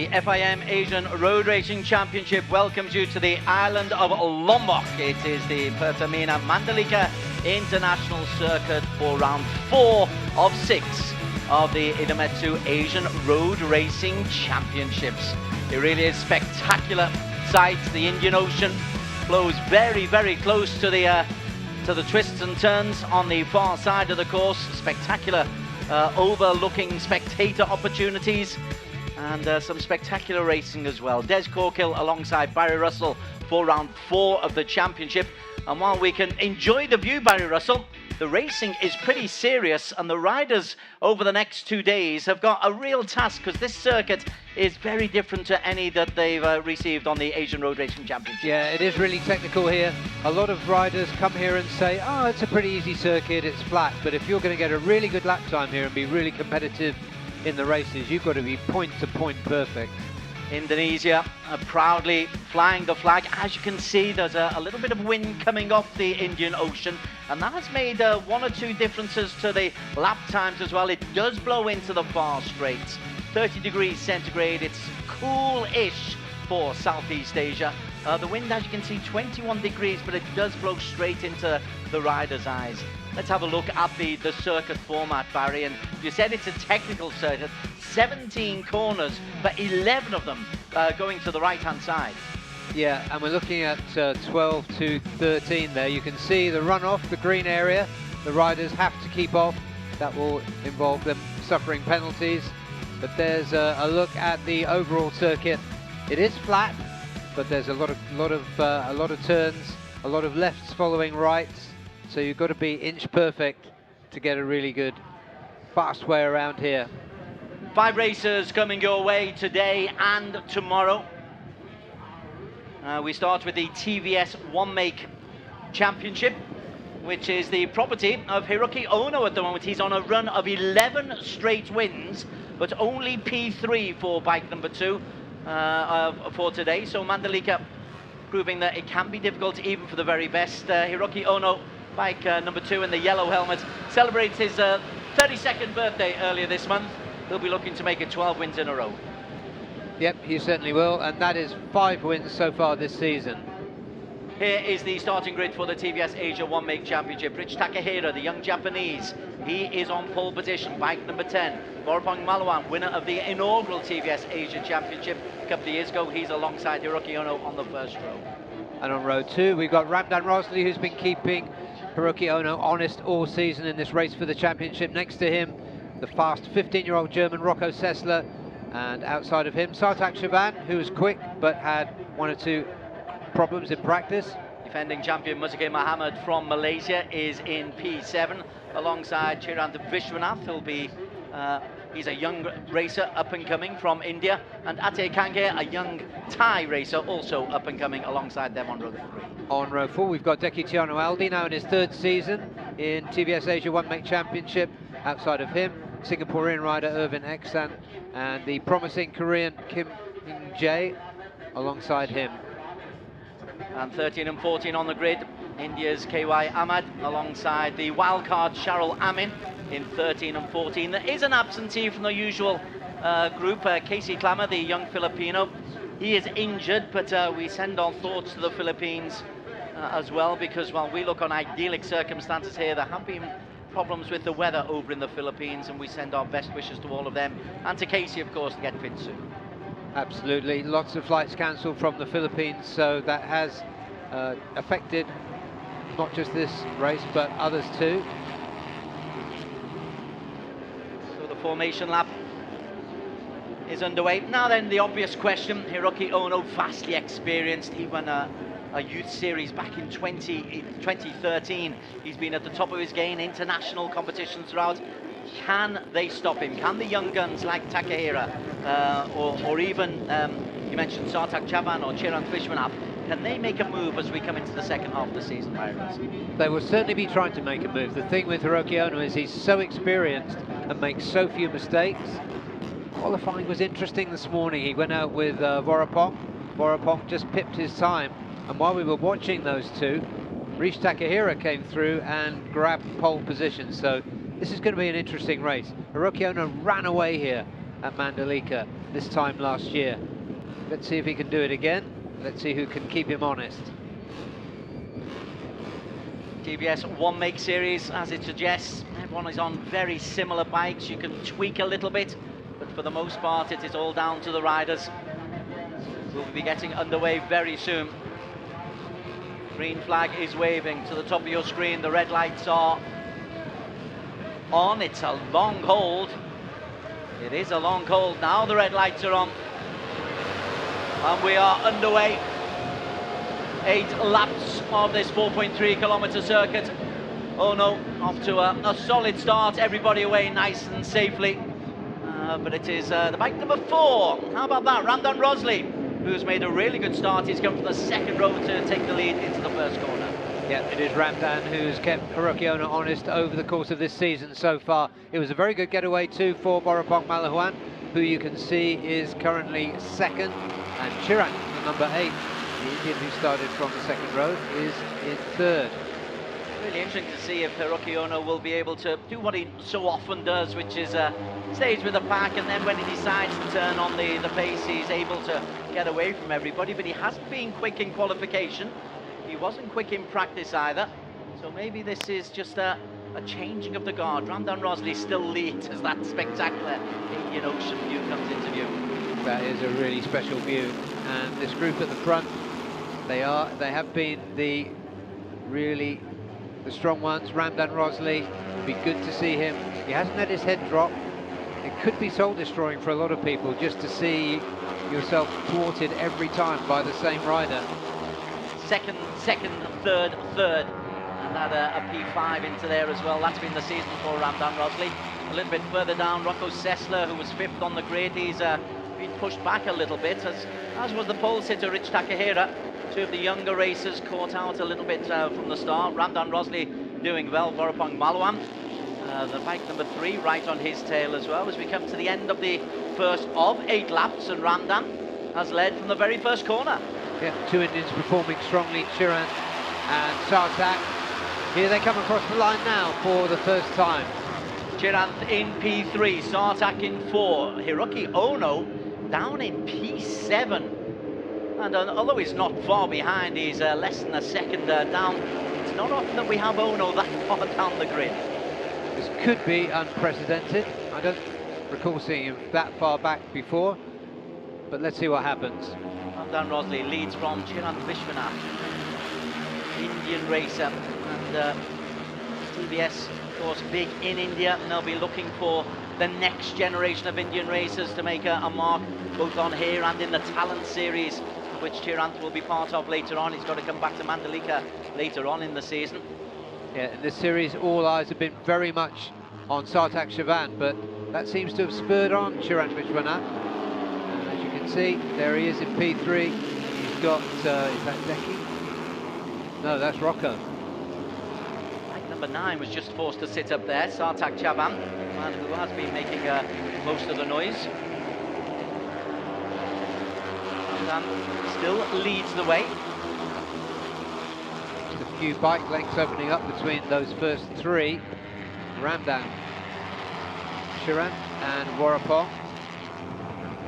The FIM Asian Road Racing Championship welcomes you to the island of Lombok. It is the Pertamina Mandalika International Circuit for round 4 of 6 of the Idemitsu Asian Road Racing Championships. It really is spectacular sight. The Indian Ocean flows very, very close to the twists and turns on the far side of the course. Spectacular overlooking spectator opportunities. And some spectacular racing as well. Des Corkill alongside Barry Russell for round 4 of the championship. And while we can enjoy the view, Barry Russell, the racing is pretty serious, and the riders over the next 2 days have got a real task, because this circuit is very different to any that they've received on the Asian Road Racing Championship. Yeah, it is really technical here. A lot of riders come here and say, oh, it's a pretty easy circuit, it's flat. But if you're going to get a really good lap time here and be really competitive in the races, you've got to be point-to-point perfect. Indonesia proudly flying the flag. As you can see, there's a little bit of wind coming off the Indian Ocean, and that has made 1 or 2 differences to the lap times as well. It does blow into the far straights. 30 degrees centigrade. It's cool-ish for Southeast Asia. The wind, as you can see, 21 degrees, but it does blow straight into the rider's eyes. Let's have a look at the circuit format, Barry. And you said it's a technical circuit. 17 corners, but 11 of them going to the right-hand side. Yeah, and we're looking at 12 to 13 there. You can see the runoff, the green area. The riders have to keep off. That will involve them suffering penalties. But there's a look at the overall circuit. It is flat, but there's a lot of turns, a lot of lefts following rights. So you've got to be inch perfect to get a really good, fast way around here. 5 races coming your way today and tomorrow. We start with the TVS One Make Championship, which is the property of Hiroki Ono at the moment. He's on a run of 11 straight wins, but only P3 for bike number 2 for today. So Mandalika proving that it can be difficult even for the very best. Hiroki Ono, bike number 2 in the yellow helmet, celebrates his 32nd birthday earlier this month. He'll be looking to make it 12 wins in a row. Yep, he certainly will, and that is 5 wins so far this season. Here is the starting grid for the TVS Asia One Make Championship. Rich Takahira, the young Japanese, he is on pole position, bike number 10. Vorapong Malawan, winner of the inaugural TVS Asia Championship a couple of years ago. He's alongside Hiroki Ono on the first row. And on row 2, we've got Ramdan Rosley, who's been keeping Hiroki Ono honest all season in this race for the championship. Next to him, the fast 15-year-old German Rocco Sessler, and outside of him, Sartak Shaban, who was quick but had 1 or 2 problems in practice. Defending champion Musuke Mohammed from Malaysia is in P7 alongside Chirant Vishwanath. He's a young racer up and coming from India, and Ate Kange, a young Thai racer also up and coming alongside them on row 3. On row 4, we've got Dekitiano Aldi, now in his 3rd season in TVS Asia One Make Championship. Outside of him, Singaporean rider Irvin Eksan and the promising Korean Kim Jae alongside him. And 13 and 14 on the grid, India's KY Ahmad alongside the wildcard Sharul Amin in 13 and 14. There is an absentee from the usual group, Casey Clammer, the young Filipino. He is injured, but we send our thoughts to the Philippines as well, because while we look on idyllic circumstances here, there have been problems with the weather over in the Philippines, and we send our best wishes to all of them, and to Casey, of course, to get fit soon. Absolutely, lots of flights cancelled from the Philippines, so that has affected not just this race but others too. So the formation lap is underway. Now then, the obvious question. Hiroki Ono, vastly experienced. He won a youth series back in 2013. He's been at the top of his game, international competitions throughout. Can they stop him? Can the young guns like Takahira or even you mentioned Sartak Chaban or Chirant Vishwanath, can they make a move as we come into the second half of the season, Pirates? They will certainly be trying to make a move. The thing with Hiroki Ono is he's so experienced and makes so few mistakes. Qualifying was interesting this morning. He went out with Vorapong. Vorapong just pipped his time. And while we were watching those two, Rish Takahira came through and grabbed pole position. So this is going to be an interesting race. Hiroki Ono ran away here at Mandalika. this time last year. Let's see if he can do it again. Let's see who can keep him honest. TVS One Make Series, as it suggests, everyone is on very similar bikes. You can tweak a little bit, but for the most part it is all down to the riders. We'll be getting underway very soon. Green flag is waving to the top of your screen. The red lights are on. It's a long hold. It is a long hold. Now the red lights are on. And we are underway. 8 laps of this 4.3 kilometer circuit. Oh no, off to a solid start. Everybody away nice and safely. But it is the bike number 4. How about that? Ramdan Rosley, who's made a really good start. He's come from the second row to take the lead into the first corner. Yeah, it is Ramdan who's kept Hiroki Ono honest over the course of this season so far. It was a very good getaway too for Boropong Malahuan, who you can see is currently second, and Chirag, the number 8, the Indian who started from the second row, is in third. Really interesting to see if Hiroki Ono will be able to do what he so often does, which is stays with the pack, and then when he decides to turn on the pace, he's able to get away from everybody. But he hasn't been quick in qualification. He wasn't quick in practice either. So maybe this is just a changing of the guard. Ramdan Rosley still leads as that spectacular Indian Ocean view comes into view. That is a really special view, and this group at the front, they have been the strong ones. Ramdan Rosley, it'd be good to see him. He hasn't had his head drop. It could be soul destroying for a lot of people just to see yourself thwarted every time by the same rider. Second, third, and had a P5 into there as well. That's been the season for Ramdan Rosley. A little bit further down, Rocco Sessler, who was 5th on the grid, he's been pushed back a little bit, as was the pole sitter Rich Takahira. Two of the younger racers caught out a little bit from the start. Ramdan Rosley doing well. Boropong Malahuan, the bike number 3, right on his tail as well, as we come to the end of the first of 8 laps, and Ramdan has led from the very first corner. Yeah, 2 Indians performing strongly, Chirag and Sartak. Here they come across the line now for the first time. Chirag in P3, Sartak in 4, Hiroki Ono down in P7. And although he's not far behind, he's less than a second down. It's not often that we have Ono that far down the grid. This could be unprecedented. I don't recall seeing him that far back before, but let's see what happens. Ramdan Rosley leads from Chirag Vishwanath, Indian racer, and TVS, of course, big in India, and they'll be looking for the next generation of Indian racers to make a mark, both on here and in the Talent Series, which Chirag will be part of later on. He's got to come back to Mandalika later on in the season. Yeah, in this series, all eyes have been very much on Sartak Chavan, but that seems to have spurred on Chirag Vishwanath. As you can see, there he is in P3. He's got, is that Deki? No, that's Rocco. Bike number 9 was just forced to sit up there. Sartak Chavan, the man who has been making most of the noise. And still leads the way. Just a few bike lengths opening up between those first 3. Ramdan, Chirag and Boropong.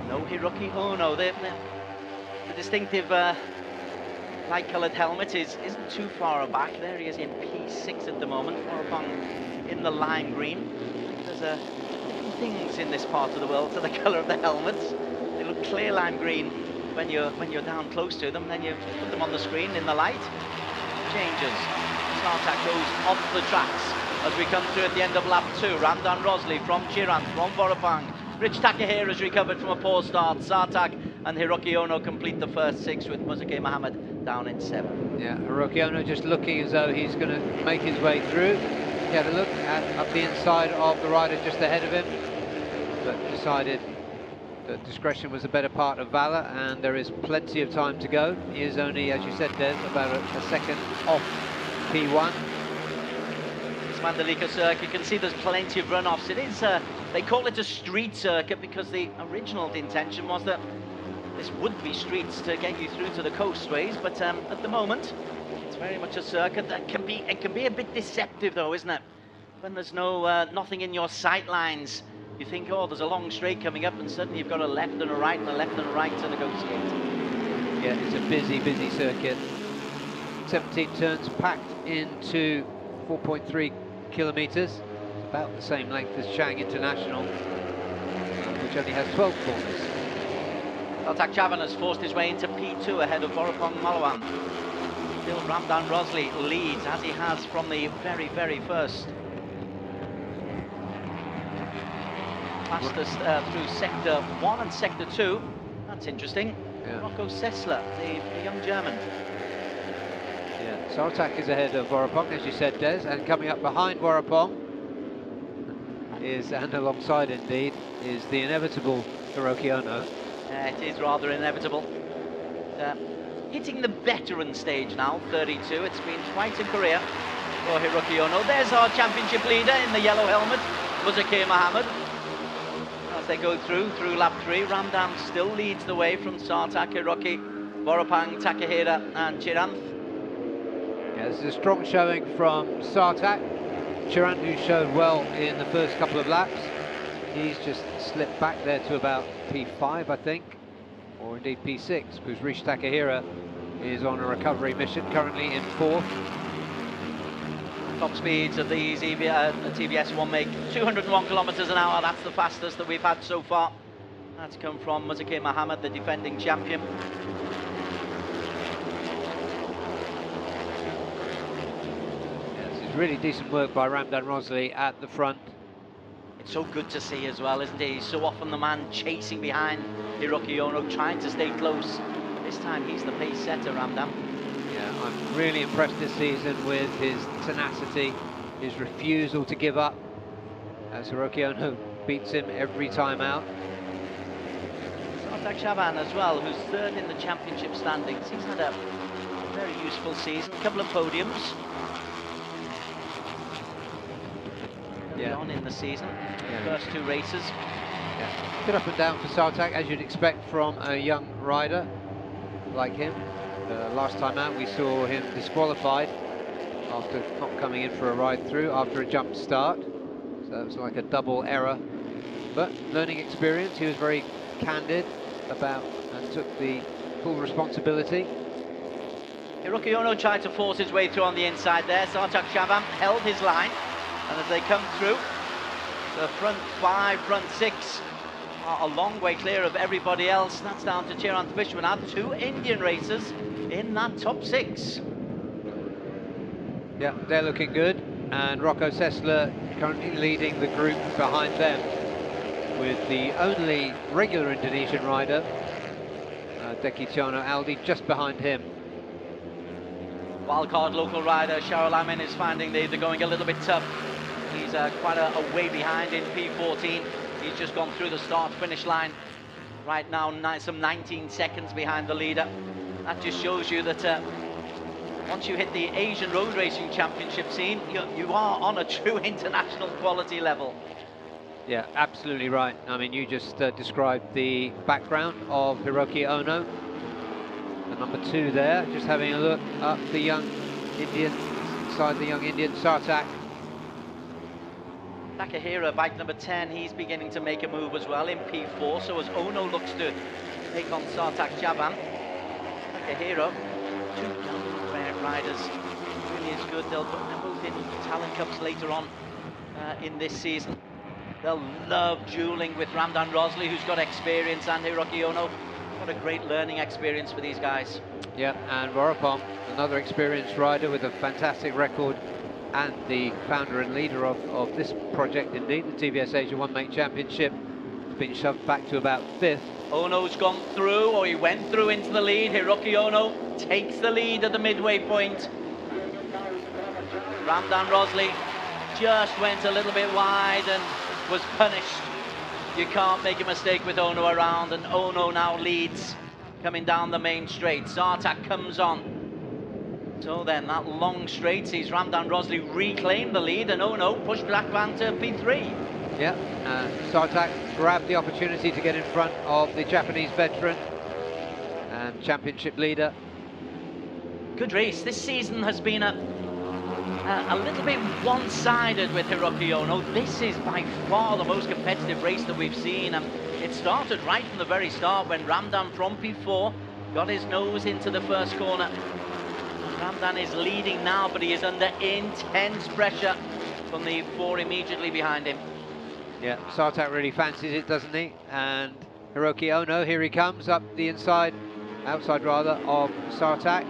No Hiroki Ono. The distinctive light-coloured helmet isn't too far back. There he is in P6 at the moment. Boropong in the lime green. There's things in this part of the world to the colour of the helmets. They look clear lime green when you're down close to them. Then you put them on the screen in the light. Changes. Sartak goes off the tracks as we come through at the end of lap 2. Ramdan Rosley from Chirag, from Boropong. Rich Takahira has recovered from a poor start. Sartak and Hiroki Ono complete the first 6, with Muzuki Mohammed down in 7. Yeah, Hiroki Ono just looking as though he's going to make his way through. He had a look up the inside of the rider just ahead of him, but decided that discretion was a better part of valour, and there is plenty of time to go. He is only, as you said, Des, about a second off P1. This Mandalika circuit, you can see there's plenty of runoffs. It is, they call it a street circuit because the original intention was that this would be streets to get you through to the coastways, but at the moment it's very much a circuit that can be a bit deceptive, though, isn't it? When there's nothing in your sight lines You think, oh, there's a long straight coming up, and suddenly you've got a left and a right and a left and a right to negotiate. Yeah, it's a busy, busy circuit. 17 turns packed into 4.3 kilometres. It's about the same length as Chang International, which only has 12 corners. Sartak Chavan has forced his way into P2 ahead of Vorapong Malawan. Still Ramdan Rosley leads, as he has from the very, very first. Fastest through Sector 1 and Sector 2. That's interesting. Yeah. Rocco Sessler, the young German. Yeah, Sartak is ahead of Vorapong, as you said, Des, and coming up behind Vorapong is, and alongside indeed, is the inevitable Hiroki Ono. It is rather inevitable. Hitting the veteran stage now, 32. It's been quite a career for Hiroki Ono. There's our championship leader in the yellow helmet, Muzaki Mohammed. As they go through lap 3, Ramdan still leads the way from Sartak, Hiroki, Vorapong, Takahira and Chiranth. Yeah, this is a strong showing from Sartak. Chiranth, who showed well in the first couple of laps. He's just slipped back there to about P5, I think, or indeed P6, because Rish Takahira is on a recovery mission, currently in 4th. Top speeds of these TVS one make 201 kilometers an hour. That's the fastest that we've had so far. That's come from Muzaki Mohammed, the defending champion. Yeah, this is really decent work by Ramdan Rosley at the front. It's so good to see as well, isn't he? He's so often the man chasing behind Hiroki Ono, trying to stay close. This time he's the pace setter, Ramdan. Yeah, I'm really impressed this season with his tenacity, his refusal to give up, as Hiroki Ono beats him every time out. Sartak Chavan as well, who's 3rd in the championship standings. He's had a very useful season, a couple of podiums. Yeah. On in the season, first 2 races. Yeah. Good up and down for Sartak, as you'd expect from a young rider like him. Last time out we saw him disqualified after not coming in for a ride through after a jump start, so it was like a double error, but learning experience. He was very candid about and took the full responsibility. Hiroki Ono tried to force his way through on the inside there. Sartak Chavan held his line, and as they come through, the front 5, front 6 are a long way clear of everybody else. That's down to Chiranth Vishwanath, 2 Indian racers in that top 6. Yeah, they're looking good, and Rocco Sessler currently leading the group behind them, with the only regular Indonesian rider, Dekitiano Aldi, just behind him. Wildcard local rider Sharul Amin is finding the going a little bit tough. He's quite a way behind in P14. He's just gone through the start-finish line. Right now, some 19 seconds behind the leader. That just shows you that once you hit the Asian Road Racing Championship scene, you are on a true international quality level. Yeah, absolutely right. I mean, you just described the background of Hiroki Ono. The number 2 there, just having a look up the young Indian, inside the young Indian, Sartak. Takahira, bike number 10, he's beginning to make a move as well in P4, so as Ono looks to take on Sartak Chavan. Takahira, 2 young riders, really is good. They're both in Talent Cups later on in this season. They'll love dueling with Ramdan Rosley, who's got experience, and Hiroki Ono. What a great learning experience for these guys. Yeah, and Vorapong, another experienced rider with a fantastic record, and the founder and leader of this project indeed, the TVS Asia One Make Championship. Has been shoved back to about 5th. Ono's gone through, or he went through into the lead. Hiroki Ono takes the lead at the midway point. Ramdan Rosley just went a little bit wide and was punished. You can't make a mistake with Ono around, and Ono now leads coming down the main straight. Sartak comes on. So then that long straight sees Ramdan Rosley reclaim the lead, and Ono pushed back down to P3. Yeah, Sartak grabbed the opportunity to get in front of the Japanese veteran and championship leader. Good race. This season has been a a little bit one-sided with Hiroki Ono. This is by far the most competitive race that we've seen. It started right from the very start when Ramdan from P4 got his nose into the first corner. Ramdan is leading now, but he is under intense pressure from the four immediately behind him. Yeah, Sartak really fancies it, doesn't he? And Hiroki Ono, here he comes up the outside rather, of Sartak.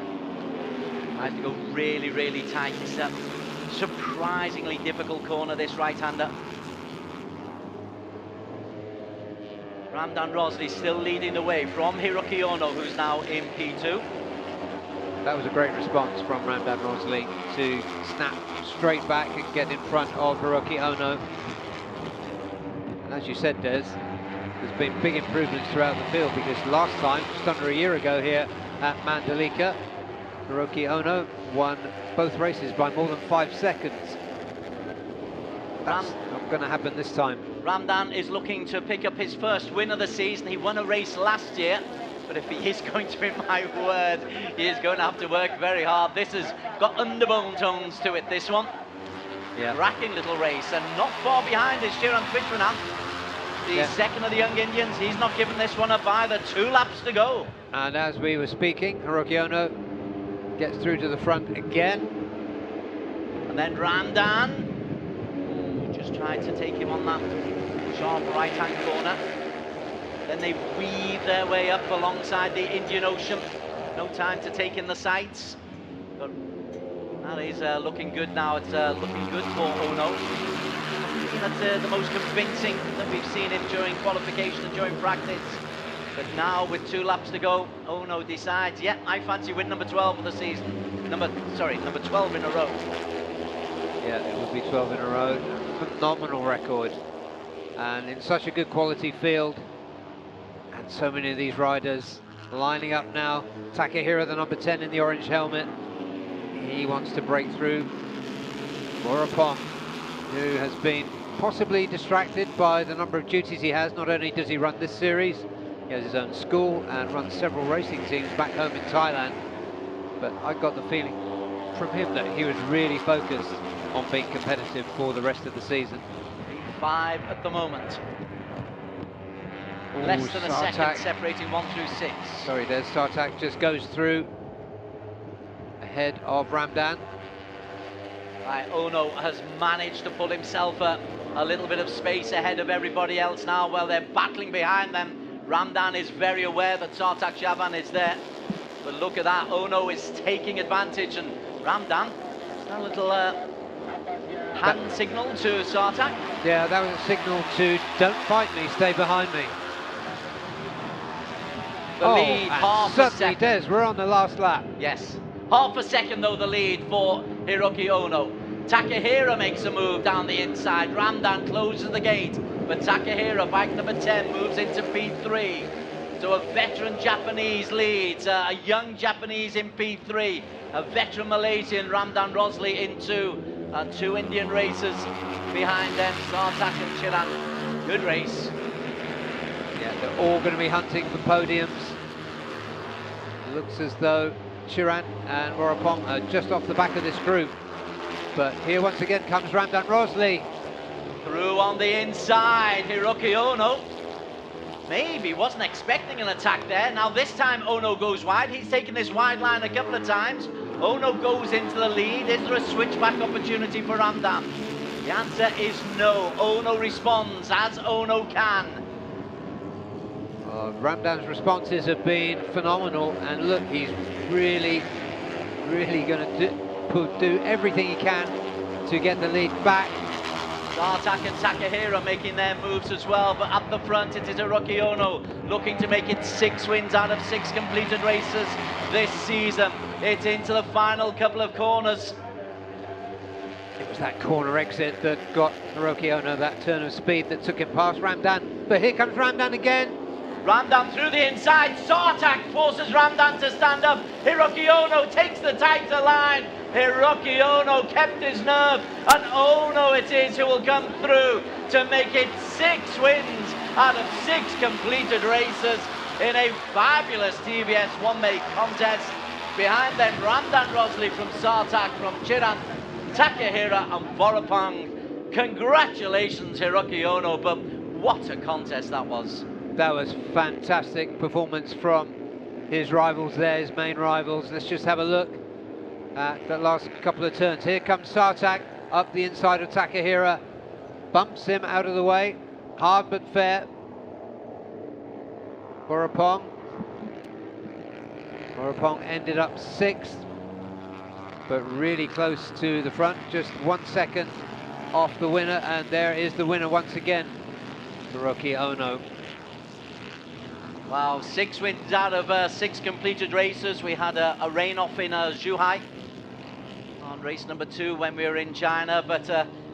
I have to go really, really tight. It's a surprisingly difficult corner, this right-hander. Ramdan Rosley still leading the way from Hiroki Ono, who's now in P2. That was a great response from Ramdan Rosley to snap straight back and get in front of Hiroki Ono. And as you said, Des, there's been big improvements throughout the field, because last time, just under a year ago here at Mandalika, Hiroki Ono won both races by more than 5 seconds. That's not going to happen this time. Ramdan is looking to pick up his first win of the season. He won a race last year, but if he is going to win, my word, he is going to have to work very hard. This has got Underbone tones to it, this one. Yeah. Cracking little race, and not far behind is Shiran Vishwanath, the second of the young Indians. He's not given this one up either. 2 laps to go. And as we were speaking, Hiroki Ono gets through to the front again. And then Ramdan just tried to take him on that sharp right-hand corner. Then they weave their way up alongside the Indian Ocean. No time to take in the sights. But that is looking good now. It's looking good for Ono. That's the most convincing that we've seen him during qualification and during practice. But now, with 2 laps to go, Ono decides, yeah, I fancy win number 12 of the season. Number 12 in a row. Yeah, it would be 12 in a row. Phenomenal record. And in such a good quality field. And so many of these riders lining up now. Takahira, the number 10 in the orange helmet. He wants to break through. Morapong, who has been possibly distracted by the number of duties he has. Not only does he run this series, he has his own school and runs several racing teams back home in Thailand. But I got the feeling from him that he was really focused on being competitive for the rest of the season. 5 at the moment. Ooh, Less than a Sartak, second separating 1 through 6. Sorry, there's Sartak just goes through ahead of Ramdan. Right, Ono has managed to pull himself a little bit of space ahead of everybody else now while they're battling behind them. Ramdan is very aware that Sartak Javan is there. But look at that, Ono is taking advantage, and Ramdan, a little hand signal to Sartak. Yeah, that was a signal to don't fight me, stay behind me. The lead, half a second. Des, we're on the last lap. Yes, half a second though the lead for Hiroki Ono. Takahira makes a move down the inside. Ramdan closes the gate, but Takahira, bike number 10, moves into P3. So a veteran Japanese leads, a young Japanese in P3, a veteran Malaysian, Ramdan Rosley, in 2. 2 Indian racers behind them, Sartak and Chiran. Good race. Yeah, they're all going to be hunting for podiums. Looks as though Chiran and Morapong are just off the back of this group. But here once again comes Ramdan Rosley. Through on the inside, Hiroki Ono. Maybe wasn't expecting an attack there. Now this time Ono goes wide. He's taken this wide line a couple of times. Ono goes into the lead. Is there a switchback opportunity for Ramdan? The answer is no. Ono responds as Ono can. Ramdan's responses have been phenomenal, and look, he's really going to do everything he can to get the lead back. Sartak and Takahira making their moves as well, but at the front it is Hiroki Ono looking to make it 6 wins out of 6 completed races this season. It's into the final couple of corners. It was that corner exit that got Hiroki Ono that turn of speed that took him past Ramdan. But here comes Ramdan again. Ramdan through the inside. Sartak forces Ramdan to stand up. Hiroki Ono takes the tighter line. Hiroki Ono kept his nerve, and Ono it is who will come through to make it 6 wins out of 6 completed races in a fabulous TVS one-make contest. Behind them, Ramdan Rosley from Sartak, from Chiran, Takahira and Vorapong. Congratulations, Hiroki Ono, but what a contest that was. That was fantastic performance from his rivals there, his main rivals. Let's just have a look at the last couple of turns. Here comes Sartak up the inside of Takahira, bumps him out of the way, hard but fair. Vorapong ended up 6th, but really close to the front, just 1 second off the winner, and there is the winner once again, Hiroki Ono. Wow, 6 wins out of 6 completed races. We had a rain-off in Zhuhai on race number 2 when we were in China, but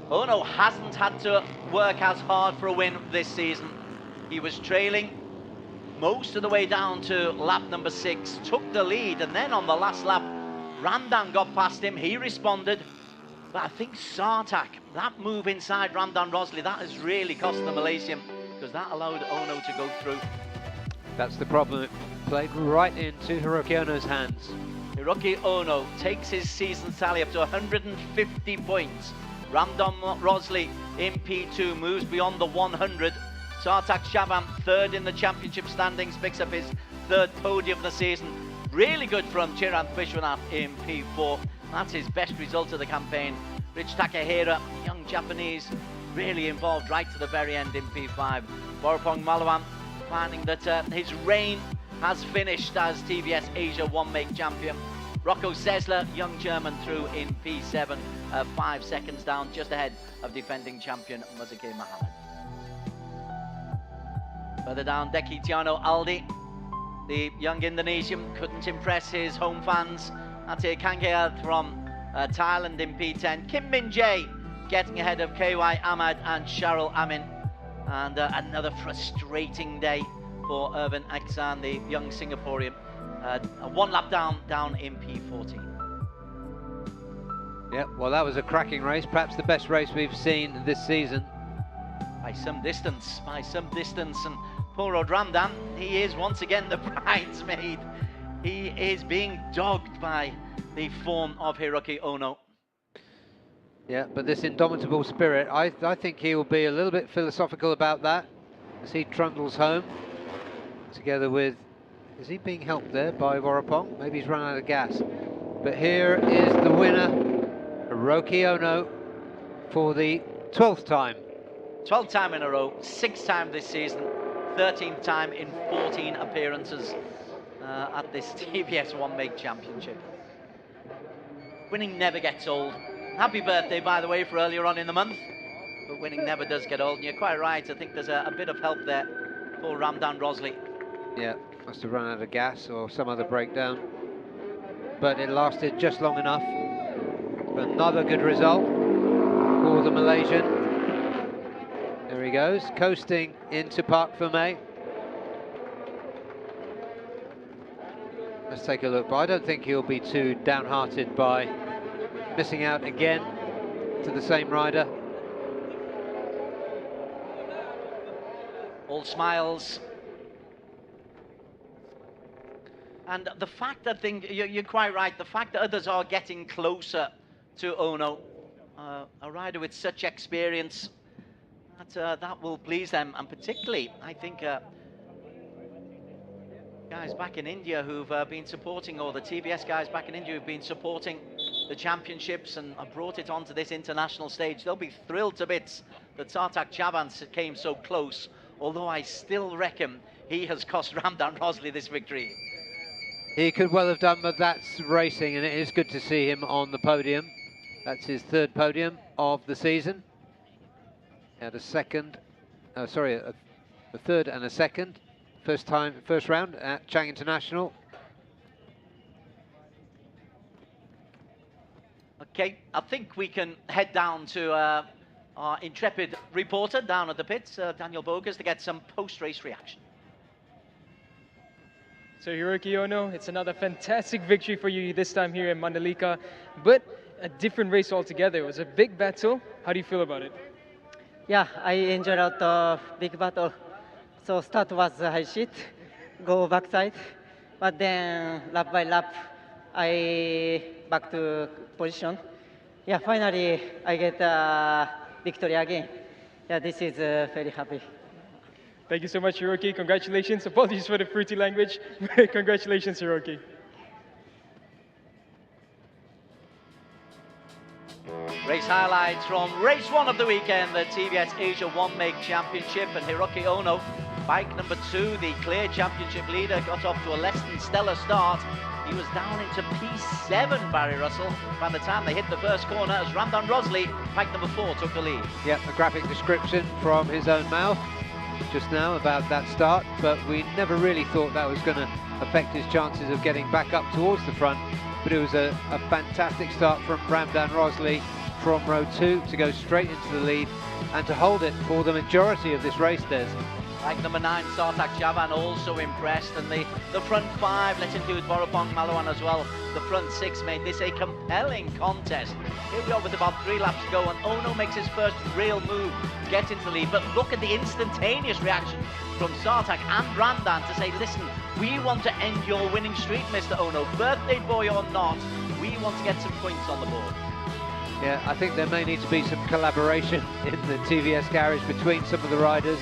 Ono hasn't had to work as hard for a win this season. He was trailing most of the way down to lap number 6, took the lead, and then on the last lap, Ramdan got past him, he responded. But I think Sartak, that move inside Ramdan Rosley, that has really cost the Malaysian, because that allowed Ono to go through. That's the problem, it played right into Hiroki Ono's hands. Hiroki Ono takes his season tally up to 150 points. Ramdan Rosley in P2 moves beyond the 100. Sartak Shaban, 3rd in the championship standings, picks up his 3rd podium of the season. Really good from Chirag Vishwanath in P4. That's his best result of the campaign. Rich Takahira, young Japanese, really involved right to the very end in P5. Vorapong Malawan finding that his reign has finished as TVS Asia one-make champion. Rocco Sesler, young German, through in P7, 5 seconds down, just ahead of defending champion Muzakkir Mohammed. Further down, Deki Tiano Aldi, the young Indonesian, couldn't impress his home fans. Atir Kangead from Thailand in P10. Kim Min Jae getting ahead of KY Ahmad and Sharul Amin. And another frustrating day for Irvin Aksan, the young Singaporean. 1 lap down in P14. Yeah, well, that was a cracking race, perhaps the best race we've seen this season. By some distance, and poor old Ramdan, he is once again the bridesmaid. He is being dogged by the form of Hiroki Ono. Yeah, but this indomitable spirit, I think he will be a little bit philosophical about that as he trundles home together with, is he being helped there by Vorapong? Maybe he's run out of gas. But here is the winner, Hiroki Ono, for the 12th time. 12th time in a row, 6th time this season, 13th time in 14 appearances at this TVS one-make championship. Winning never gets old. Happy birthday, by the way, for earlier on in the month. But winning never does get old, and you're quite right. I think there's a bit of help there for Ramdan Rosley. Yeah, must have run out of gas or some other breakdown. But it lasted just long enough for another good result for the Malaysian. There he goes, coasting into Park Fermé. Let's take a look, but I don't think he'll be too downhearted by missing out again to the same rider. All smiles. And the fact that you're quite right, the fact that others are getting closer to Ono, a rider with such experience, that will please them, and particularly, I think, guys back in India who've been supporting, or the TVS guys back in India who've been supporting the championships and brought it onto this international stage. They'll be thrilled to bits that Sartak Chaban came so close, although I still reckon he has cost Ramdan Rosley this victory. He could well have done, but that's racing, and it is good to see him on the podium. That's his 3rd podium of the season. He had a 3rd and a 2nd. First round at Chang International. Okay, I think we can head down to our intrepid reporter down at the pits, Daniel Bogas, to get some post-race reaction. So Hiroki Ono, it's another fantastic victory for you this time here in Mandalika, but a different race altogether. It was a big battle. How do you feel about it? Yeah, I enjoyed out the big battle. So start was high shit, go backside, but then lap by lap, I back to position. Yeah, finally I get victory again. Yeah, this is very happy. Thank you so much, Hiroki. Congratulations. Apologies for the fruity language. Congratulations, Hiroki. Race highlights from race 1 of the weekend, the TVS Asia One Make Championship, and Hiroki Ono, bike number 2, the clear championship leader, got off to a less than stellar start. He was down into P7, Barry Russell, by the time they hit the first corner, as Ramdan Rosley, bike number 4, took the lead. Yep, a graphic description from his own mouth just now about that start, but we never really thought that was going to affect his chances of getting back up towards the front. But it was a fantastic start from Ramdan Rosley from row 2 to go straight into the lead and to hold it for the majority of this race, Des. Bike number 9, Sartak Javan, also impressed, and the front 5, let's include Boropong Malawan as well. The front 6 made this a compelling contest. Here we are with about 3 laps to go, and Ono makes his first real move to get into the lead. But look at the instantaneous reaction from Sartak and Ramdan to say, listen, we want to end your winning streak, Mr. Ono. Birthday boy or not, we want to get some points on the board. Yeah, I think there may need to be some collaboration in the TVS garage between some of the riders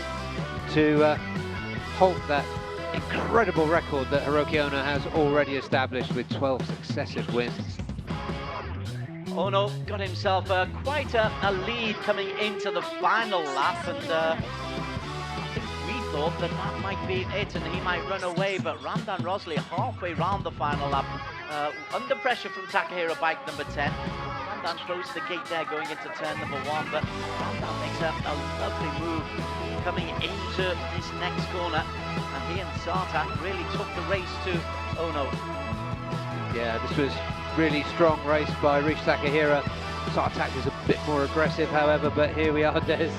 to halt that incredible record that Hiroki Ono has already established with 12 successive wins. Ono got himself quite a lead coming into the final lap, and I think we thought that might be it and he might run away, but Ramdan Rosley halfway round the final lap, under pressure from Takahiro, bike number 10. Ramdan throws the gate there going into turn number 1, but Ramdan makes a lovely move coming into this next corner, and he and Sartak really took the race to Ono. Yeah, this was really strong race by Rish Takahiro. Sartak was a bit more aggressive, however, but here we are, Des.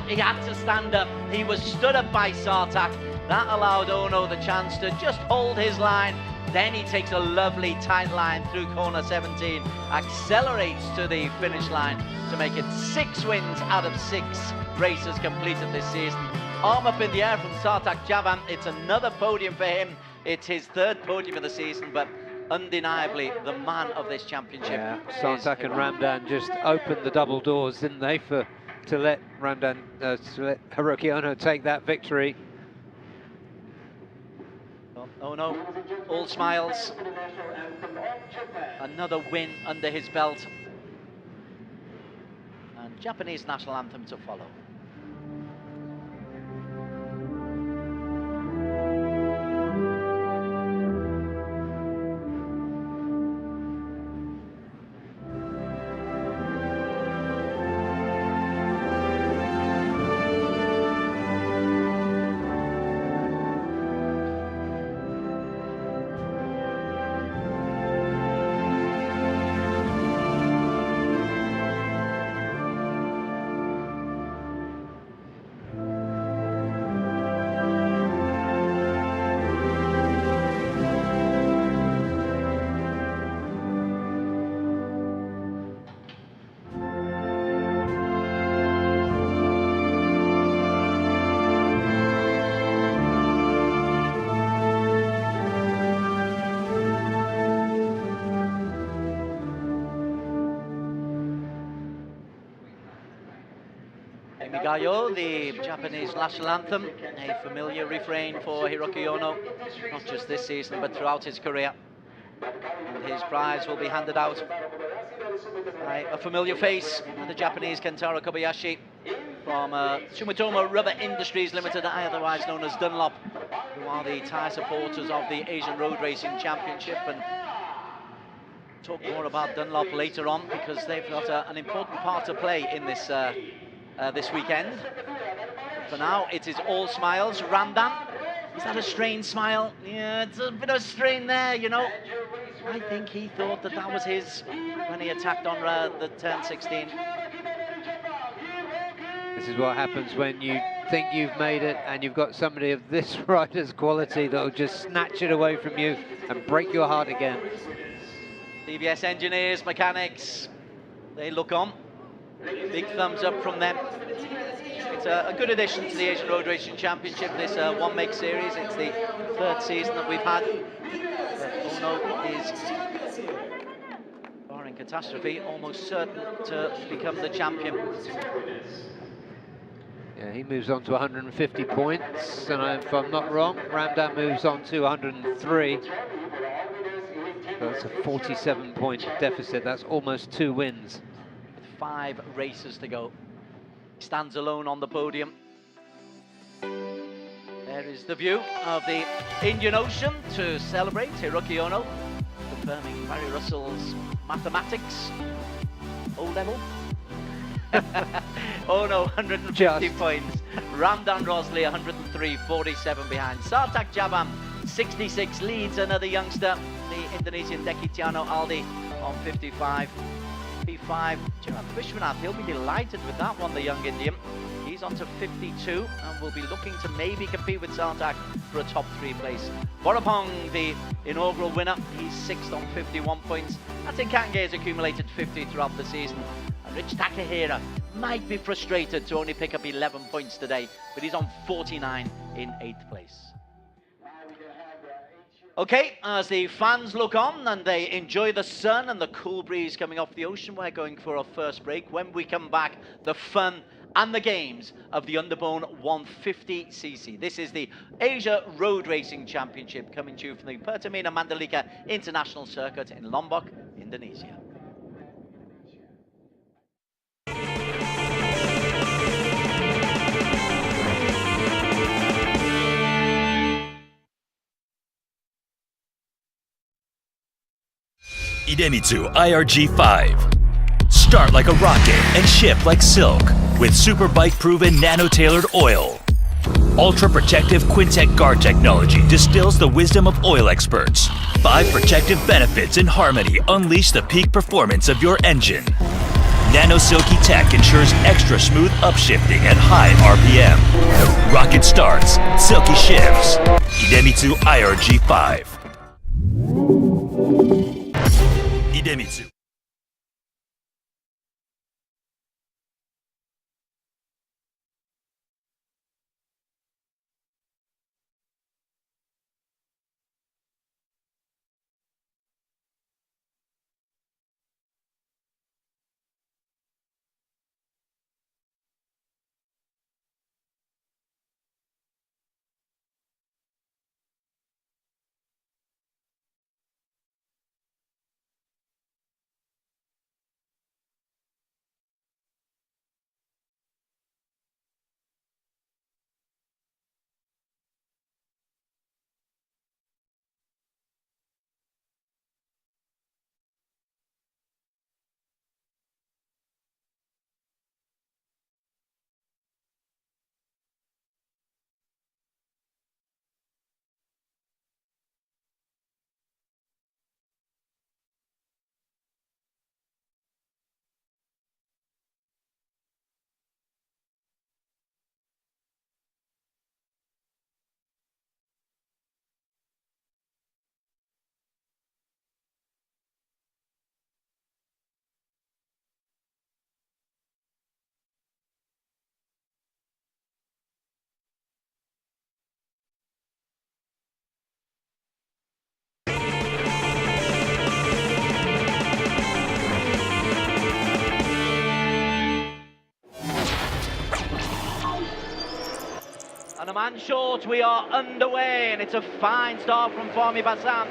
He had to stand up. He was stood up by Sartak. That allowed Ono the chance to just hold his line. Then he takes a lovely tight line through corner 17, accelerates to the finish line to make it 6 wins out of 6 races completed this season. Arm up in the air from Sartak Javan. It's another podium for him. It's his 3rd podium of the season, but undeniably the man of this championship. Yeah, Sartak and Ramdan just opened the double doors, didn't they, to let Hiroki Ono take that victory. Ono, all smiles. Another win under his belt. And Japanese national anthem to follow. Migayo, the Japanese national anthem, a familiar refrain for Hiroki Ono, not just this season but throughout his career. And his prize will be handed out by a familiar face, the Japanese Kentaro Kobayashi from Sumitomo Rubber Industries Limited, otherwise known as Dunlop, who are the tyre supporters of the Asian Road Racing Championship. And talk more about Dunlop later on, because they've got an important part to play in this this weekend. For now, it is all smiles. Ramdan, is that a strained smile? Yeah, it's a bit of a strain there, you know. I think he thought that that was his when he attacked on the turn 16. This is what happens when you think you've made it and you've got somebody of this rider's quality that will just snatch it away from you and break your heart again. TVS engineers, mechanics, they look on. Big thumbs up from them. It's a good addition to the Asian Road Racing Championship, this One Make series. It's the 3rd season that we've had. Ono is, barring catastrophe, almost certain to become the champion. Yeah, he moves on to 150 points, and if I'm not wrong, Ramdan moves on to 103. So that's a 47-point deficit. That's almost 2 wins. With 5 races to go. Stands alone on the podium. There is the view of the Indian Ocean to celebrate. Hiroki Ono confirming Barry Russell's mathematics. O-level. Ono 150 points. Ramdan Rosley 103.47 behind. Sartak Jabam 66 leads another youngster, the Indonesian Deki Tiano Aldi on 55. P5, Gerard Vishwanath, he'll be delighted with that one, the young Indian. He's on to 52 and will be looking to maybe compete with Sartak for a top 3 place. Borapong, the inaugural winner, he's 6th on 51 points. Atin Kange has accumulated 50 throughout the season. And Rich Takahira might be frustrated to only pick up 11 points today, but he's on 49 in 8th place. Okay, as the fans look on and they enjoy the sun and the cool breeze coming off the ocean, we're going for our first break. When we come back, the fun and the games of the Underbone 150cc. This is the Asia Road Racing Championship coming to you from the Pertamina Mandalika International Circuit in Lombok, Indonesia. Idemitsu IRG5. Start like a rocket and ship like silk with Superbike proven nano-tailored oil. Ultra protective Quintec guard technology distills the wisdom of oil experts. 5 protective benefits in harmony unleash the peak performance of your engine. Nano Silky Tech ensures extra smooth upshifting at high RPM. Rocket starts, silky shifts. Idemitsu IRG5. Idemitsu. And a man short, we are underway, and it's a fine start from Fahmi Bassam.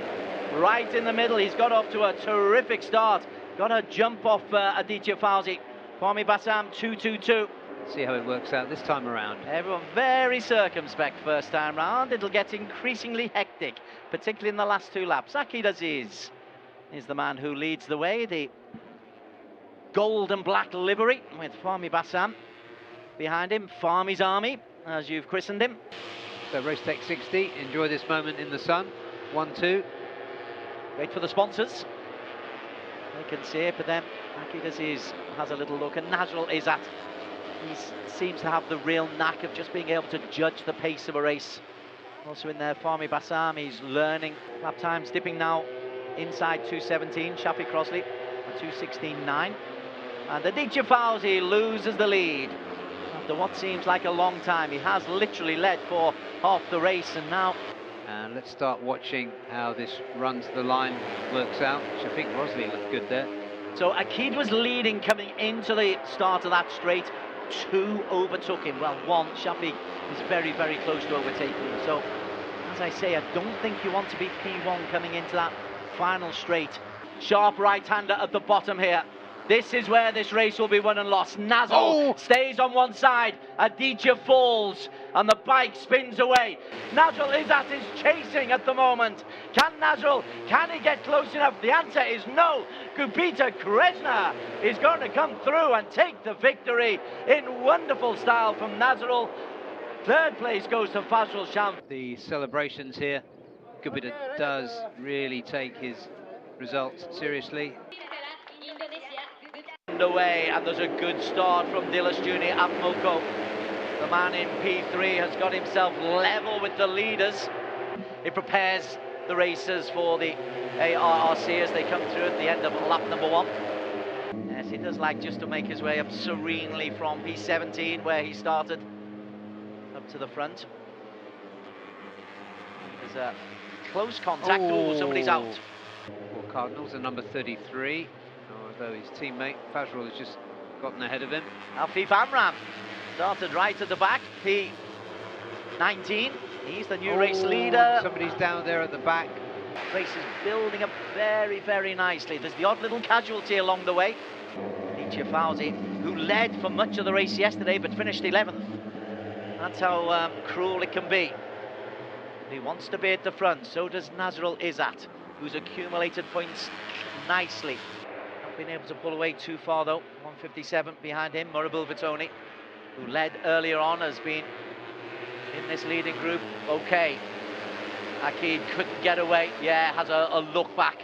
Right in the middle, he's got off to a terrific start. Got a jump off Aditya Fauzi. Fahmi Bassam, 2-2-2. See how it works out this time around. Everyone very circumspect first time round. It'll get increasingly hectic, particularly in the last 2 laps. Akid Aziz is the man who leads the way. The gold and black livery with Fahmi Bassam behind him. Fahmi's Army, as you've christened him. So Race Tech 60, enjoy this moment in the sun. 1-2. Wait for the sponsors. They can see it, but then Akid Aziz has a little look, and Najrul Izzat, he seems to have the real knack of just being able to judge the pace of a race. Also in there, Fahmi Bassam, he's learning. Lap times dipping now inside 2:17. Shafiq Crossley at 2:16.9. And Aditya Fauzi loses the lead after what seems like a long time. He has literally led for half the race, and now... And let's start watching how this run to the line works out. Shafiq Crossley looked good there. So Akid was leading coming into the start of that straight. 2 overtook him. Well, 1, Shafiq is very, very close to overtaking him. So, as I say, I don't think you want to be P1 coming into that final straight. Sharp right-hander at the bottom here. This is where this race will be won and lost. Nazl stays on one side. Aditya falls and the bike spins away. Nazl Izzat is chasing at the moment. Can he get close enough? The answer is no. Gupita Kresna is going to come through and take the victory in wonderful style from Nazrul. Third place goes to Fazrul Sham. The celebrations here, Gupita does really take his results seriously. Underway, and there's a good start from Dilas Junior at Moko. The man in P3 has got himself level with the leaders. It prepares the racers for the ARRC as they come through at the end of lap number 1. Yes, he does like just to make his way up serenely from P17 where he started up to the front. There's a close contact. Oh, somebody's out. For Cardinals, and number 33. Although his teammate Fazrul has just gotten ahead of him. Afif Amram started right at the back, P19. He's the new race leader. Somebody's down there at the back. Race is building up very, very nicely. There's the odd little casualty along the way. Aditya Fauzi, who led for much of the race yesterday but finished 11th. That's how cruel it can be. He wants to be at the front, so does Nazrul Izzat, who's accumulated points nicely. Been able to pull away too far though. 157 behind him. Murabil Vitoni, who led earlier on, has been in this leading group. Okay, Akid couldn't get away. Yeah, has a look back.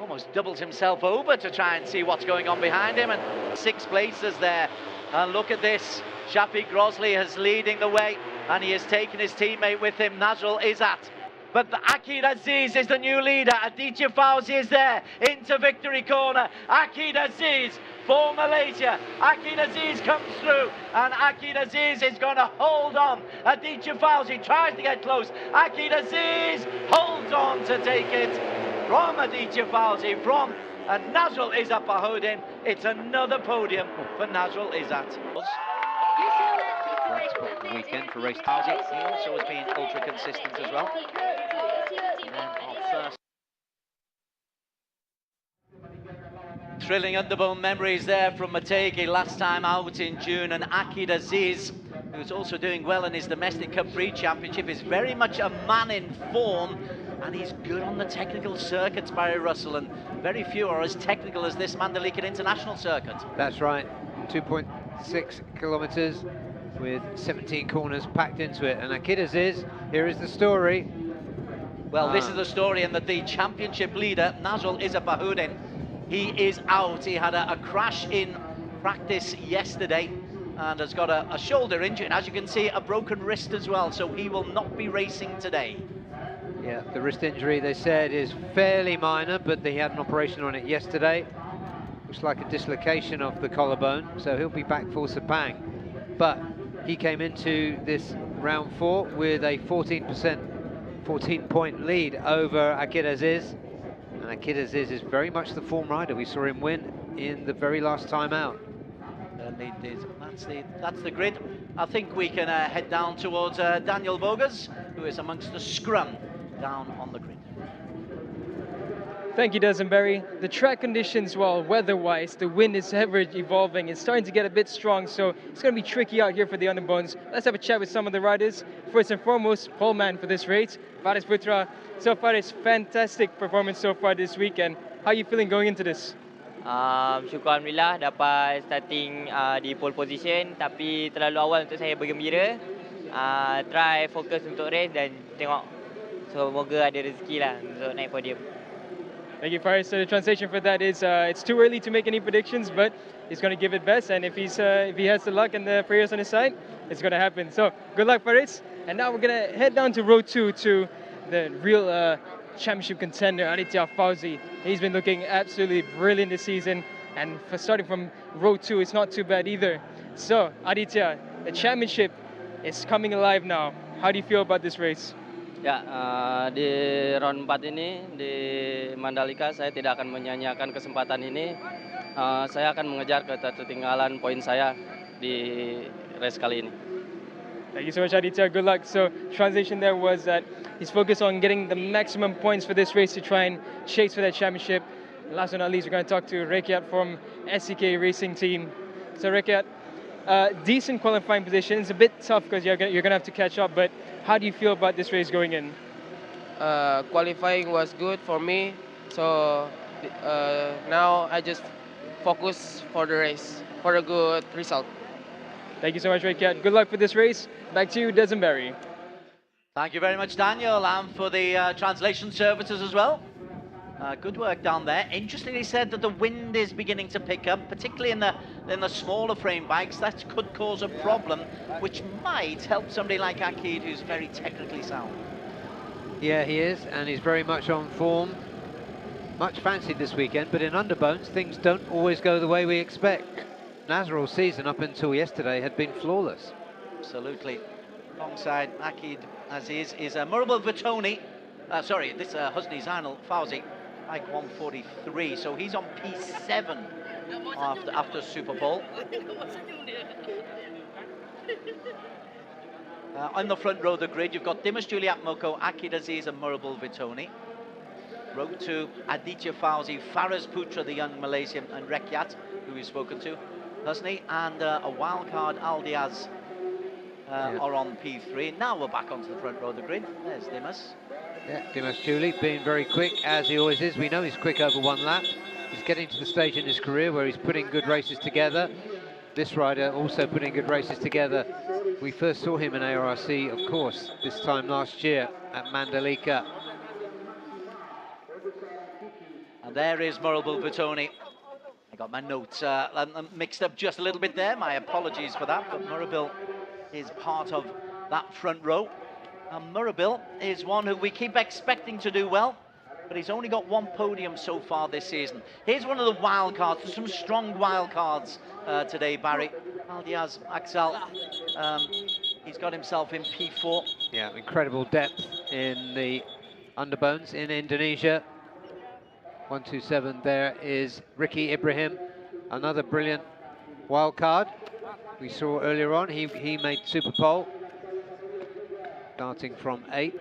Almost doubles himself over to try and see what's going on behind him, and 6 places there. And look at this, Shafiq Grosley is leading the way, and he has taken his teammate with him, Nazrul Izzat. But Akid Aziz is the new leader. Aditya Fauzi is there into victory corner. Akid Aziz for Malaysia. Akid Aziz comes through, and Akid Aziz is going to hold on. Aditya Fauzi tries to get close. Akid Aziz holds on to take it from Aditya Fauzi, from Nazrul Izzat Bahodin. It's another podium for Nazrul Izzat. The weekend for race Fauzi, he also has been ultra consistent as well. And our first thrilling Underbone memories there from Mategi last time out in June, and Akid Aziz, who's also doing well in his domestic Cup Free Championship, is very much a man in form, and he's good on the technical circuits, Barry Russell, and very few are as technical as this Mandalika International Circuit. That's right, 2.6 kilometers with 17 corners packed into it. And Akid Aziz, here is the story. Well, this is the story, and that the championship leader, Nazrul Izzat Bahodin, he is out. He had a crash in practice yesterday and has got a shoulder injury, and as you can see, a broken wrist as well, so he will not be racing today. Yeah, the wrist injury, they said, is fairly minor, but he had an operation on it yesterday. Looks like a dislocation of the collarbone, so he'll be back for Sepang. But he came into this round 4 with a 14-point lead over Akid Aziz. And Akid Aziz is very much the form rider. We saw him win in the very last time out. And he did. That's the grid. I think we can head down towards Daniel Bogas, who is amongst the scrum down on the grid. Thank you, Barry. The track conditions, well, weather-wise, the wind is ever evolving. It's starting to get a bit strong, so it's going to be tricky out here for the Underbones. Let's have a chat with some of the riders. First and foremost, pole man for this race, Faris Putra. So Faris, fantastic performance so far this weekend. How are you feeling going into this? Syukur Alhamdulillah dapat starting di pole position, tapi terlalu awal untuk saya bergembira. Try fokus untuk race dan tengok semoga ada rezeki lah untuk naik podium. Thank you, Faris. So the translation for that is it's too early to make any predictions, but he's going to give it best, and if he has the luck and the prayers on his side, it's going to happen. So good luck, Faris. And now we're going to head down to row 2 to the real championship contender, Aditya Fauzi. He's been looking absolutely brilliant this season, and for starting from row 2, it's not too bad either. So Aditya, the championship is coming alive now. How do you feel about this race? Ya, di round 4 ini di Mandalika saya tidak akan menyanyiakan kesempatan ini. Saya akan mengejar ketertinggalan poin saya di race kali ini. Thank you so much, Aditya. Good luck. So, translation there was that he's focused on getting the maximum points for this race to try and chase for that championship. And last but not least, we're going to talk to Rekiat from SEK Racing Team. So, Rekiat, decent qualifying position. It's a bit tough because you're going to have to catch up. But how do you feel about this race going in? Qualifying was good for me, so now I just focus for the race for a good result. Thank you so much, Rekiat. Good luck for this race. Back to you, Desenberry. Thank you very much, Daniel, and for the translation services as well. Good work down there. Interestingly said that the wind is beginning to pick up, particularly in the smaller frame bikes. That could cause a problem, which might help somebody like Akid, who's very technically sound. Yeah, he is, and he's very much on form. Much fancied this weekend, but in Underbones, things don't always go the way we expect. Nazarul's season up until yesterday had been flawless. Absolutely. Alongside Akid Aziz is Murabel Vitoni. Sorry, this Husni Zainal Fawzi, bike 143. So he's on P7 after Super Bowl. On the front row of the grid, you've got Dimas Juliat Moko, Akid Aziz and Murabel Vitoni. Row 2, Aditya Fawzi, Faraz Putra, the young Malaysian, and Rekiat, who we've spoken to. Husni and a wildcard Al Diaz are on P3. Now we're back onto the front row of the grid. There's Dimas. Yeah, Dimas Juli being very quick, as he always is. We know he's quick over one lap. He's getting to the stage in his career where he's putting good races together. This rider also putting good races together. We first saw him in ARC, of course, this time last year at Mandalika. And there is Murabel Vitoni. I got my notes mixed up just a little bit there. My apologies for that, but Murabel is part of that front row. And Murabel is one who we keep expecting to do well, but he's only got one podium so far this season. Here's one of the wild cards. There's some strong wild cards today, Barry. Al Diaz, Axel, he's got himself in P4. Yeah, incredible depth in the underbones in Indonesia. 127 there is Ricky Ibrahim, another brilliant wild card. We saw earlier on, he made Super Pole, starting from 8th.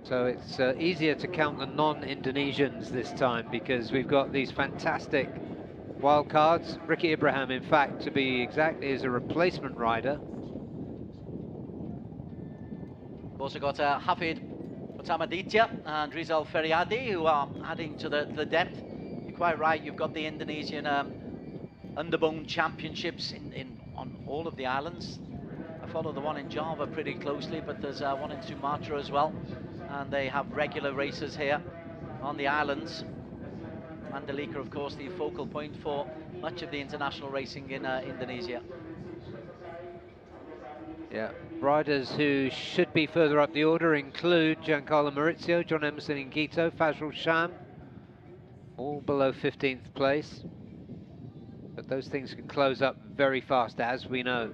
So it's easier to count the non-Indonesians this time because we've got these fantastic wild cards. Ricky Ibrahim, in fact, to be exact, is a replacement rider. We've also got Hafid Utamaditya and Rizal Feriadi, who are adding to the depth. You're quite right, you've got the Indonesian Underbone Championships on all of the islands. I follow the one in Java pretty closely, but there's one in Sumatra as well. And they have regular races here on the islands. Mandalika, of course, the focal point for much of the international racing in Indonesia. Yeah, riders who should be further up the order include Giancarlo Maurizio, John Emerson Ingito, Fazrul Sham, all below 15th place. But those things can close up very fast, as we know.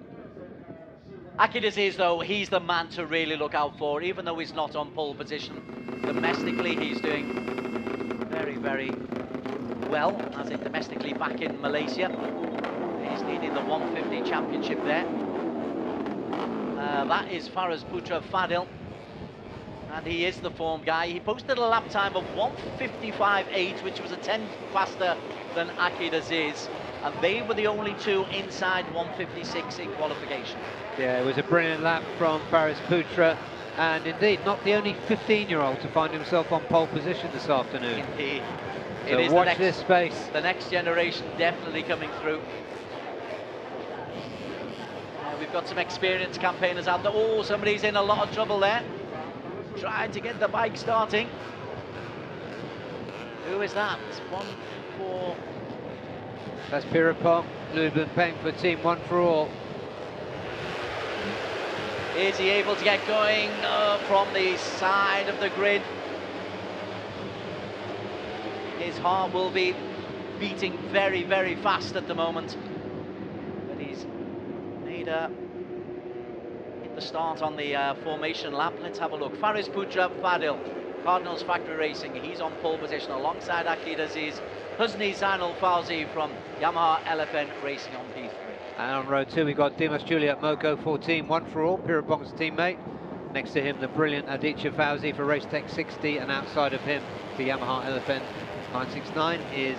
Akid Aziz, though, he's the man to really look out for, even though he's not on pole position. Domestically, he's doing very, very well, as in domestically back in Malaysia. He's leading the 150 championship there. That is Faraz Putra Fadil, and he is the form guy. He posted a lap time of 1:55.8, which was a 10 faster than Akid Aziz, and they were the only two inside 1:56 in qualification. Yeah, it was a brilliant lap from Faraz Putra, and indeed not the only 15-year-old to find himself on pole position this afternoon. Indeed. So It is watch this space. The next generation definitely coming through. We've got some experienced campaigners out there. Oh, somebody's in a lot of trouble there. Trying to get the bike starting. Who is that? 1 for... That's Pirapong, Luban Peng for Team One for All. Is he able to get going from the side of the grid? His heart will be beating very, very fast at the moment. But he's made hit the start on the formation lap. Let's have a look. Faraz Putra Fadil Cardinals Factory Racing. He's on pole position alongside Akid Aziz. Husni Zainul Fauzi from Yamaha LFN Racing on P3. And on row 2 we've got Dimas Juliet Moco 14, one for all, Pirapong's teammate. Next to him the brilliant Aditya Fauzi for Racetech 60, and outside of him the Yamaha LFN 969 is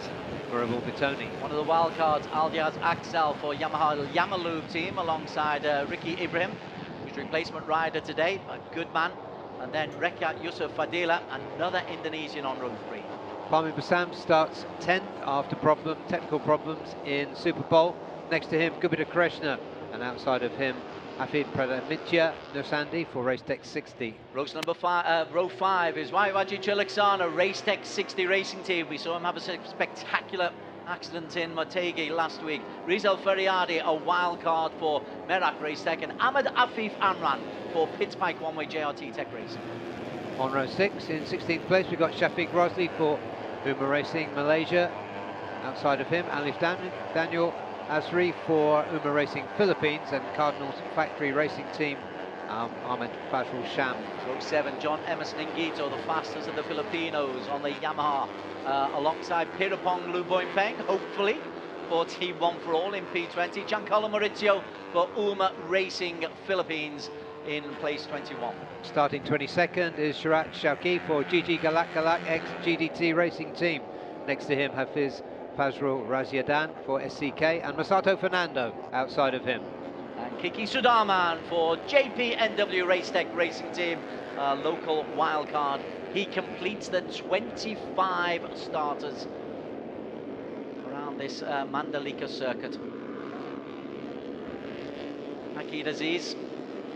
Murabul Bitoni. One of the wildcards, Aldiaz Axel for Yamaha Yamalube team alongside Ricky Ibrahim, who's replacement rider today, a good man. And then Rekat Yusuf Fadila, another Indonesian on row 3. Pami Basam starts 10th after technical problems in Super Bowl. Next to him, Gupita Krishna, and outside of him, Hafid Pradamitya Nursandi for Racetech 60. Row 5 is Waiwaji Chiliksana, Racetech 60 racing team. We saw him have a spectacular accident in Motegi last week. Rizal Feriadi, a wild card for Merak Racetech, and Ahmed Afif Amran for Pitspike One-Way JRT Tech Racing. On row 6, in 16th place, we've got Shafiq Rosli for Uma Racing Malaysia. Outside of him, Alif Daniel Asri for Uma Racing Philippines, and Cardinals Factory Racing Team, Ahmed Fazrul Sham. Row 7, John Emerson Ingito, the fastest of the Filipinos on the Yamaha, alongside Pirapong Luboy Peng, hopefully, for Team One for All in P20. Giancarlo Maurizio for Uma Racing Philippines in place 21. Starting 22nd is Sharat Shauki for GG Galak Galak ex-GDT Racing Team. Next to him, Hafiz Fazrul Raziadan for SCK, and Masato Fernando outside of him. And Kiki Sudarman for JPNW Racetech Racing Team, local wildcard. He completes the 25 starters around this Mandalika circuit. Akid Aziz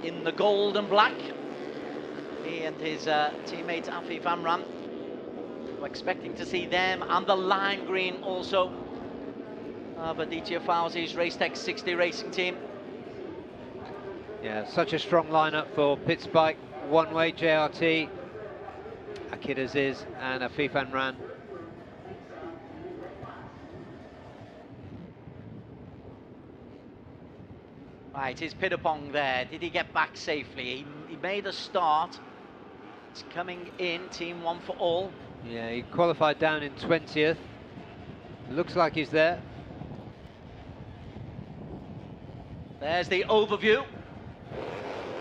in the gold and black. He and his teammate Afif Amran. We're expecting to see them, and the lime green also of Aditya Fauzi's Racetech 60 racing team. Yeah, such a strong lineup for Pitspike, One-Way JRT, Akid Aziz and Afif Amran. Right, is Pirapong there? Did he get back safely? He made a start. It's coming in, Team One for All. Yeah, he qualified down in 20th. Looks like he's there. There's the overview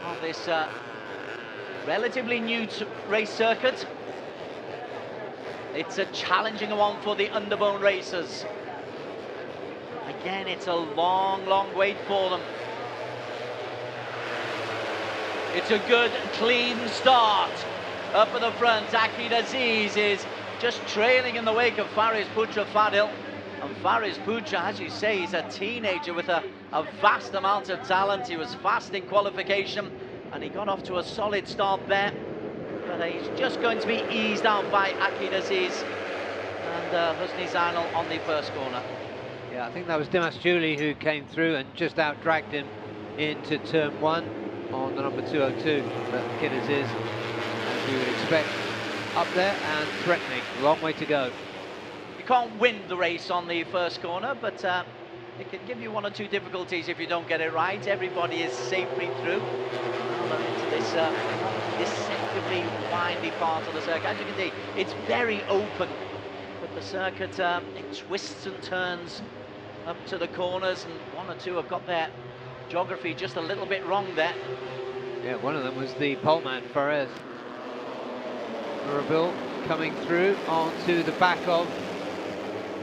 of this relatively new race circuit. It's a challenging one for the Underbone racers. Again, it's a long, long wait for them. It's a good, clean start. Up at the front, Akid Aziz is just trailing in the wake of Faris Putra Fadil. And Faris Putra, as you say, is a teenager with a vast amount of talent. He was fast in qualification, and he got off to a solid start there. But he's just going to be eased out by Akid Aziz and Husni Zainal on the first corner. Yeah, I think that was Dimas Juli who came through and just out-dragged him into turn 1 on the number 202. But Akid Aziz, as you would expect, up there and threatening. Long way to go. You can't win the race on the first corner, but it can give you one or two difficulties if you don't get it right. Everybody is safely through into this deceptively windy part of the circuit. As you can see, it's very open, but the circuit it twists and turns up to the corners, and one or two have got their geography just a little bit wrong there. Yeah, one of them was the poleman, Fares Murabil, coming through onto the back of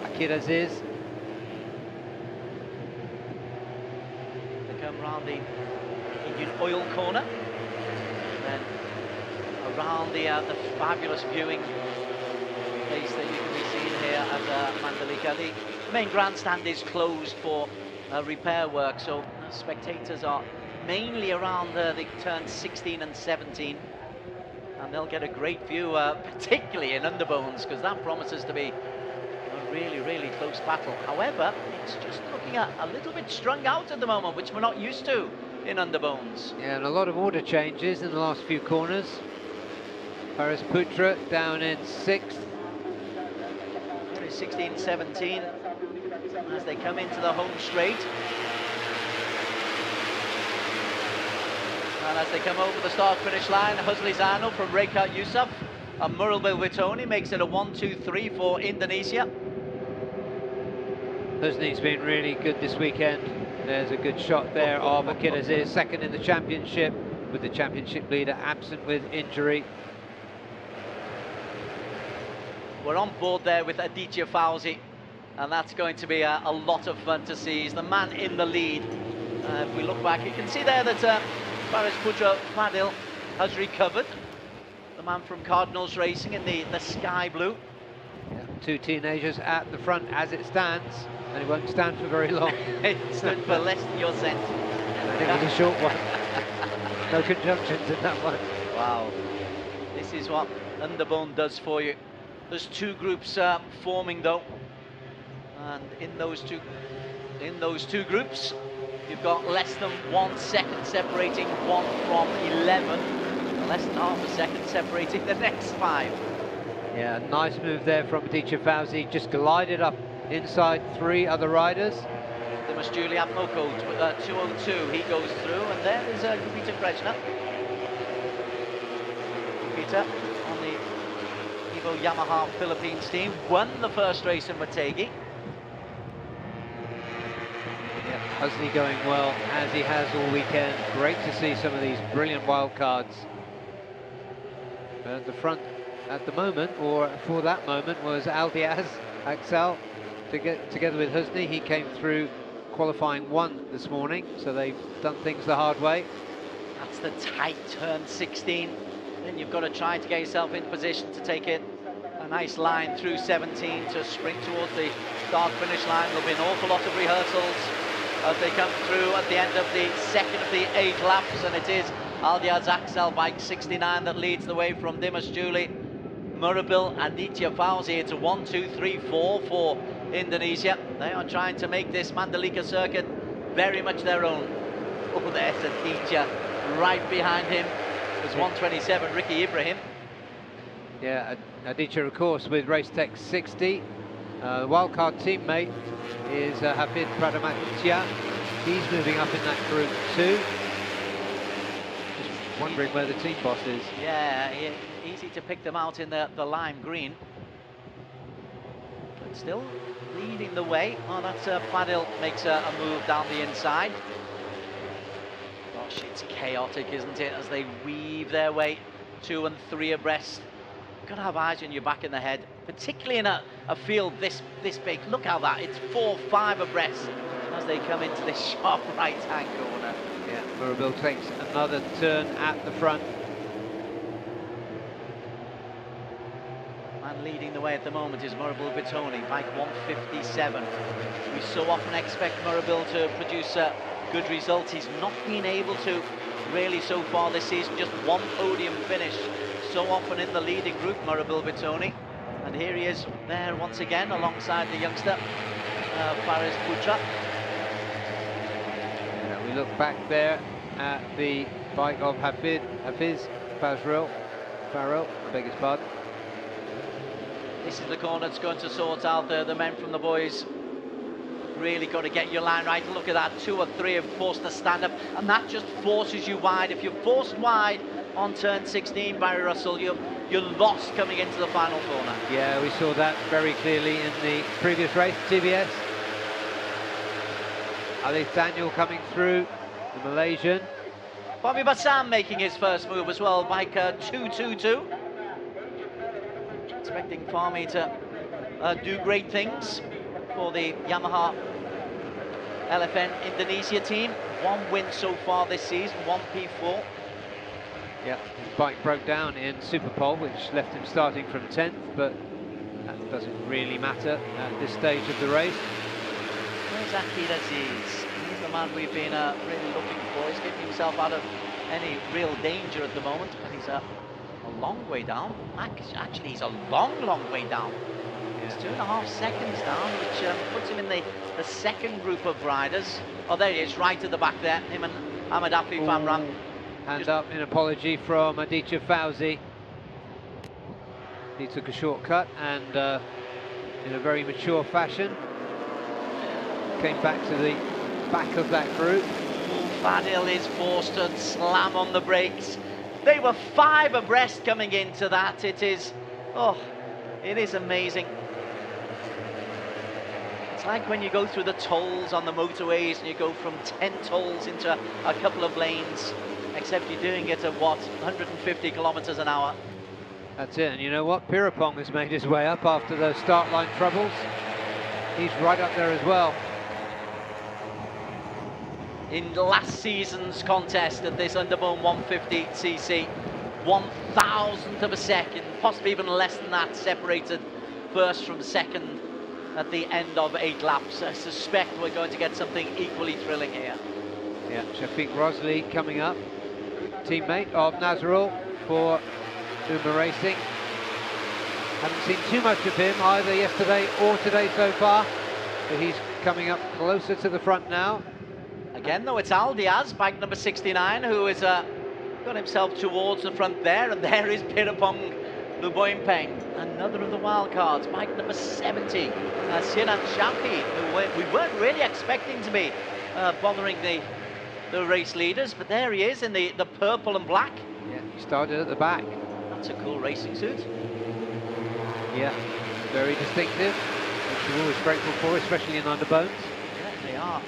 Akid Aziz. They come round the Indian Oil corner, and then around the fabulous viewing place that you can be seen here at Mandalika. The main grandstand is closed for repair work, so spectators are mainly around the turns 16 and 17, and they'll get a great view, particularly in Underbones, because that promises to be a really, really close battle. However, it's just looking a little bit strung out at the moment, which we're not used to in Underbones. Yeah, and a lot of order changes in the last few corners. Faris Putra down in 6th. 16, 17, as they come into the home straight. And as they come over the start-finish line, Husli Zainul from Rekat Yusuf And Muralbil Vitoni makes it a 1-2-3 for Indonesia. Husni's been really good this weekend. There's a good shot there of Achilles is second in the championship, with the championship leader absent with injury. We're on board there with Aditya Fauzi, and that's going to be a lot of fun to see. He's the man in the lead. If we look back, you can see there that Faris Putra Fadil has recovered. The man from Cardinals Racing in the sky blue. Yeah, two teenagers at the front as it stands, and it won't stand for very long. It stood for less than your cent. And it was a short one. No conjunctions in that one. Wow. This is what Underbone does for you. There's two groups forming though, and in those two groups, you've got less than 1 second separating one from 11, and less than half a second separating the next 5. Yeah, nice move there from Aditya Fauzi. Just glided up inside 3 other riders. Dimas Julian Moko, 202, he goes through, and there is Peter Krejna. Peter on the Evo Yamaha Philippines team, won the first race in Motegi. Yeah, Husney going well, as he has all weekend. Great to see some of these brilliant wild cards. At the front at the moment, or for that moment, was Aldiaz Axel together with Husney. He came through qualifying 1 this morning, so they've done things the hard way. That's the tight turn 16. Then you've got to try to get yourself in position to take it a nice line through 17 to sprint towards the start-finish line. There'll be an awful lot of rehearsals as they come through at the end of the second of the 8 laps, and it is Aldiaz Axel, bike 69, that leads the way from Dimas Juli, Muralbil, Aditya Fauzi. It's a 1-2-3-4 for Indonesia. They are trying to make this Mandalika circuit very much their own. Oh, there's Aditya right behind him. There's 127, Ricky Ibrahim. Yeah, Aditya, of course, with Racetech 60. The wildcard teammate is Hafid Pradamatya. He's moving up in that group too. Just wondering where the team boss is. Yeah, easy to pick them out in the lime green. But still leading the way. Oh, that's Fadil makes a move down the inside. Gosh, it's chaotic, isn't it, as they weave their way 2 and 3 abreast. You've got to have eyes on your back and the head, particularly in a field this big. Look how that, it's 4-5 abreast as they come into this sharp right-hand corner. Yeah, Muralbil takes another turn at the front. And leading the way at the moment is Muralbil Vitoni, bike 157. We so often expect Muralbil to produce good results. He's not been able to really so far this season. Just 1 podium finish so often in the leading group, Muralbil Vitoni. And here he is there once again alongside the youngster Faris Putra. Yeah, we look back there at the bike of Hafiz Farrell, I beg his pardon. This is the corner that's going to sort out the men from the boys. Really got to get your line right. Look at that, 2 or 3 have forced to stand up, and that just forces you wide. If you're forced wide on turn 16, Barry Russell, you're lost coming into the final corner. Yeah, we saw that very clearly in the previous race, TVS. Alif Daniel coming through, the Malaysian. Bobby Bassam making his first move as well, bike 222. Expecting Fahmi to do great things for the Yamaha LFN Indonesia team. 1 win so far this season, 1 P4. Yeah, his bike broke down in Superpole, which left him starting from 10th, but that doesn't really matter at this stage of the race. Where's Akid Aziz? He's the man we've been really looking for. He's getting himself out of any real danger at the moment, but he's a long way down. Actually, he's a long way down. He's 2.5 seconds down, which puts him in the second group of riders. Oh, there he is, right at the back there, him and Ahmed Afif Amram. Hand up in apology from Aditya Fauzi. He took a shortcut and in a very mature fashion came back to the back of that group. Fadil is forced to slam on the brakes. They were 5 abreast coming into that. It is amazing. It's like when you go through the tolls on the motorways and you go from 10 tolls into a couple of lanes, except you're doing it at what, 150 kilometers an hour. That's it, and you know what? Pirapong has made his way up after those start line troubles. He's right up there as well. In last season's contest at this Underbone 150cc, 1,000th of a second, possibly even less than that, separated first from second at the end of 8 laps. I suspect we're going to get something equally thrilling here. Yeah, Shafiq Rosley coming up, teammate of Nazrul for Uma Racing. Haven't seen too much of him either yesterday or today so far, but he's coming up closer to the front now. Again, though, it's Al Diaz, bike number 69, who has got himself towards the front there, and there is Pirapong Luboimpeng, another of the wildcards, bike number 70, Sinan Shafi, who we weren't really expecting to be bothering the race leaders, but there he is in the purple and black. Yeah, he started at the back. That's a cool racing suit. Yeah, very distinctive, which we're always grateful for, especially in Underbones. Yeah, they are.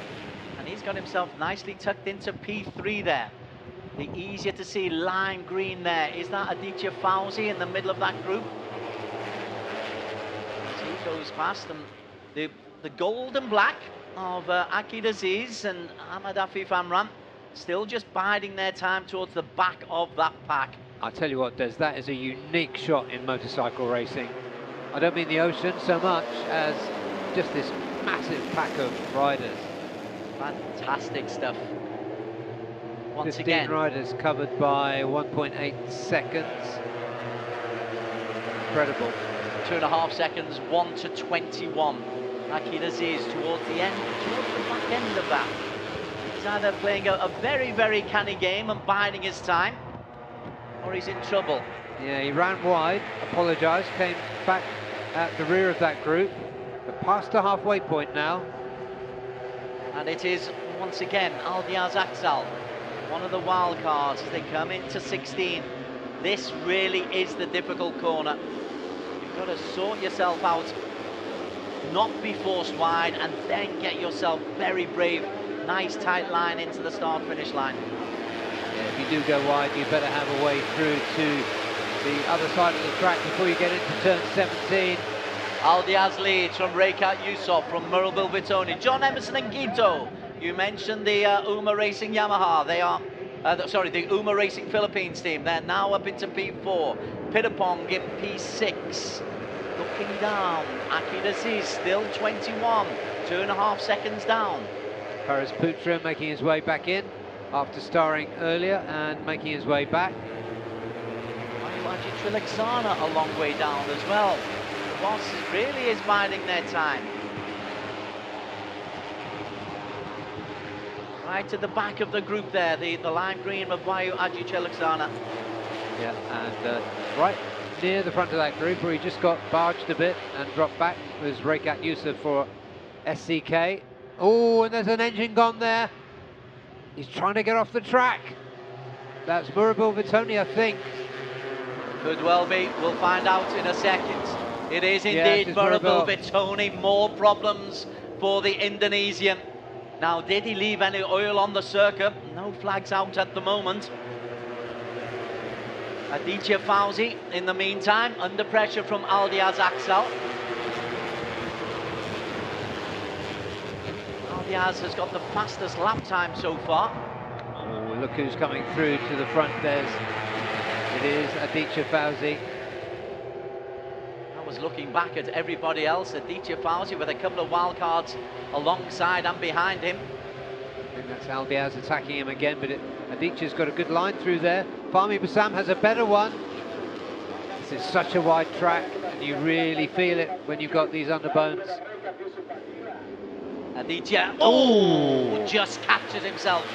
And he's got himself nicely tucked into P3 there. The easier to see lime green there. Is that Aditya Fauzi in the middle of that group? As he goes past them, the gold and black of Akid Aziz and Ahmad Afif Amran still just biding their time towards the back of that pack. I tell you what, Des, that is a unique shot in motorcycle racing. I don't mean the ocean so much as just this massive pack of riders. Fantastic stuff. Once 15 again, riders covered by 1.8 seconds. Incredible. 2.5 seconds, 1 to 21. Akid Aziz towards the back end of that. He's either playing a very, very canny game and biding his time, or he's in trouble. Yeah, he ran wide, apologised, came back at the rear of that group, but past the halfway point now. And it is, once again, Aldiaz Aksal, one of the wild cards as they come into 16. This really is the difficult corner. You've got to sort yourself out, not be forced wide, and then get yourself very brave. Nice tight line into the start-finish line. Yeah, if you do go wide, you better have a way through to the other side of the track before you get into turn 17. Aldiaz leads from Rekat Yusuf, from Murabil Vitoni, John Emerson and Gito. You mentioned the Uma Racing Yamaha. They are, the Uma Racing Philippines team. They're now up into P4. Pirapong in P6. Looking down, Akid Aziz still 21, 2.5 seconds down. Paris Putra making his way back in after starring earlier and making his way back. Trilaxana a long way down as well. The boss really is biding their time. Right to the back of the group there, the lime green of Vayu Aji Trilaxana. Yeah, and right near the front of that group where he just got barged a bit and dropped back was Rekat Yusuf for SCK. Oh, and there's an engine gone there. He's trying to get off the track. That's Murabil Vitoni, I think. Could well be. We'll find out in a second. It is indeed Murabil Vitoni. More problems for the Indonesian. Now, did he leave any oil on the circuit? No flags out at the moment. Aditya Fauzi, in the meantime, under pressure from Aldiaz Aksal. Aldiaz has got the fastest lap time so far. Oh, look who's coming through to the front there. It is Aditya Fauzi. I was looking back at everybody else. Aditya Fauzi with a couple of wildcards alongside and behind him. I think that's Aldiaz attacking him again, but Aditya's got a good line through there. Fahmi Bassam has a better one. This is such a wide track, and you really feel it when you've got these underbones. Aditya, just captured himself.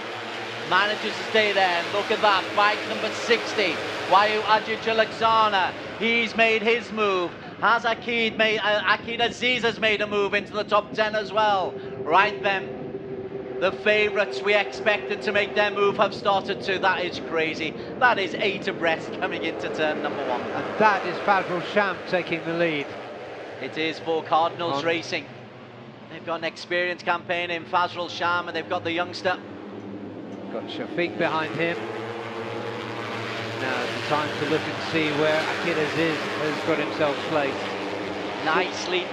Manages to stay there, and look at that, bike number 60, Vayu Aji Trilaxana. He's made his move. Has Akid Aziz has made a move into the top 10 as well. Right then, The favourites we expected to make their move have started to. That is crazy. That is 8 abreast coming into turn number 1. And that is Fazrul Sham taking the lead. It is for Cardinals Racing. They've got an experienced campaign in Fazrul Sham, and they've got the youngster. Got Shafiq behind him. Now it's the time to look and see where Akid Aziz has got himself placed.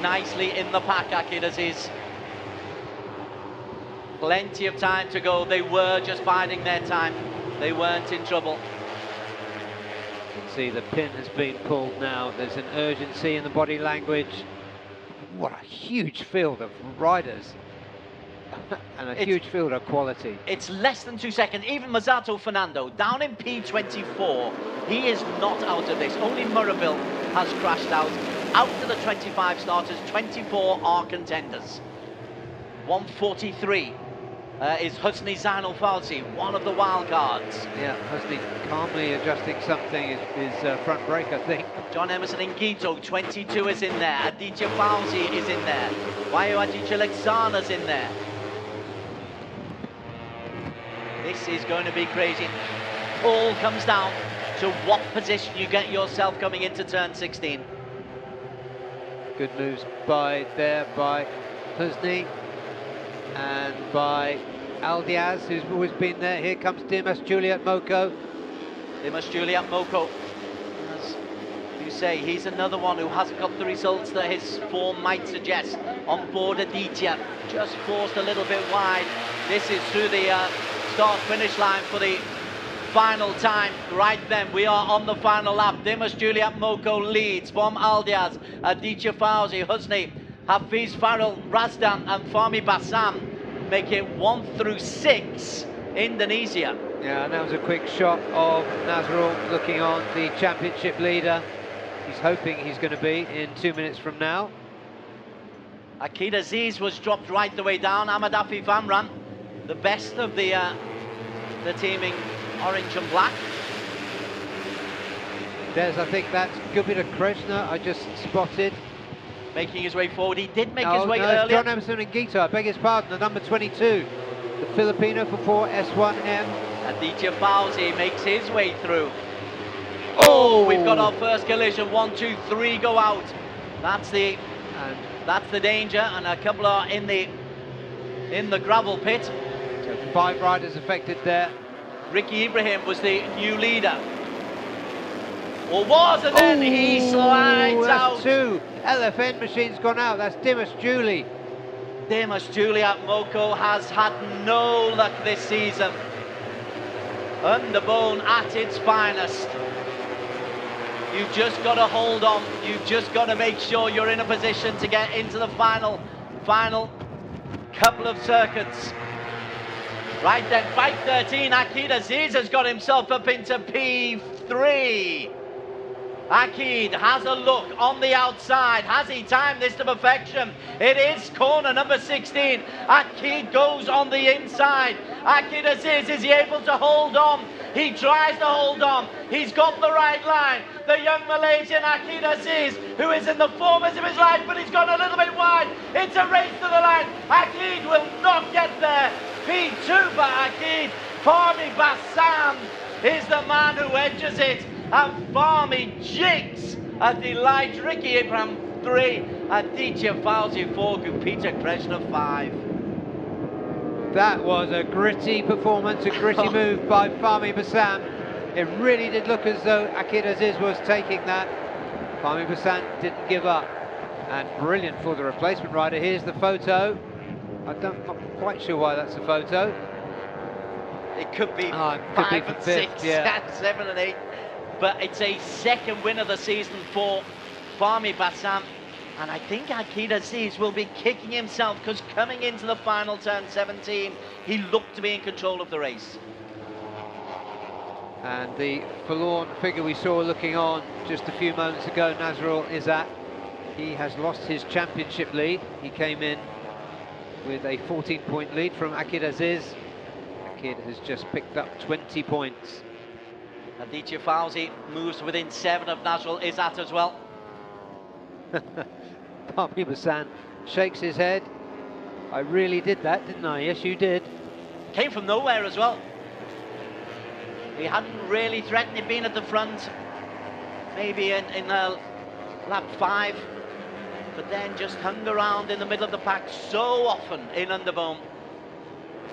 Nicely in the pack, Akid Aziz. Plenty of time to go. They were just biding their time. They weren't in trouble. You can see the pin has been pulled now. There's an urgency in the body language. What a huge field of riders. And a huge field of quality. It's less than 2 seconds. Even Masato Fernando down in P24. He is not out of this. Only Murabil has crashed out. Out of the 25 starters, 24 are contenders. 143 is Husni Zainul Falsi, one of the wild cards. Yeah, Husni calmly adjusting something, his front brake, I think. John Emerson Ngito, 22 is in there. Aditya Falsi is in there. Wayo Aditya Lexana's in there. This is going to be crazy. All comes down to what position you get yourself coming into turn 16. Good moves by Husni and by Aldiaz, who's always been there. Here comes Dimas Juliet Moko. Dimas Juliet Moko, as you say, he's another one who hasn't got the results that his form might suggest. On board Aditya, just forced a little bit wide. This is through the start-finish line for the final time. Right then, we are on the final lap. Dimas Juliet Moko leads from Aldiaz, Aditya Fauzi, Husni, Hafiz Farrell, Razdan and Fahmi Bassam make it 1 through 6, Indonesia. Yeah, and that was a quick shot of Nazrul looking on the championship leader. He's hoping he's going to be in 2 minutes from now. Akid Aziz was dropped right the way down. Ahmad Afif Amran, the best of the teaming orange and black. There's, I think that's Gubita Krishna I just spotted. Making his way forward. He did make his way earlier. John Emerson Ngito, I beg his pardon, the number 22. The Filipino for 4S1M. Aditya Fauzi makes his way through. Oh, we've got our first collision. 1, 2, 3 go out. That's the danger, and a couple are in the gravel pit. So 5 riders affected there. Ricky Ibrahim was the new leader. Or was, and then he slides out. 2. LFN machine's gone out. That's Dimas Julie. Dimas Juliet Moko has had no luck this season. Underbone at its finest. You've just got to hold on. You've just got to make sure you're in a position to get into the final couple of circuits. Right then, bike 13, Akid Aziz has got himself up into P3. Akid has a look on the outside. Has he timed this to perfection? It is corner number 16. Akid goes on the inside. Akid Aziz, is he able to hold on? He tries to hold on. He's got the right line. The young Malaysian Akid Aziz, who is in the formers of his life, but he's gone a little bit wide. It's a race to the line. Akid will not get there. P2 for Akid. Fahmi Bassam is the man who edges it. And Fahmi jigs a delight. Ricky Ibrahim 3, Aditya Fauzi 4, Gupita Krishna 5. That was a gritty performance, a gritty move by Fahmi Bassam. It really did look as though Akid Aziz was taking that. Fahmi Bassam didn't give up. And brilliant for the replacement rider. Here's the photo. I'm not quite sure why that's a photo. It could be 5 and 6, yeah. 7 and 8. But it's a second win of the season for Fahmi Bassam. And I think Akid Aziz will be kicking himself, because coming into the final turn 17, he looked to be in control of the race. And the forlorn figure we saw looking on just a few moments ago, Nazrul Izzat, he has lost his championship lead. He came in with a 14-point lead from Akid Aziz. Akid has just picked up 20 points. Aditya Fauzi moves within 7 of Nazrul Izzat as well. Fahmi Bassam shakes his head. I really did that, didn't I? Yes, you did. came from nowhere as well. He hadn't really threatened, he'd been at the front, maybe in lap 5, but then just hung around in the middle of the pack so often in Underbone.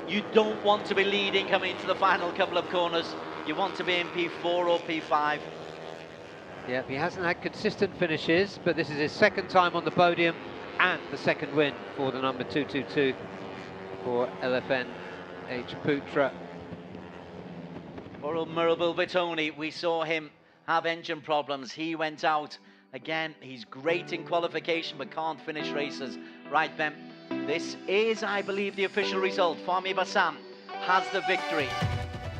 You don't want to be leading coming into the final couple of corners. You want to be in P4 or P5. Yep, he hasn't had consistent finishes, but this is his second time on the podium and the second win for the number 222 for LFN H Putra. Poor old Murable Bitoni, we saw him have engine problems. He went out again. He's great in qualification, but can't finish races. Right then, this is, I believe, the official result. Fahmi Bassam has the victory.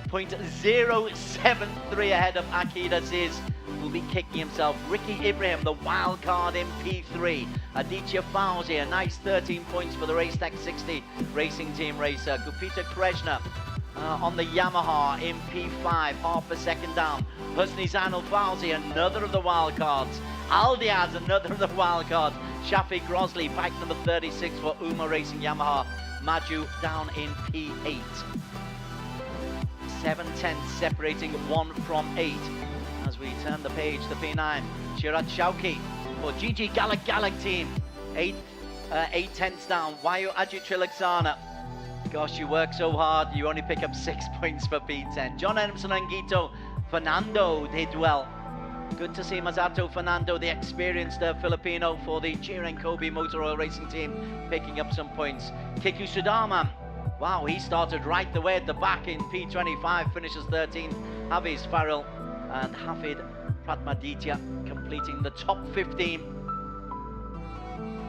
0.073 ahead of Akid Aziz, will be kicking himself. Ricky Ibrahim, the wild card in P3. Aditya Fauzi, a nice 13 points for the Race Tech 60 Racing Team racer. Gupita Kreshna on the Yamaha in P5, half a second down. Husni Zainal Fauzi, another of the wild cards. Aldiaz, another of the wild cards. Shafiq Grosley, bike number 36 for Uma Racing Yamaha. Maju down in P8. 7 tenths separating 1 from 8. As we turn the page to P9, Shirat Shauki for GG Galak team. 8 tenths down. Wayu Ajit Trilaksana. Gosh, you work so hard, you only pick up 6 points for P10. John Emerson Angito, Fernando did well. Good to see Masato Fernando, the experienced Filipino for the Jiren Kobe Motor Oil Racing Team, picking up some points. Kiku Sudama, wow, he started right the way at the back in P25, finishes 13. Hafiz Farrell and Hafid Pratmaditya completing the top 15.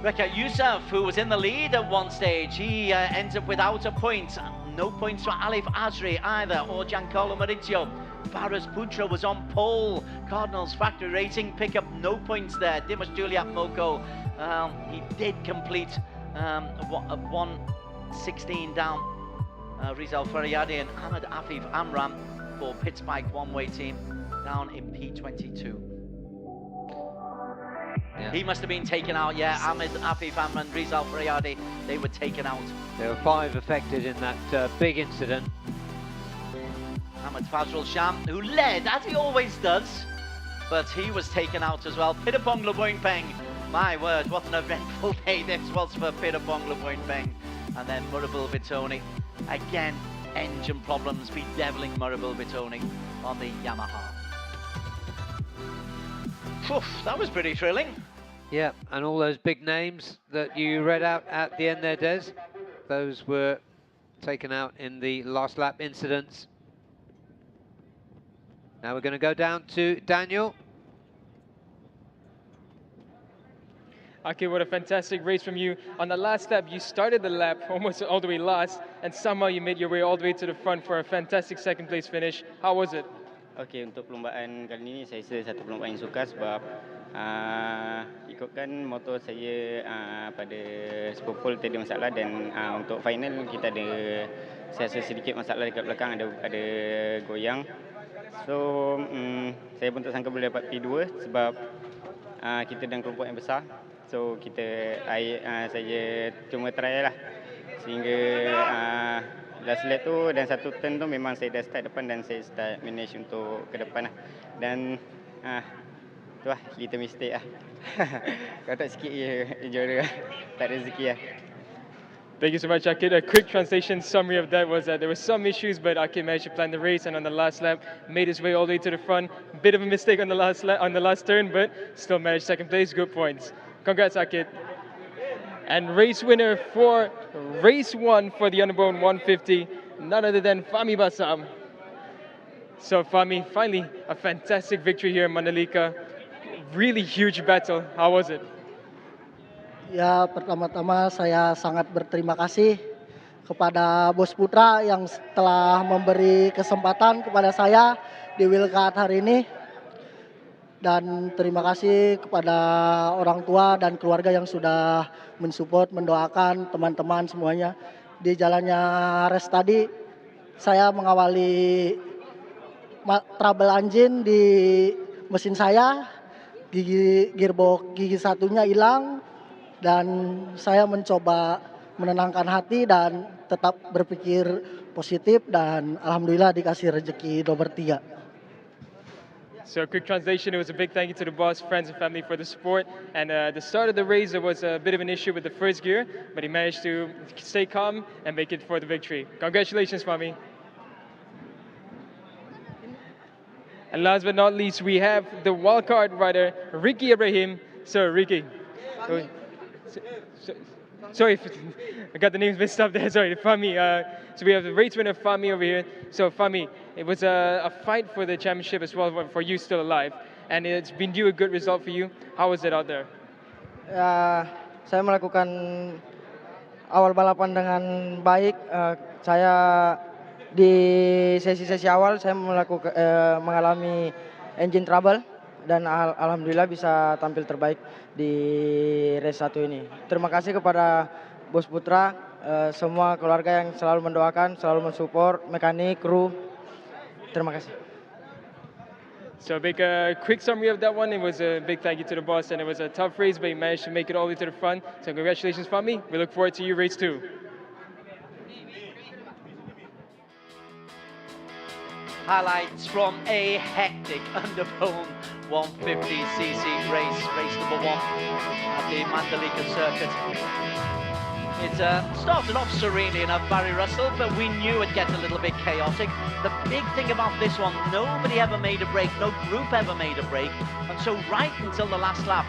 Rekat Youssef, who was in the lead at one stage, he ends up without a point. No points for Alif Azri either, or Giancarlo Maurizio. Faraz Putra was on pole. Cardinals Factory Racing pick up no points there. Dimash Juliat Moko, he did complete 1:16 down. Rizal Faryadi and Ahmed Afif Amram for Pitspike one-way team down in P22. Yeah. He must have been taken out, yeah. Ahmed Afif Amram and Rizal Faryadi, they were taken out. There were 5 affected in that big incident. Ahmed Fazrul Sham, who led, as he always does, but he was taken out as well. Pitapong Luboinpeng, my word, what an eventful day this was for Pitapong Luboinpeng. And then Murable Bitoni, again, engine problems bedeviling Murable Bitoni on the Yamaha. Oof, that was pretty thrilling. Yeah, and all those big names that you read out at the end there, Des, those were taken out in the last lap incidents. Now we're going to go down to Daniel. Okay, what a fantastic race from you. On the last lap, you started the lap almost all the way last, and somehow you made your way all the way to the front for a fantastic second place finish. How was it? Okey, untuk perlombaan kali ini saya rasa satu perlombaan yang sukar sebab ikutkan motor saya pada Superpole tadi masalah dan untuk final kita ada saya rasa sedikit masalah dekat belakang, ada goyang. So saya pun tak sangka boleh dapat P2 sebab kita dalam kelompok yang besar. So saya cuma try lah sehingga last lap tu dan satu turn tu memang saya dah start depan dan saya start manage untuk ke depan lah. Dan tu lah little mistake lah. Kalau tak sikit juara tak rezeki lah. Thank you so much, Akid. A quick translation summary of that was that there were some issues, but Akid managed to plan the race, and on the last lap, made his way all the way to the front. Bit of a mistake on the last turn, but still managed second place. Good points. Congrats, Akid. And race winner for race 1 for the Underbone 150, none other than Fahmi Bassam. So Fahmi, finally a fantastic victory here in Mandalika. Really huge battle. How was it? Ya, pertama-tama saya sangat berterima kasih kepada Bos Putra yang telah memberi kesempatan kepada saya di Wildcard hari ini. Dan terima kasih kepada orang tua dan keluarga yang sudah mensupport, mendoakan teman-teman semuanya. Di jalannya race tadi, saya mengawali trouble engine di mesin saya, gearbox gigi satunya hilang, dan saya mencoba menenangkan hati dan tetap berpikir positif dan alhamdulillah dikasih rezeki nomor 3. So quick translation, it was a big thank you to the boss, friends and family for the support. And the start of the race, there was a bit of an issue with the first gear, but he managed to stay calm and make it for the victory. Congratulations, Fami. And last but not least, we have the wildcard rider, Ricky Ibrahim. So Ricky. Sorry, I got the names mixed up there. Sorry, Fami. So we have the race winner Fami over here. So Fami, it was a fight for the championship as well for you still alive, and it's been due a good result for you. How was it out there? Ya, saya melakukan awal balapan dengan baik. Saya di sesi-sesi awal saya mengalami engine trouble dan alhamdulillah bisa tampil terbaik di race 1 ini. Terima kasih kepada Bos Putra, semua keluarga yang selalu mendoakan, selalu mensupport, mekanik, kru. Terima kasih. So make a quick summary of that one. It was a big thank you to the boss, and it was a tough race, but you managed to make it all the way to the front. So congratulations, Fami. We look forward to you race 2. Highlights from a hectic Underbone 150cc race number 1 at the Mandalika circuit. It started off serenely enough, Barry Russell, but we knew it'd get a little bit chaotic. The big thing about this one, nobody ever made a break, no group ever made a break, and so right until the last lap,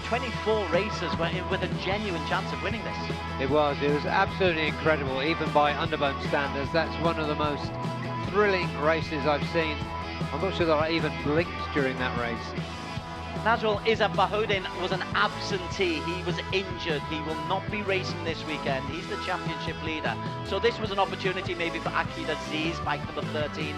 24 racers were in with a genuine chance of winning this. It was absolutely incredible, even by Underbone standards. That's one of the most thrilling races I've seen. I'm not sure that I even blinked during that race. Nazrul Izzat Bahudin was an absentee. He was injured. He will not be racing this weekend. He's the championship leader. So this was an opportunity maybe for Akid Aziz, bike number 13,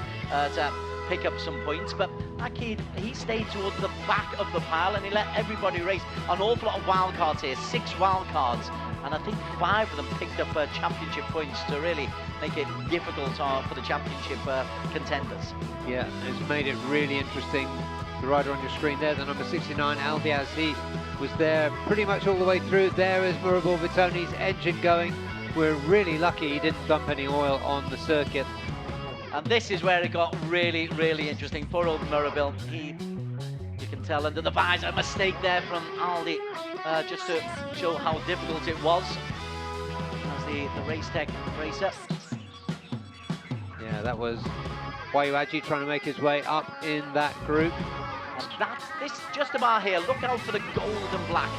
to pick up some points. But Akid, he stayed towards the back of the pile and he let everybody race. An awful lot of wildcards here, 6 wildcards. And I think 5 of them picked up championship points to really make it difficult for the championship contenders. Yeah, it's made it really interesting. The rider on your screen there, the number 69, Albiaz, he was there pretty much all the way through. There is Murabel Vitoni's engine going. We're really lucky he didn't dump any oil on the circuit. And this is where it got really, really interesting. Poor old Murabel, you can tell under the visor, a mistake there from Aldi, just to show how difficult it was as the race tech racer. Yeah, that was Wayuaji trying to make his way up in that group. And this just about here, look out for the gold and black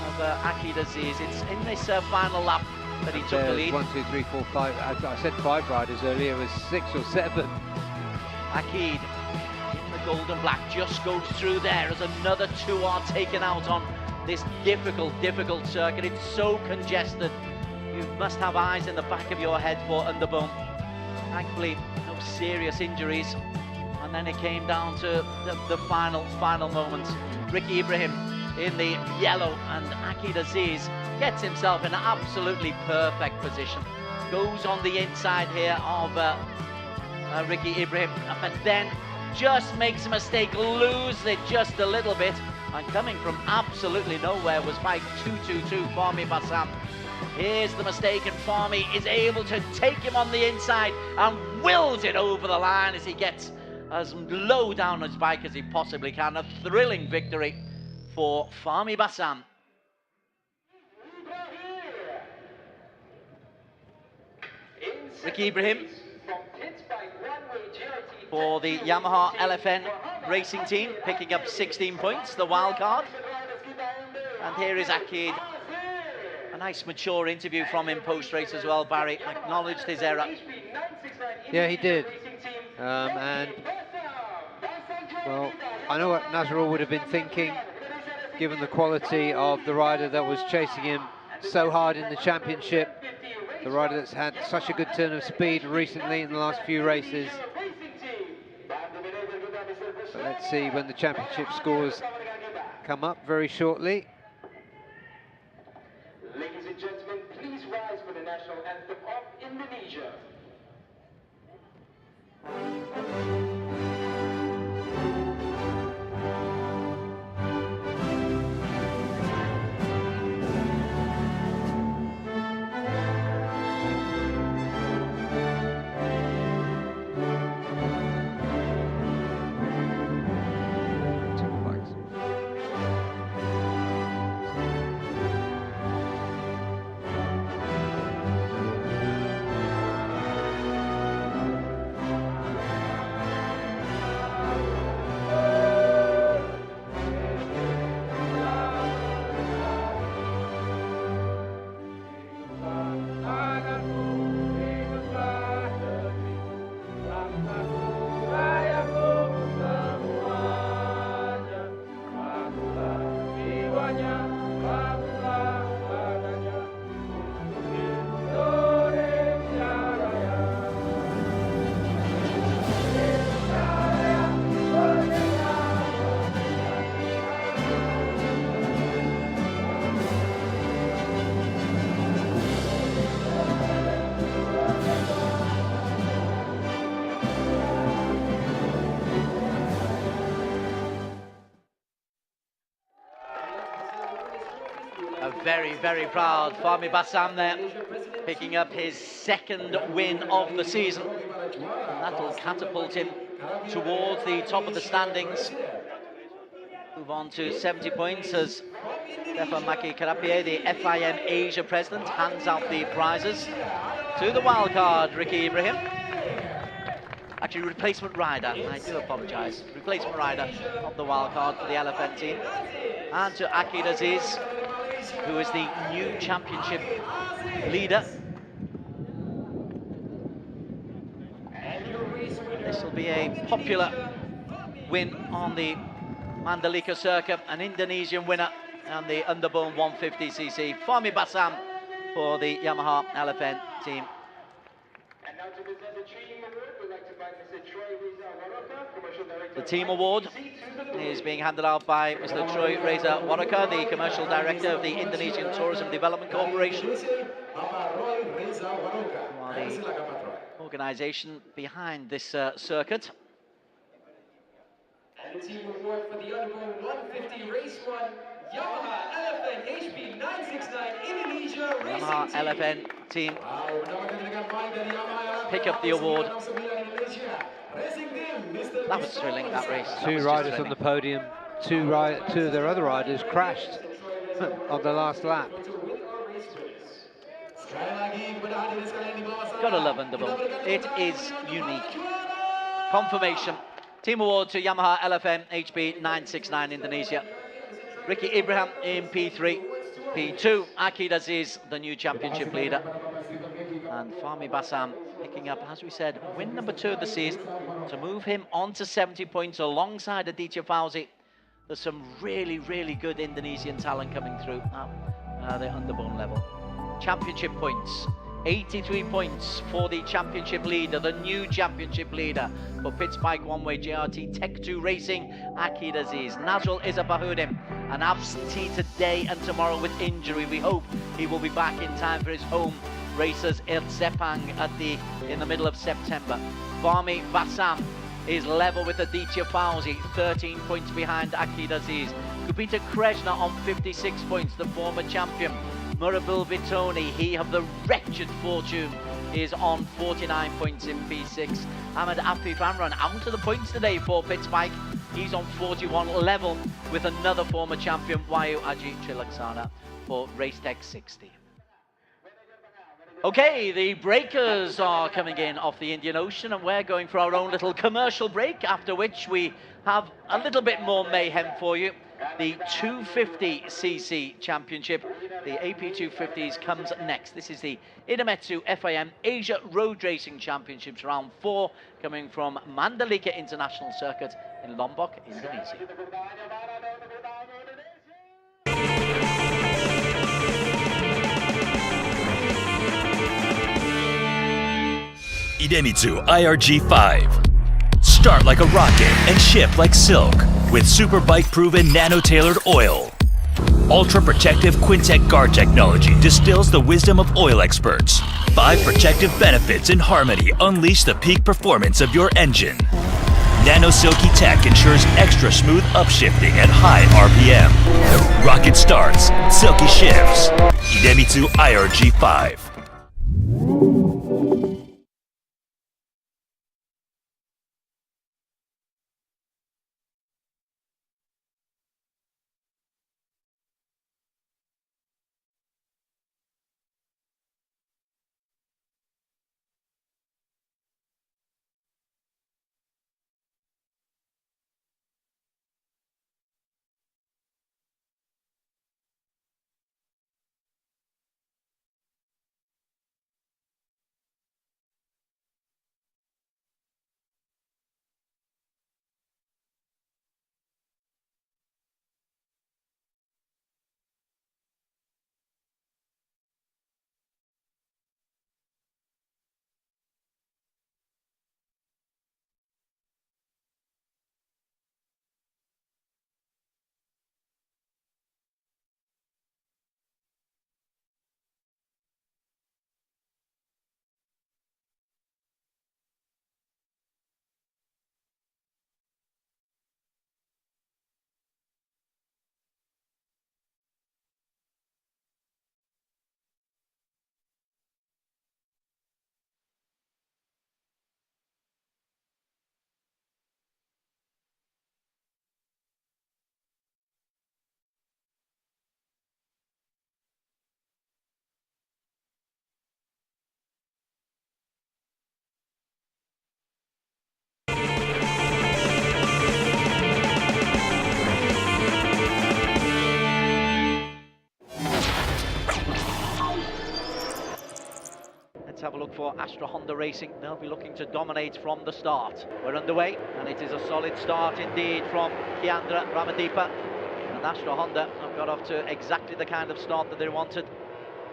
of Akid Aziz. It's in this final lap that he took the lead. 1, 2, 3, 4, 5. I said 5 riders earlier, it was 6 or 7. Akid in the gold and black just goes through there as another 2 are taken out on this difficult circuit. It's so congested. You must have eyes in the back of your head for Underbone. Thankfully, no serious injuries. And then it came down to the final moments. Ricky Ibrahim in the yellow, and Akid Aziz gets himself in an absolutely perfect position. Goes on the inside here of Ricky Ibrahim, and then just makes a mistake, loses it just a little bit. And coming from absolutely nowhere was bike 222, Fahmi Bassam. Here's the mistake, and Fahmi is able to take him on the inside and wills it over the line as he gets as low down his bike as he possibly can. A thrilling victory for Fahmi Bassam. Ricky Ibrahim for the Yamaha LFN racing team, picking up 16 points, the wild card. And here is Akid. A nice mature interview from him post-race as well. Barry acknowledged his error. Yeah, he did. And, well, I know what Nazrul would have been thinking, given the quality of the rider that was chasing him so hard in the championship, the rider that's had such a good turn of speed recently in the last few races. So let's see when the championship scores come up very shortly. Ladies and gentlemen, please rise for the national anthem of Indonesia. very, very proud. Fahmi Bassam there, picking up his second win of the season. And that'll catapult him towards the top of the standings. Move on to 70 points as Stefan Maki Karapie, the FIM Asia president, hands out the prizes to the wildcard, Ricky Ibrahim. Actually, replacement rider, I do apologise. Replacement rider of the wildcard for the LFN team. And to Akid Aziz, who is the new championship leader. This will be a popular win on the Mandalika circuit, an Indonesian winner on the Underbone 150cc. Fahmi Bassam for the Yamaha LFN team. And now to present the team award, we'd like to invite Mr. Troy Reza, Commercial Director. The team award is being handed out by Mr. Troy Reza Waraka, the Commercial Director of the Indonesian Tourism Development Corporation, who are the organisation behind this circuit. And the team award for the Underbone 150 Race 1, Yamaha LFN HP 969 Indonesia Yamaha Racing LFN team pick up the award. That was thrilling, that race. Two riders on the podium, two of their other riders crashed on the last lap. Gotta love Underbone. It is unique. Confirmation. Team award to Yamaha LFM HB 969 Indonesia. Ricky Ibrahim in P3. P2, Akid Aziz, the new championship leader. And Fahmi Bassam picking up, as we said, win number 2 of the season to move him on to 70 points alongside Aditya Fauzi. There's some really, really good Indonesian talent coming through at the Underbone level. Championship points. 83 points for the championship leader, the new championship leader for Pittsbike One-Way JRT Tech 2 Racing, Akid Aziz. Nazrul Izabahudim, an absentee today and tomorrow with injury. We hope he will be back in time for his home races at Sepang in the middle of September. Fahmi Bassam is level with Aditya Fauzi, 13 points behind Akid Aziz. Kupita Kreshna on 56 points, the former champion. Murabil Vitoni, he of the wretched fortune, is on 49 points in P6. Ahmed Afif Amran out of the points today for Pittsbike. He's on 41, level with another former champion, Wayu Aji Trilaksana for Racetech 60. Okay, the breakers are coming in off the Indian Ocean and we're going for our own little commercial break, after which we have a little bit more mayhem for you. The 250cc championship, the AP 250s comes next. This is the Idemitsu FIM Asia Road Racing Championships round 4, coming from Mandalika International Circuit in Lombok, Indonesia. Idemitsu IRG5. Start like a rocket and ship like silk with Superbike proven nano-tailored oil. Ultra protective Quintec guard technology distills the wisdom of oil experts. 5 protective benefits in harmony unleash the peak performance of your engine. Nano Silky Tech ensures extra smooth upshifting at high RPM. Rocket starts, silky shifts. Idemitsu IRG5. look for Astra Honda Racing. They'll be looking to dominate from the start. We're underway, and it is a solid start indeed from Kiandra Ramadipa. And Astra Honda have got off to exactly the kind of start that they wanted.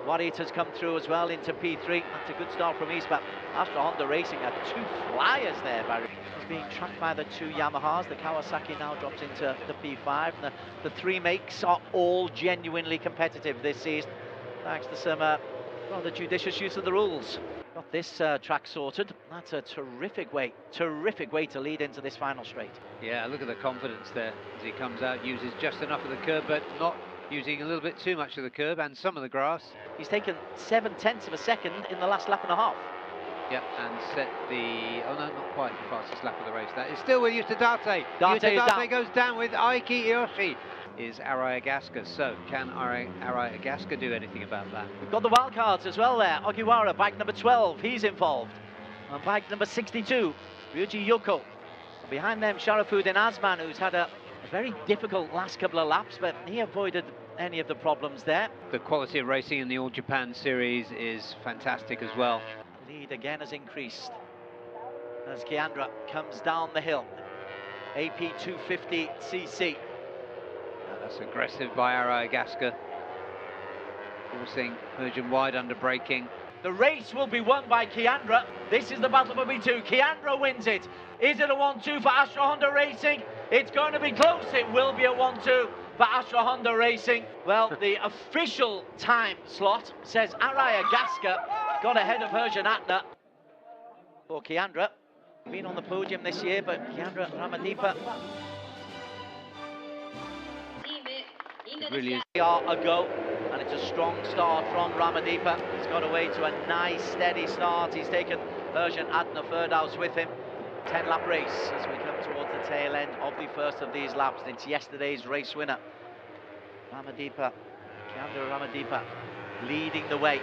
Warit has come through as well into P3. That's a good start from East, but Astra Honda Racing had two flyers there, Barry. It's being tracked by the two Yamahas. The Kawasaki now drops into the P5. And the three makes are all genuinely competitive this season, thanks to some rather judicious use of the rules. Got this track sorted. That's a terrific way to lead into this final straight. Yeah, look at the confidence there as he comes out, uses just enough of the curb, but not using a little bit too much of the curb and some of the grass. He's taken 7/10 of a second in the last lap and a half. Yep, and set the, oh no, not quite the fastest lap of the race. That is still with Yutadate. Date goes down with Aiki Yoshi. Is Arayagaska, so can Arayagaska do anything about that? We've got the wild cards as well there. Ogiwara, bike number 12, he's involved. On bike number 62, Ryuji Yoko. Behind them, Sharafuddin Azman, who's had a very difficult last couple of laps, but he avoided any of the problems there. The quality of racing in the All Japan Series is fantastic as well. Lead again has increased as Kiandra comes down the hill. AP 250cc. That's aggressive by Arayagaska, forcing Persian wide under braking. The race will be won by Kiandra. This is the battle for B2. Kiandra wins it. Is it a 1-2 for Astra Honda Racing? It's going to be close. It will be a 1-2 for Astra Honda Racing. Well, the official time slot says Arayagaska got ahead of Persian Atna for Kiandra. Been on the podium this year, but Kiandra Ramadipa really is. They are a go, and it's a strong start from Ramadipa. He's got away to a nice steady start. He's taken Persian Adna Firdaus with him. 10-lap race as we come towards the tail end of the first of these laps. It's yesterday's race winner, Ramadipa, Kiandra Ramadipa, leading the way.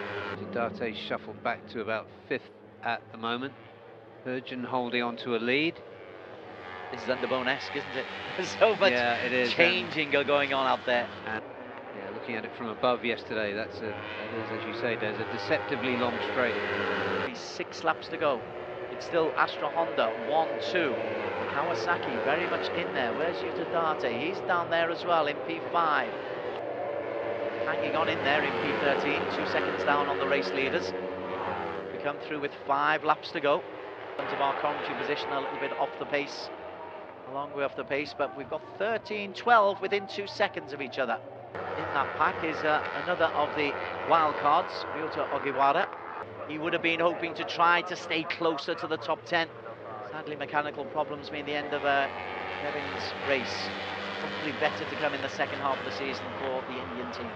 Date shuffled back to about 5th at the moment. Persian holding on to a lead. This is Underbone-esque, isn't it? There's so much changing going on out there. And yeah, looking at it from above yesterday, that is, as you say, there's a deceptively long straight. 6 laps to go. It's still Astra Honda, 1-2. Kawasaki very much in there. Where's Yutadate? He's down there as well in P5. Hanging on in there in P13, 2 seconds down on the race leaders. We come through with 5 laps to go. Into our commentary position a little bit off the pace. A long way off the pace, but we've got 13-12 within 2 seconds of each other. In that pack is another of the wild cards, Ryota Ogiwara. He would have been hoping to try to stay closer to the top 10. Sadly, mechanical problems mean the end of Kevin's race. Probably better to come in the second half of the season for the Indian team.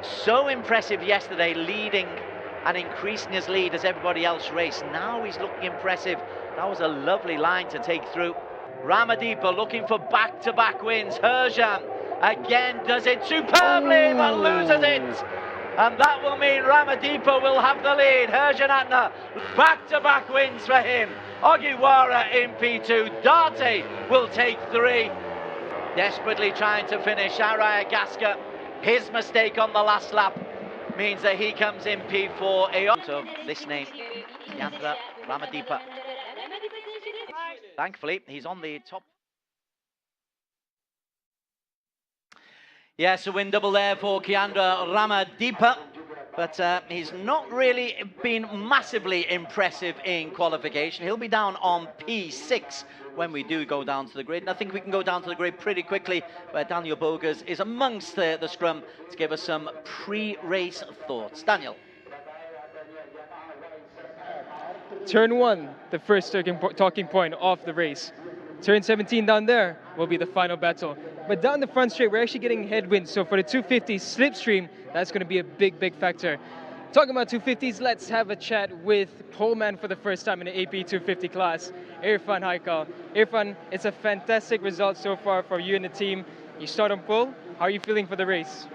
So impressive yesterday, leading and increasing his lead as everybody else raced. Now he's looking impressive. That was a lovely line to take through. Ramadipa looking for back-to-back wins. Herjan again does it superbly, but loses it. And that will mean Ramadipa will have the lead. Herjan Atna, back-to-back wins for him. Ogiwara in P2. Date will take 3. Desperately trying to finish. Arayagaska, his mistake on the last lap means that he comes in P4. So this name, Kiandra Ramadipa. Thankfully, he's on the top. Yes, a win double there for Kiandra Ramadipa, but he's not really been massively impressive in qualification. He'll be down on P6 when we do go down to the grid. And I think we can go down to the grid pretty quickly, where Daniel Bogas is amongst the scrum to give us some pre-race thoughts. Daniel. Turn 1, the first talking point of the race. Turn 17 down there will be the final battle. But down the front straight, we're actually getting headwinds. So for the 250 slipstream, that's going to be a big factor. Talking about 250s, let's have a chat with poleman for the first time in the AP 250 class, Irfan Haikal. Irfan, it's a fantastic result so far for you and the team. You start on pole. How are you feeling for the race?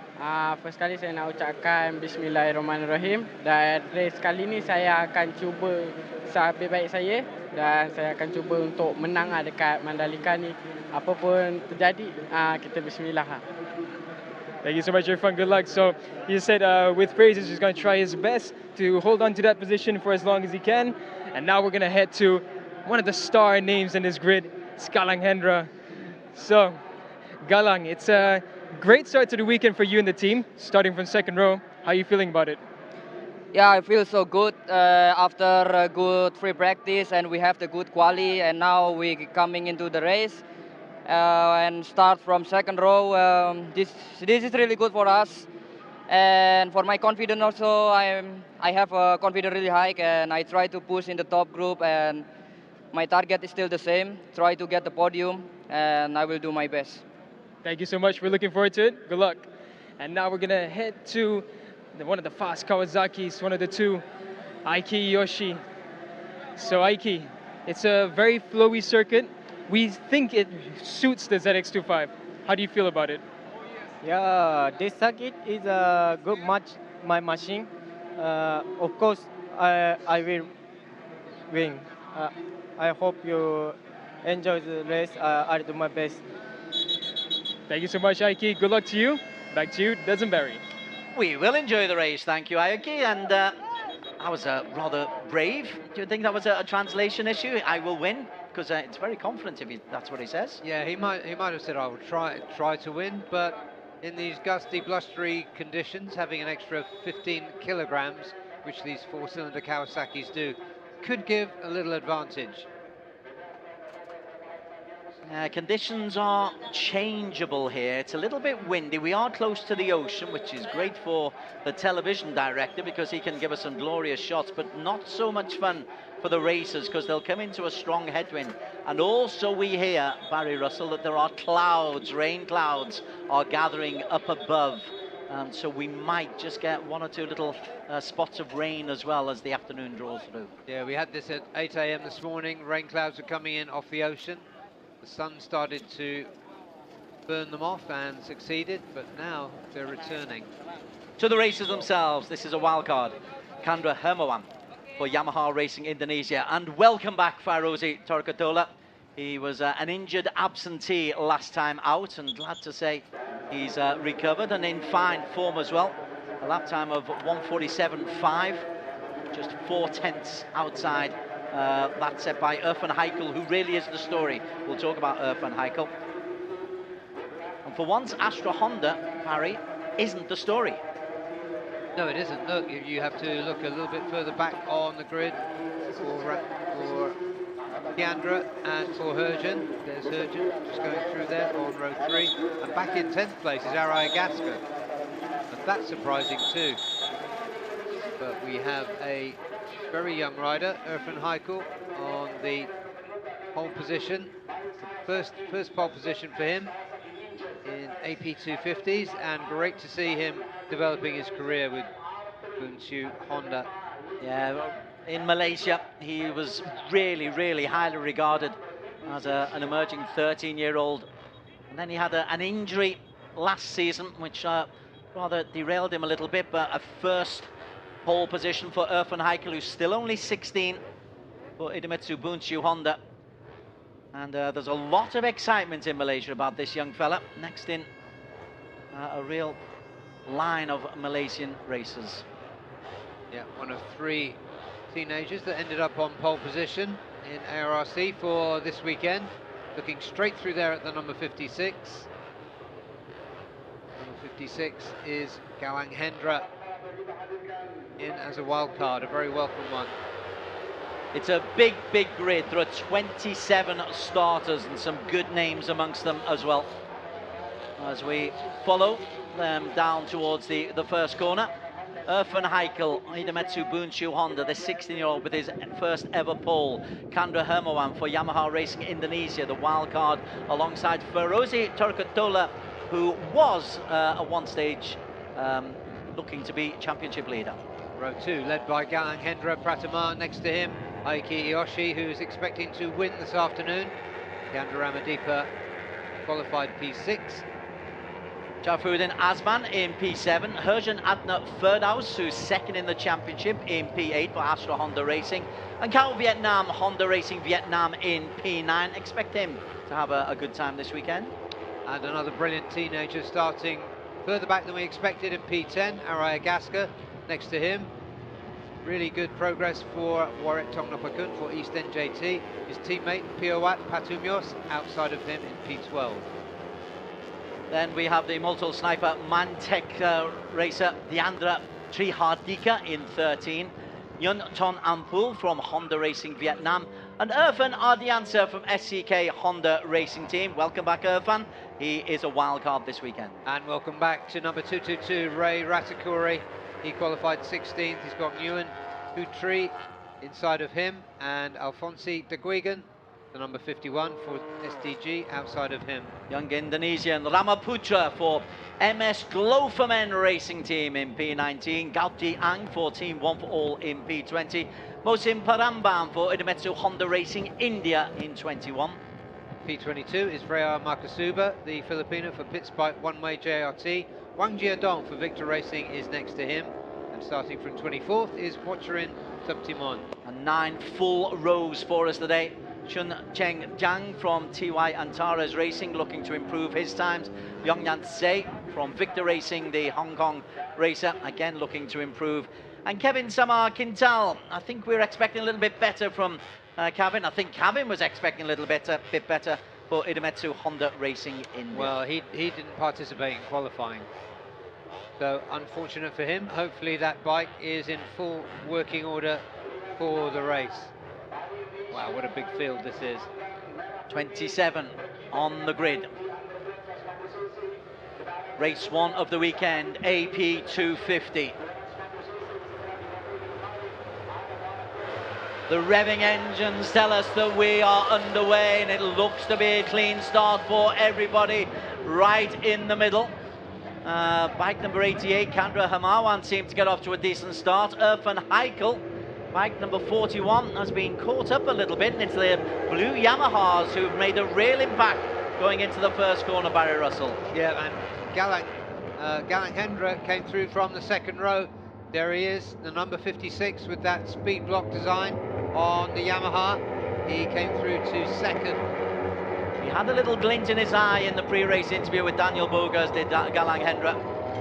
First kali saya nak ucapkan Bismillahirrahmanirrahim, dan race kali ni saya akan cuba sebaik-baik saya dan saya akan cuba untuk menang dekat Mandalika ni. Apa pun terjadi, kita bismillah. Thank you so much, Irfan. Good luck. So he said with praise, he's just going to try his best to hold on to that position for as long as he can. And now we're going to head to one of the star names in this grid, Galang Hendra. So, Galang, it's a great start to the weekend for you and the team, starting from second row. How are you feeling about it? Yeah, I feel so good after a good free practice, and we have the good quali, and now we coming into the race and start from second row. This is really good for us, and for my confidence also. I have a confidence really high, and I try to push in the top group, and my target is still the same. Try to get the podium, and I will do my best. Thank you so much. We're looking forward to it. Good luck. And now we're gonna head to one of the fast Kawasaki's, one of the two, Aiki Yoshi. So Aiki, it's a very flowy circuit. We think it suits the ZX25. How do you feel about it? Yeah, this circuit is a good match my machine. Of course, I will win. I hope you enjoy the race. I'll do my best. Thank you so much, Aiki. Good luck to you. Back to you, Dusenberry. We will enjoy the race, thank you, Aiki. And that was rather brave. Do you think that was a translation issue? I will win, because it's very confident if that's what he says. Yeah, he might have said I will try to win, but in these gusty, blustery conditions, having an extra 15 kilograms, which these four-cylinder Kawasaki's do, could give a little advantage. Conditions are changeable here. It's a little bit windy. We are close to the ocean, which is great for the television director because he can give us some glorious shots, but not so much fun for the racers because they'll come into a strong headwind. And also we hear, Barry Russell, that there are clouds, rain clouds are gathering up above. So we might just get one or two little spots of rain as well as the afternoon draws through. Yeah, we had this at 8 a.m. this morning. Rain clouds are coming in off the ocean. The sun started to burn them off and succeeded, but now they're returning. To the races themselves, this is a wild card. Chandra Hermawan for Yamaha Racing Indonesia. And welcome back, Fairozi Torkatola. He was an injured absentee last time out, and glad to say he's recovered and in fine form as well. A lap time of 1:47.5, just 4/10 outside that set by Irfan Haikal, who really is the story. We'll talk about Irfan Haikal. And for once, Astra Honda, Harry, isn't the story. No, it isn't. Look, you have to look a little bit further back on the grid for Leandra and for Hergen. There's Hergen just going through there on row 3. And back in 10th place is Arai Gasker. And that's surprising too. But we have a very young rider, Irfan Haikal, on the pole position. It's the first pole position for him in AP 250s, and great to see him developing his career with Bunchu Honda. Yeah, in Malaysia, he was really, really highly regarded as an emerging 13-year-old. And then he had an injury last season, which rather derailed him a little bit, but a first pole position for Irfan Haikal, who's still only 16, for Idemitsu Bunchu Honda. And there's a lot of excitement in Malaysia about this young fella. Next in, a real line of Malaysian racers. Yeah, one of 3 teenagers that ended up on pole position in ARRC for this weekend. Looking straight through there at the number 56. Number 56 is Galang Hendra in as a wild card, a very welcome one. It's a big, big grid. There are 27 starters and some good names amongst them as well. As we follow them down towards the first corner. Irfan Haikal, Idemitsu Bunchu Honda, the 16-year-old with his first ever pole. Chandra Hermawan for Yamaha Racing Indonesia, the wild card, alongside Fairozi Torkatola, who was at one stage looking to be championship leader. Row 2, led by Galang Hendra, Pratama next to him. Aiki Yoshi, who's expecting to win this afternoon. Gandha Ramadeepa qualified P6. Jafuddin Azman in P7. Hergen Adna Ferdaus, who's second in the championship, in P8 for Astra Honda Racing. And Cao Vietnam, Honda Racing Vietnam in P9. Expect him to have a good time this weekend. And another brilliant teenager starting further back than we expected in P10. Araya Gaska next to him. Really good progress for Warwick Tongnapakun for East NJT. His teammate Piowat Patumyos outside of him in P12. Then we have the Multiple Sniper Mantec racer Deandra Trihardika in 13. Yun Ton Ampul from Honda Racing Vietnam, and Irfan Ardiansa from SCK Honda Racing Team. Welcome back, Irfan. He is a wild card this weekend. And welcome back to number 222, Ray Ratakuri. He qualified 16th. He's got Nguyen Hutri inside of him, and Alfonsi de Guigan, the number 51 for SDG, outside of him. Young Indonesian Ramaputra for MS Glofamen Racing Team in P19. Gauti Ang for Team 1 for All in P20. Mosim Parambam for Idemitsu Honda Racing India in 21. P22 is Freya Makasuba, the Filipino for Pitspike One-Way JRT. Wang Jiadong for Victor Racing is next to him. And starting from 24th is Watcherin Subtimon. And 9 full rows for us today. Chun Cheng Jiang from TY Antares Racing, looking to improve his times. Yongyan Tse from Victor Racing, the Hong Kong racer, again looking to improve. And Kevin Samar Quintal, I think we're expecting a little bit better from Kevin. I think Kevin was expecting a little bit better for Idemitsu Honda Racing India. Well, he didn't participate in qualifying, so unfortunate for him. Hopefully that bike is in full working order for the race. Wow, what a big field this is. 27 on the grid. Race 1 of the weekend, AP 250. The revving engines tell us that we are underway, and it looks to be a clean start for everybody right in the middle. Bike number 88, Kandra Hamawan, seemed to get off to a decent start. Irfan Heikel, bike number 41, has been caught up a little bit into the blue Yamahas, who've made a real impact going into the first corner, Barry Russell. Yeah, and Galang Hendra came through from the second row. There he is, the number 56 with that speed block design on the Yamaha. He came through to second. He had a little glint in his eye in the pre-race interview with Daniel Bogas, did Galang Hendra.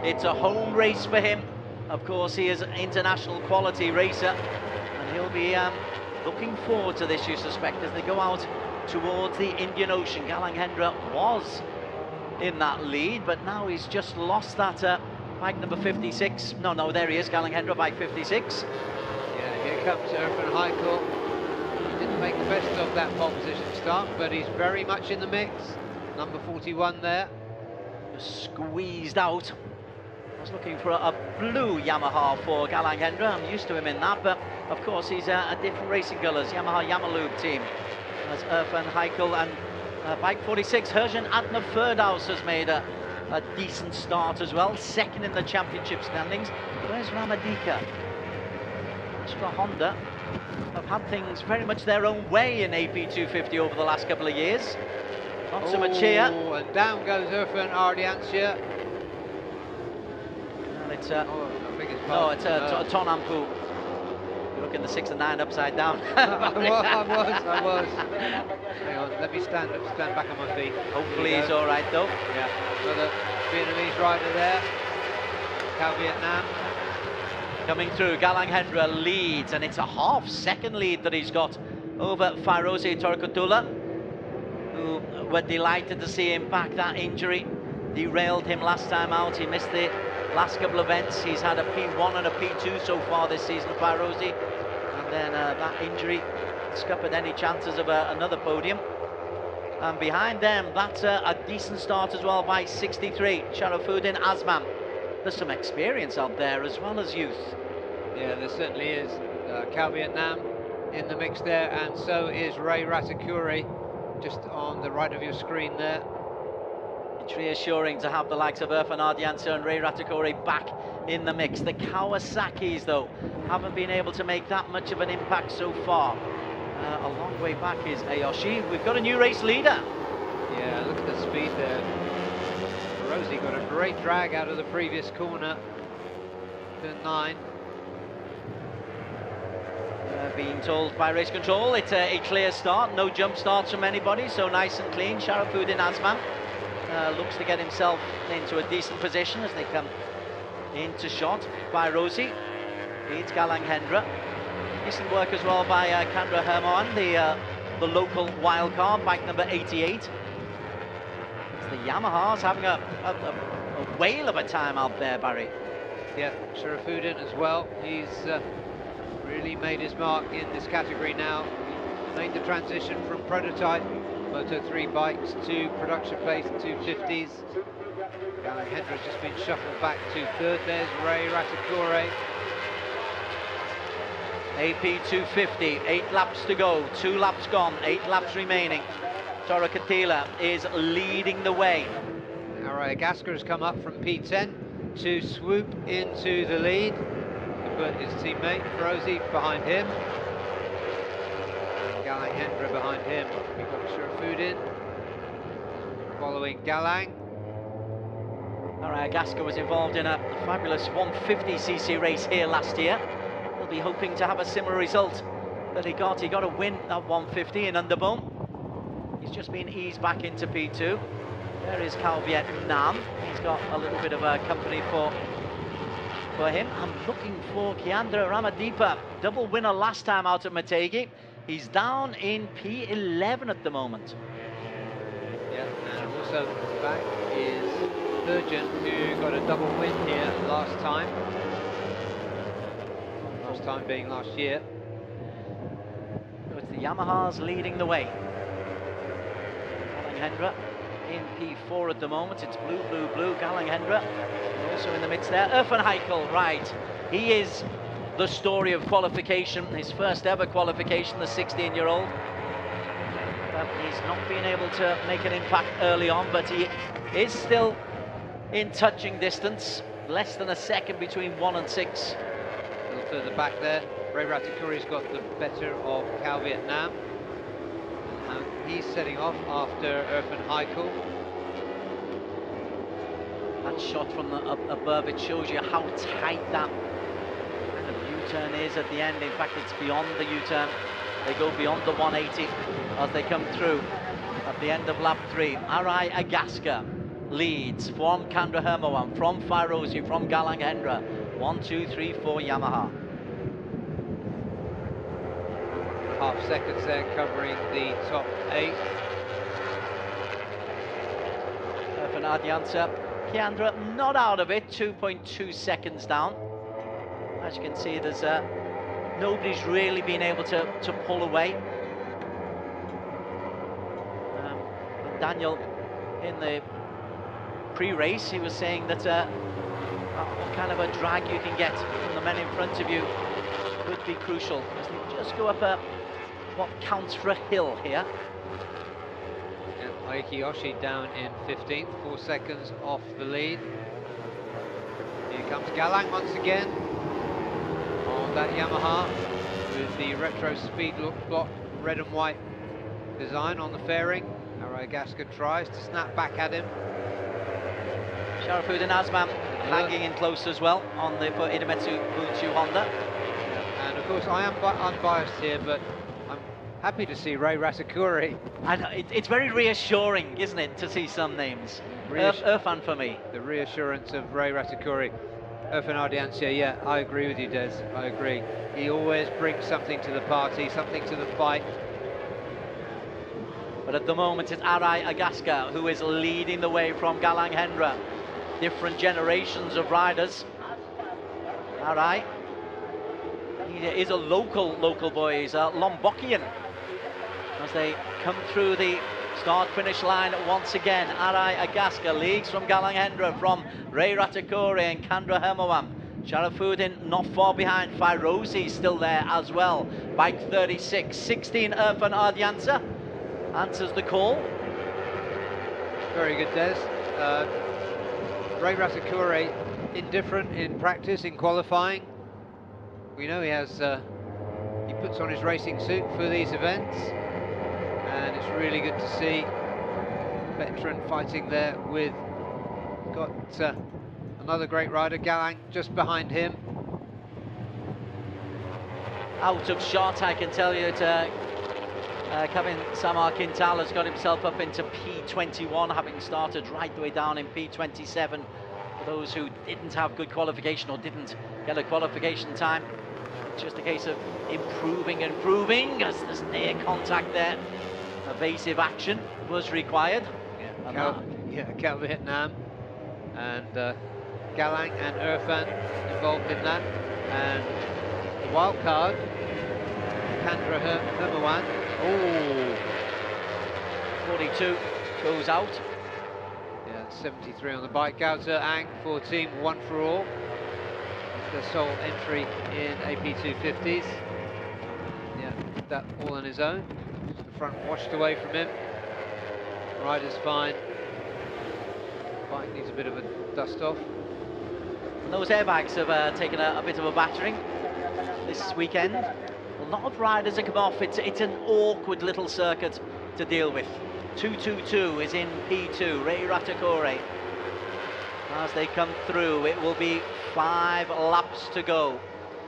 It's a home race for him. Of course, he is an international quality racer, and he'll be looking forward to this, you suspect, as they go out towards the Indian Ocean. Galang Hendra was in that lead, but now he's just lost that bike number 56. No, there he is, Galang Hendra, bike 56. Yeah, here comes Irfan Heikel. He didn't make the best of that pole position start, but he's very much in the mix. Number 41 there. Just squeezed out. I was looking for a blue Yamaha for Galang Hendra. I'm used to him in that, but of course he's a different racing colours. Yamaha Yamalube team. As Irfan Heikel, and bike 46, Herjan Adna Ferdaus has made a decent start as well, second in the championship standings. Where's Ramadika? Extra Honda have had things very much their own way in AP 250 over the last couple of years. Not so much here. And down goes Irfan Ardiansia. And it's I think it's Tonampu. You're looking the 6 and 9 upside down. I was. Hang on, let me stand back on my feet. Hopefully he's all right though. Yeah, another Vietnamese rider there. Cal Vietnam. Coming through, Galang Hendra leads, and it's a half-second lead that he's got over Fairozi Torkutula, who were delighted to see him back. That injury derailed him last time out. He missed the last couple of events. He's had a P1 and a P2 so far this season, Fairozi, and then that injury scuppered any chances of another podium. And behind them, that's a decent start as well by 63, Sharafuddin Azman. There's some experience out there as well as youth. Yeah, there certainly is. Cal Vietnam in the mix there, and so is Ray Ratakuri, just on the right of your screen there. It's reassuring to have the likes of Irfan Ardiansa and Ray Ratakuri back in the mix. The Kawasaki's, though, haven't been able to make that much of an impact so far. A long way back is Ayoshi. We've got a new race leader. Yeah, look at the speed there. Rosie got a great drag out of the previous corner. Turn 9. Being told by race control it's a clear start, no jump starts from anybody, so nice and clean. Sharafuddin Azman looks to get himself into a decent position as they come into shot. Rosie leads Galang Hendra. Decent work as well by Kandra Herman, the local wildcard, bike number 88. It's the Yamahas having a whale of a time out there, Barry. Yeah, Sharafuddin as well. He's really made his mark in this category now. Made the transition from prototype Moto3 bikes to production-based 250s. Galang Hendra has just been shuffled back to third. There's Ray Ratakore. AP 250, 8 laps to go, 2 laps gone, 8 laps remaining. Tora Katila is leading the way. Arai Agaska has come up from P10 to swoop into the lead. To put his teammate Ferozi behind him. Galang Hendra behind him. We've got Sharafuddin following Galang. Arai Agaska was involved in a fabulous 150cc race here last year. He'll be hoping to have a similar result that he got. He got a win at 150 in Underbone. He's just been eased back into P2. There is Cal Vietnam. He's got a little bit of company for him. I'm looking for Kiandra Ramadeepa, double winner last time out at Mategi. He's down in P11 at the moment. Yeah, and also back is Virgin, who got a double win here last time. Last time being last year. So it's the Yamahas leading the way. Galang Hendra in P4 at the moment. It's blue, blue, blue. Galang Hendra also in the midst there. Irfan Heikel, right. He is the story of qualification. His first ever qualification, the 16-year-old. But he's not been able to make an impact early on, but he is still in touching distance. Less than a second between 1 and 6. A little further back there. Ray Ratakuri's got the better of Cal Vietnam. And he's setting off after Irfan Heikel. That shot from above, it shows you how tight that kind of U-turn is at the end. In fact, it's beyond the U-turn. They go beyond the 180 as they come through at the end of lap 3. Arai Agaska leads from Kandra Hermawan, from Fairozi, from Galang Hendra. 1, 2, 3, 4 Yamaha. Half seconds there covering the top 8. Irfan Adiansa. Kiandra not out of it, 2.2 seconds down. As you can see, there's nobody's really been able to pull away. Daniel, in the pre-race, he was saying that what kind of a drag you can get from the men in front of you would be crucial as they just go up what counts for a hill here. Aiki Oshii down in 15th, 4 seconds off the lead. Here comes Galang once again on that Yamaha with the retro speed block red and white design on the fairing. Arai Agaska tries to snap back at him. Sharafuddin Azman hanging in close as well on the for Idemitsu Honda. And of course I am unbiased here, but I'm happy to see Ray Ratakuri. I know, it's very reassuring, isn't it, to see some names. Irfan for me. The reassurance of Ray Ratakuri. Irfan Ardiancia, yeah, I agree with you, Des. I agree. He always brings something to the party, something to the fight. But at the moment, it's Arai Agaska who is leading the way from Galang Hendra. Different generations of riders. Arai, he is a local boy. He's a Lombokian. As they come through the start-finish line once again, Arai Agaska leads from Galang Hendra, from Ray Ratakore and Kandra Hermawan. Sharafuddin not far behind. Fairozi still there as well. Bike 36, 16 Irfan Ardiansa answers the call. Very good, Des. Ray Ratakore, indifferent in practice, in qualifying. We know he has, he puts on his racing suit for these events. And it's really good to see veteran fighting there with, got another great rider, Galang, just behind him. Out of shot, I can tell you, to Kevin Samar Quintal has got himself up into P21, having started right the way down in P27. For those who didn't have good qualification or didn't get a qualification time, it's just a case of improving as there's near contact there. Evasive action was required. Cal Vietnam and Galang and Irfan involved in that. And the wild card, Kandra Hermawan. Oh, 42 goes out. Yeah, 73 on the bike. Gao Ang for Team One for All. It's the sole entry in AP250s. Yeah, that all on his own. The front washed away from him. Rider's fine. Bike needs a bit of a dust off. Those airbags have taken a bit of a battering this weekend. A lot of riders have come off. It's an awkward little circuit to deal with. 222 is in P2, Ray Ratakore. As they come through, it will be 5 laps to go.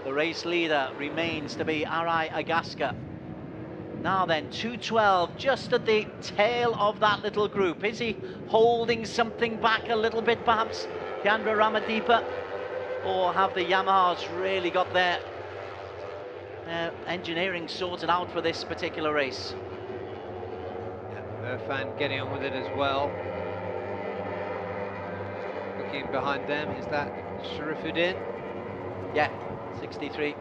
The race leader remains to be Arai Agaska. Now then, 212, just at the tail of that little group. Is he holding something back a little bit, perhaps, Keandra Ramadeepa? Or have the Yamahas really got their engineering sorted out for this particular race? Yeah, Irfan getting on with it as well. Looking behind them, is that Sharifuddin? Yeah, 63.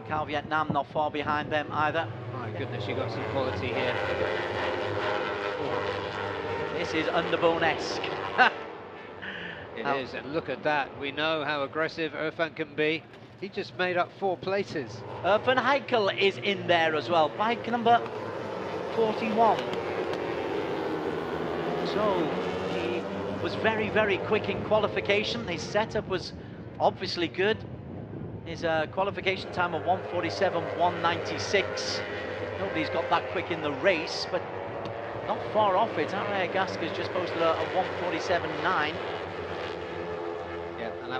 Cal Vietnam not far behind them either. My goodness, you got some quality here. This is Underbone-esque. It is, and look at that. We know how aggressive Irfan can be. He just made up 4 places. Van Heikel is in there as well, bike number 41. So he was very, very quick in qualification. His setup was obviously good. His qualification time of 1:47.196. Nobody's got that quick in the race, but not far off it. Arai Agaska's just posted a 1:47.9. Yeah, and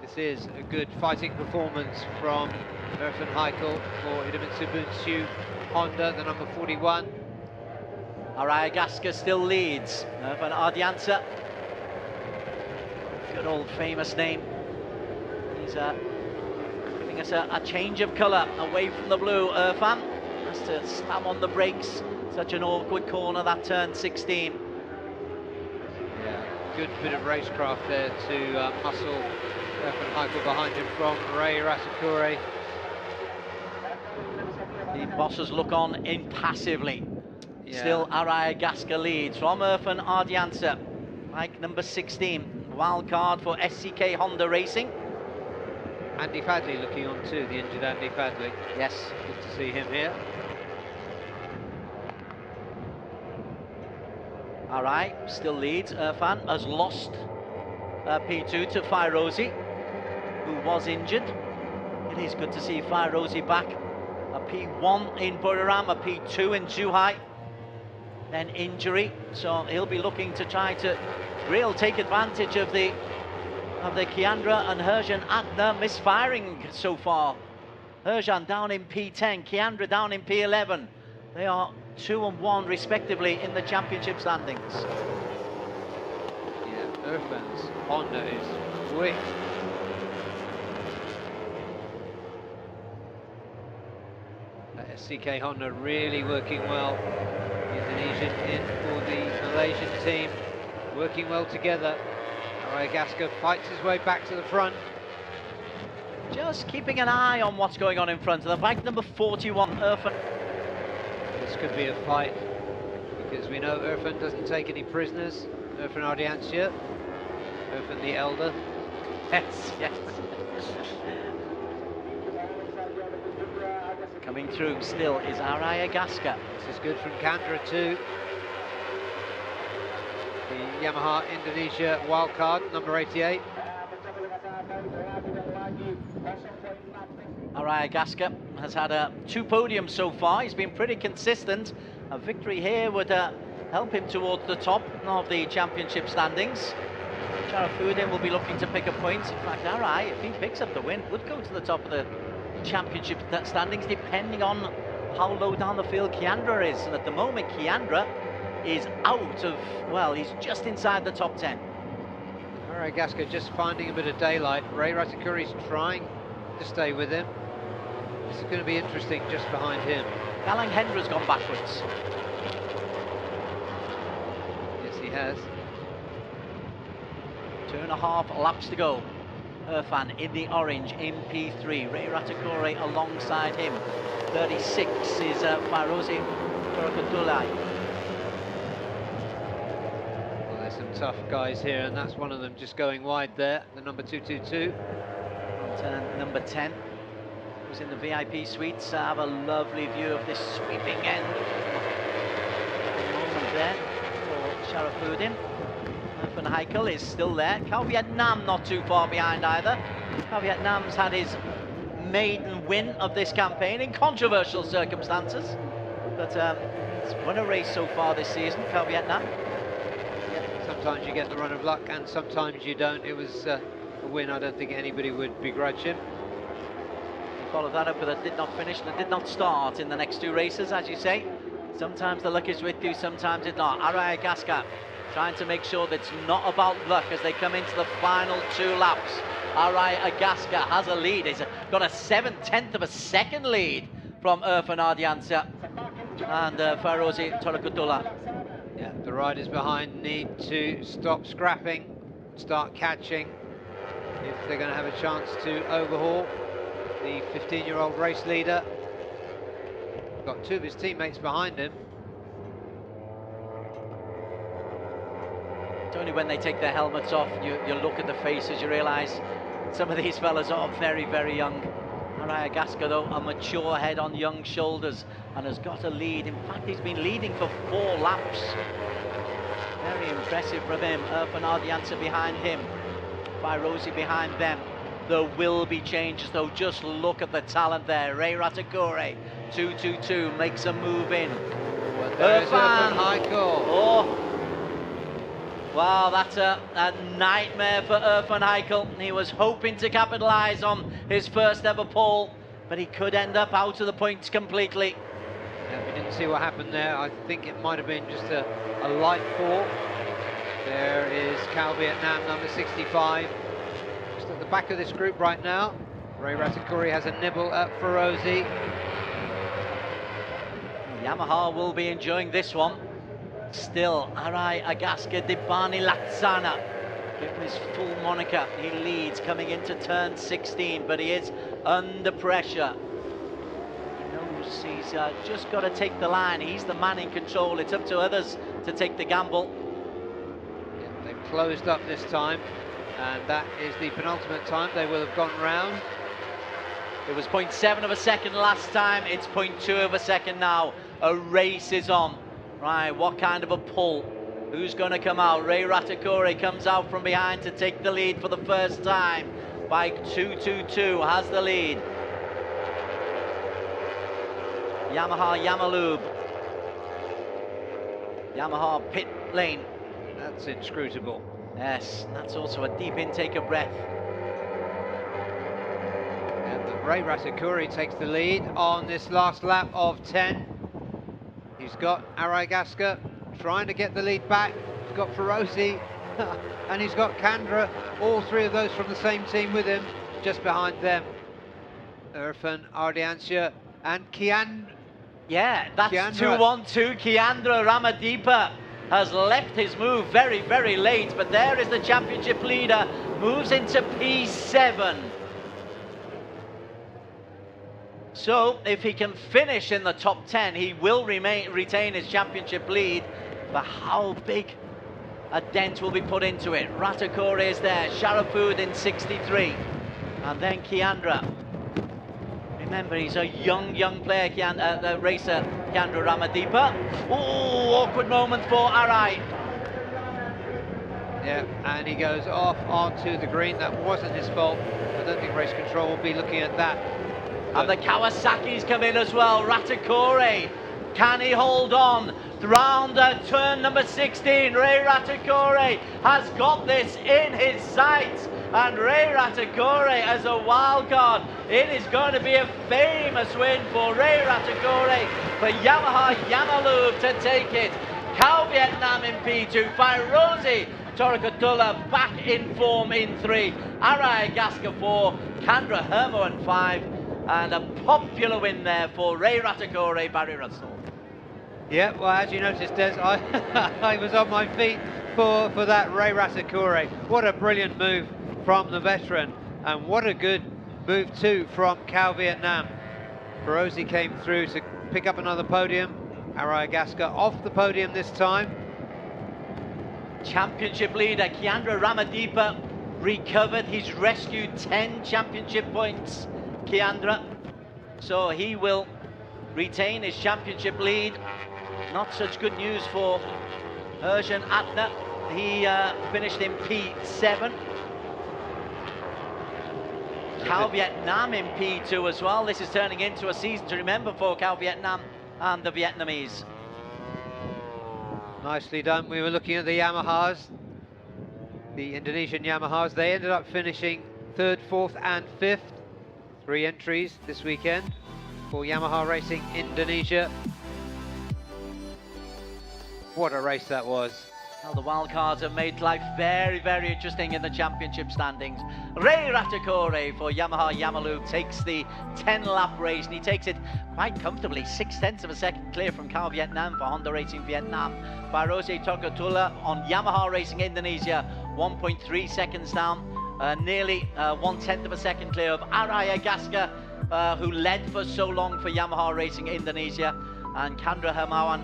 this is a good fighting performance from Irfan Heikel for Idemitsu Honda, the number 41. Arai Agaska still leads. Irfan Ardiansa, good old famous name. He's giving us a change of colour away from the blue. Irfan has to slam on the brakes. Such an awkward corner, that turn 16. Yeah, good bit of racecraft there to hustle Irfan Heikel behind him from Ray Ratakore. The bosses look on impassively. Yeah. Still Arai Agaska leads from Irfan Ardiansa. Bike number 16, wild card for SCK Honda Racing. Andy Fadley looking on too, the injured Andy Fadley. Yes. Good to see him here. Arai still leads. Irfan has lost P2 to Fairozi, who was injured. It is good to see Fairozi back. A P1 in Buriram, a P2 in Zhuhai. Then injury, so he'll be looking to try to really take advantage of the Keandra and Herjan Adna misfiring so far. Herjan down in P10, Keandra down in P11. They are 2 and 1 respectively in the championship standings. Yeah, Irfan's Honda is quick. SCK Honda really working well. Indonesian in for the Malaysian team, working well together. Arai Agaska fights his way back to the front. Just keeping an eye on what's going on in front of the bike number 41, Irfan. This could be a fight, because we know Irfan doesn't take any prisoners. Irfan Ardiansa, Irfan the elder. Yes, yes. Coming through still is Arai Agaska. This is good from Kandra too. The Yamaha Indonesia wildcard, number 88. Arai Agaska has had 2 podiums so far. He's been pretty consistent. A victory here would help him towards the top of the championship standings. Sharifuddin will be looking to pick up points. In fact, Arai, if he picks up the win, would go to the top of the championship standings, depending on how low down the field Kiandra is. And at the moment, Kiandra is out of, well, he's just inside the top 10. Aragaska just finding a bit of daylight. Ray Ratakuri's trying to stay with him. This is going to be interesting just behind him. Galang Hendra's gone backwards. Yes, he has. 2.5 laps to go. Irfan in the orange in P3. Ray Ratakore alongside him. 36 is Fairozi Torakotulai. Well, there's some tough guys here, and that's one of them just going wide there, the number 222. And number 10, who's in the VIP suites. Have a lovely view of this sweeping end. Moment there for Sharafuddin. Van Heikel is still there. Khao Vietnam not too far behind either. Khao Vietnam's had his maiden win of this campaign in controversial circumstances, but he's won a race so far this season, Khao Vietnam. Yeah, sometimes you get the run of luck and sometimes you don't. It was a win I don't think anybody would begrudge him. He followed that up with a did not finish and a did not start in the next two races, as you say. Sometimes the luck is with you, sometimes it's not. Aragaska trying to make sure that it's not about luck as they come into the final 2 laps. Arai Agaska has a lead. He's got a 7/10 of a second lead from Irfan Ardiansa and Fairozi Torakotula. Yeah, the riders behind need to stop scrapping, start catching, if they're going to have a chance to overhaul the 15-year-old race leader. Got 2 of his teammates behind him. It's only when they take their helmets off, you look at the faces, you realise some of these fellas are very, very young. Arai Agaska, though, a mature head on young shoulders and has got a lead. In fact, he's been leading for 4 laps. Very impressive from him. Irfan Ardiansa behind him. Fairozi behind them. There will be changes, though. Just look at the talent there. Ray Ratakore, 222, makes a move in. Well, there's Irfan Heikel. Oh. Wow, that's a nightmare for Irfan Heikel. He was hoping to capitalise on his first ever pole, but he could end up out of the points completely. Yeah, we didn't see what happened there. I think it might have been just a light fall. There is Khao Vietnam, number 65. Just at the back of this group right now. Ray Ratakuri has a nibble at Fairozi. Yamaha will be enjoying this one. Still, Arai Agaska Dibani Latsana, given his full moniker, he leads coming into turn 16, but he is under pressure. He knows he's just got to take the line. He's the man in control. It's up to others to take the gamble. Yeah, they've closed up this time, and that is the penultimate time they will have gone round. It was 0.7 of a second last time. It's 0.2 of a second now. A race is on. Right, what kind of a pull? Who's going to come out? Ray Ratakore comes out from behind to take the lead for the first time. Bike 222 has the lead. Yamaha Yamalube. Yamaha pit lane. That's inscrutable. Yes, that's also a deep intake of breath. And Ray Ratakuri takes the lead on this last lap of 10. He's got Aragaska trying to get the lead back. He's got Fairozi and he's got Kandra. All 3 of those from the same team with him. Just behind them, Irfan Ardiansa and Kian. Yeah, that's 2-1-2. Kiandra Ramadeepa has left his move very, very late, but there is the championship leader. Moves into P7. So, if he can finish in the top 10, he will retain his championship lead. But how big a dent will be put into it? Ratakore is there, Sharafood in 63. And then Kiandra. Remember, he's a young player, racer, Kiandra Ramadeepa. Oh, awkward moment for Arai. Yeah, and he goes off onto the green. That wasn't his fault. I don't think race control will be looking at that. And the Kawasaki's come in as well. Ratakore, can he hold on? Round turn number 16, Ray Ratakore has got this in his sights. and Ray Ratagore as a wild card. It is going to be a famous win for Ray Ratagore, for Yamaha Yamalube to take it. Cal Vietnam in P2, Fairozi Torikatula back in form in 3, Arai Gaska 4, Kandra Hermo in 5, and a popular win there for Ray Ratagore, Barry Russell. Yeah, well, as you noticed, Des, I was on my feet for that Ray Ratagore. What a brilliant move from the veteran, and what a good move too from Cal Vietnam. Ferozi came through to pick up another podium. Arayagaska off the podium this time. Championship leader Kiandra Ramadeepa recovered. He's rescued 10 championship points, Kiandra. So he will retain his championship lead. Not such good news for Herjan Atna. He finished in P7. Cal Vietnam in P2 as well. This is turning into a season to remember for Cal Vietnam and the Vietnamese. Nicely done. We were looking at the Yamahas, the Indonesian Yamahas. They ended up finishing 3rd, 4th and 5th. 3 entries this weekend for Yamaha Racing Indonesia. What a race that was. Well, the wildcards have made life very, very interesting in the championship standings. Ray Ratagore for Yamaha Yamalube takes the 10-lap race, and he takes it quite comfortably, 0.6 of a second clear from Cal Vietnam for Honda Racing Vietnam. Fairozi Torikatula on Yamaha Racing Indonesia, 1.3 seconds down, nearly 1/10 of a second clear of Araya Gaska, who led for so long for Yamaha Racing Indonesia, and Kandra Hermawan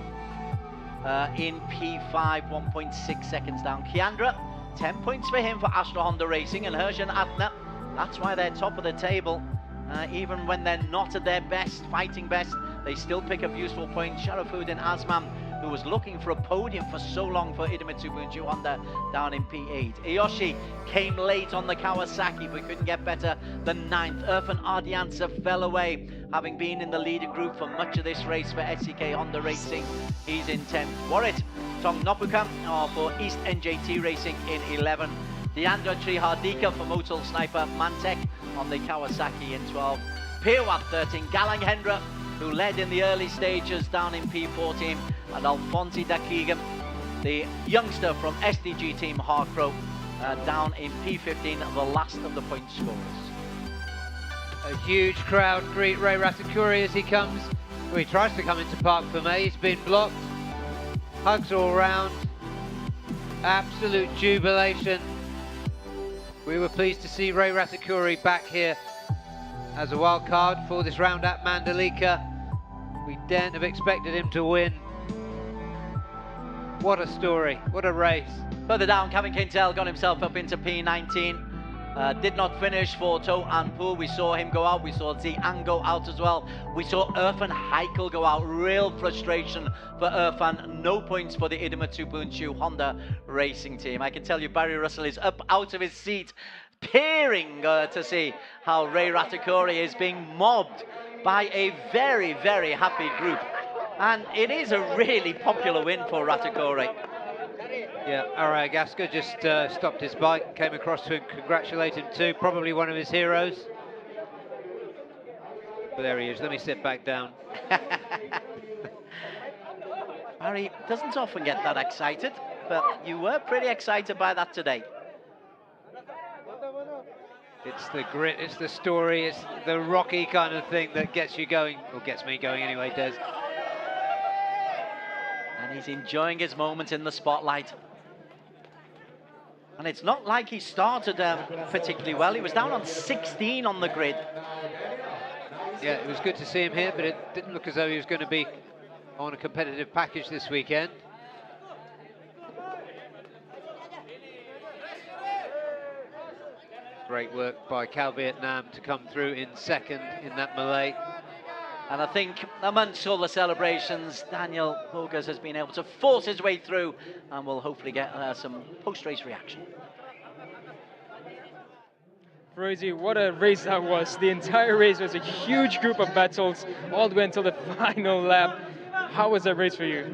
in P5, 1.6 seconds down. Kiandra, 10 points for him for Astra Honda Racing, and Herjan Atna, that's why they're top of the table. Even when they're not at their best, fighting best, they still pick up useful points. Sharafuddin Azman, who was looking for a podium for so long for Idemitsu Honda, down in P8. Iyoshi came late on the Kawasaki, but couldn't get better than 9th. Irfan Ardiansa fell away, having been in the leader group for much of this race for SCK Honda Racing. He's in 10th. Warrit Tong Nopukan for East NJT Racing in 11. Deandra Trihardika for Motul Sniper Mantek on the Kawasaki in 12. Pirwat 13. Galang Hendra, who led in the early stages, down in P14, and Alfonsi Dakigam, the youngster from SDG Team Harkro, down in P15, the last of the point scorers. A huge crowd greet Ray Ratagore as he comes. Well, he tries to come into Park Fermé, he's been blocked. Hugs all round. Absolute jubilation. We were pleased to see Ray Ratagore back here as a wild card for this round at Mandalika. We daren't have expected him to win. What a story, what a race. Further down, Kevin Quintel got himself up into P19. Did not finish for To Anpu. We saw him go out. We saw Ziang go out as well. We saw Irfan Heikel go out. Real frustration for Irfan. No points for the Idemitsu Honda Racing Team. I can tell you Barry Russell is up out of his seat, peering to see how Ray Ratagore is being mobbed by a very, very happy group. And it is a really popular win for Ratagore. Yeah, Arayagaska just stopped his bike, came across to congratulate him too, probably one of his heroes. But there he is, let me sit back down. Barry doesn't often get that excited, but you were pretty excited by that today. It's the grit, it's the story, it's the Rocky kind of thing that gets you going, or gets me going anyway, Des. And he's enjoying his moment in the spotlight. And it's not like he started particularly well. He was down on 16 on the grid. Yeah, it was good to see him here, but it didn't look as though he was going to be on a competitive package this weekend. Great work by Cal Vietnam to come through in second in that melee. And I think amongst all the celebrations, Daniel Bogas has been able to force his way through, and will hopefully get some post-race reaction. Rosie, what a race that was. The entire race was a huge group of battles all the way until the final lap. How was that race for you?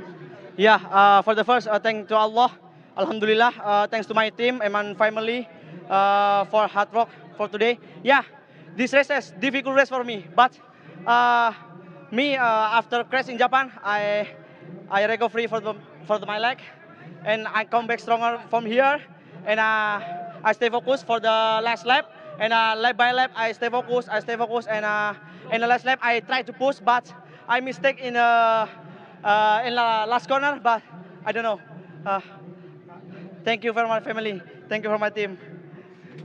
Yeah, for the first, thanks to Allah, Alhamdulillah, thanks to my team and my family. for hard work for today. Yeah, this race is difficult race for me, but after crash in Japan, I recover for my leg, and I come back stronger from here, and I stay focused for the last lap, and lap by lap I stay focused, and in the last lap I try to push, but I mistake in the last corner, but I don't know. Thank you for my family. Thank you for my team.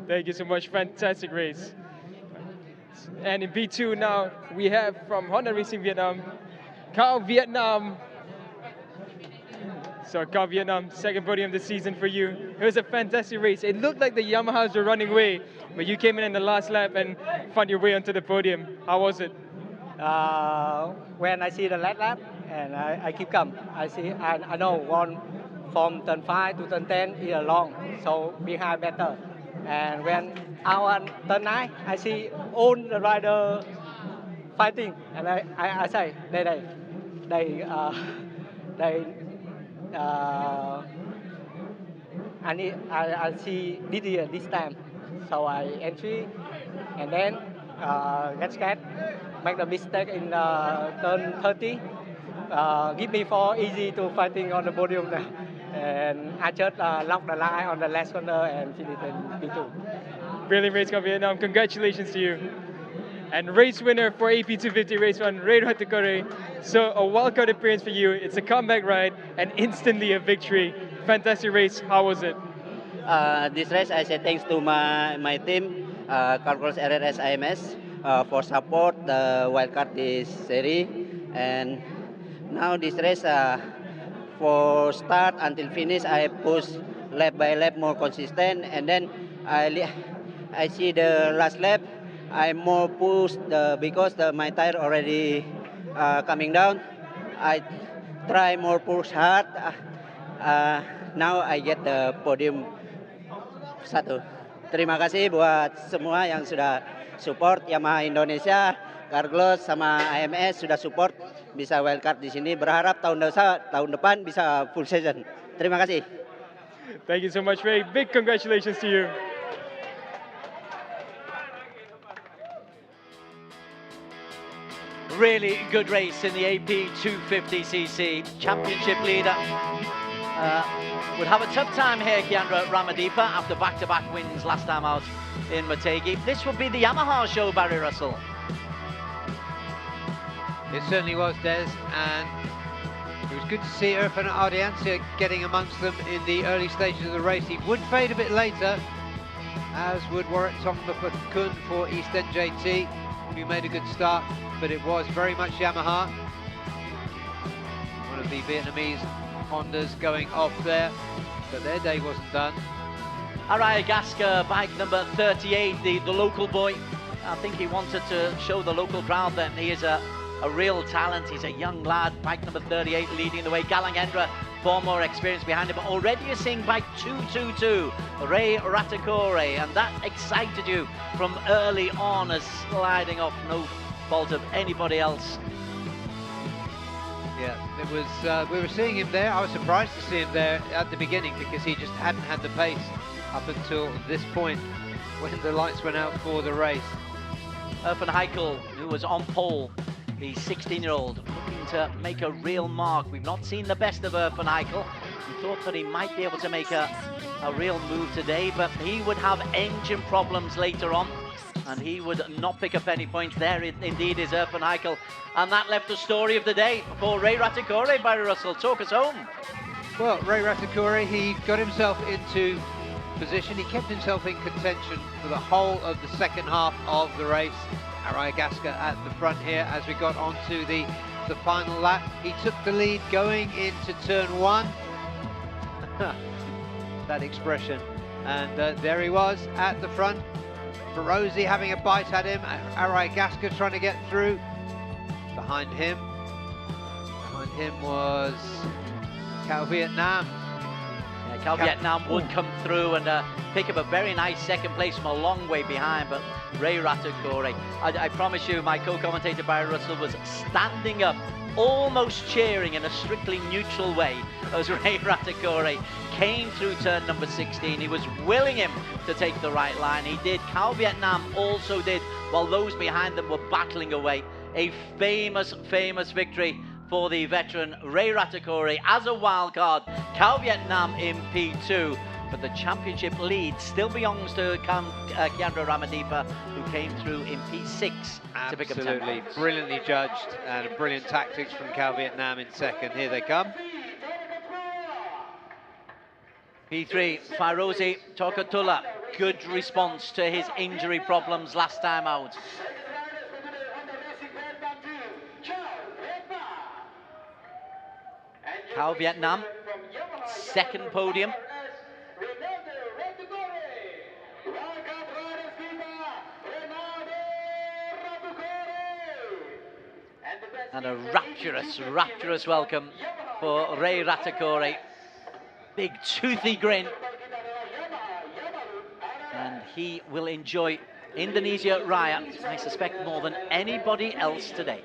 Thank you so much. Fantastic race. And in B2 now, we have from Honda Racing Vietnam, Cao Vietnam. So Cao Vietnam, second podium this season for you. It was a fantastic race. It looked like the Yamahas were running away, but you came in the last lap and found your way onto the podium. How was it? When I see the last lap, and I keep calm. I know one from turn 5 to turn 10 is long, so behind better. And when out on turn 9, I see all the rider fighting, and I say I see Didier this time, so I entry, and then get scared, make the mistake in turn 30. Give me for easy to fighting on the podium now, and I just lock the line on the last corner and finish in P2. Brilliant race, Cao Vietnam. Congratulations to you. And race winner for AP250 Race 1, Ray Ratakore. So a wildcard appearance for you. It's a comeback ride and instantly a victory. Fantastic race. How was it? This race, I say thanks to my team, Carlos RRS IMS, for support the wildcard this series. And now this race, for start until finish, I push lap by lap more consistent, and then I see the last lap I more push because my tire already coming down. I try more push hard. Now I get the podium 1. Terima kasih buat semua yang sudah support Yamaha Indonesia, Carlos sama AMS sudah support bisa wildcard di sini. Berharap tahun depan bisa full season. Terima kasih. Thank you so much, Ray. Big congratulations to you. Really good race in the AP 250cc. Championship leader would have a tough time here, Kiandra Ramadipa, after back-to-back wins last time out in Motegi. This would be the Yamaha show, Barry Russell. It certainly was, Des, and it was good to see Irfan Ardiancia getting amongst them in the early stages of the race. He would fade a bit later, as would Warwick Tongmapakun for Eastern JT, who made a good start, but it was very much Yamaha. One of the Vietnamese Hondas going off there, but their day wasn't done. Araya Gaska, bike number 38, the local boy. I think he wanted to show the local crowd that he is a real talent. He's a young lad, bike number 38 leading the way. Galangendra, far more experience behind him. But already you're seeing bike 222, Ray Ratakore, and that excited you from early on as sliding off no fault of anybody else. Yeah, it was. We were seeing him there. I was surprised to see him there at the beginning because he just hadn't had the pace up until this point when the lights went out for the race. Irfan Heikel, who was on pole, the 16-year-old, looking to make a real mark. We've not seen the best of Irfan Heikel. We thought that he might be able to make a real move today, but he would have engine problems later on, and he would not pick up any points. There indeed is Irfan Heikel, and that left the story of the day for Ray Ratakore. Barry Russell, talk us home. Well, Ray Ratakore, he got himself into position. He kept himself in contention for the whole of the second half of the race. Araya Gaska at the front here as we got onto the final lap. He took the lead going into turn 1. That expression. And there he was at the front. Ferozi having a bite at him. Araya Gaska trying to get through. Behind him was Cao Vietnam. Ya, Cal Vietnam would come through and pick up a very nice second place from a long way behind, but Ray Ratakore, I promise you, my co-commentator Barry Russell was standing up, almost cheering in a strictly neutral way as Ray Ratakore came through turn number 16. He was willing him to take the right line. He did. Cal Vietnam also did, while those behind them were battling away. A famous, famous victory for the veteran Ray Ratakore as a wild card. Cal Vietnam in P2, but the championship lead still belongs to Keandra Ramadipa, who came through in P6 to pick up 10 Absolutely, points. brilliantly judged and brilliant tactics from Cal Vietnam in second. Here they come. P3, Fairozi Tokatula. Good response to his injury problems last time out. Cal Vietnam, second podium. And a rapturous, rapturous welcome for Ray Ratakore. Big toothy grin. And he will enjoy Indonesia Raya, I suspect, more than anybody else today.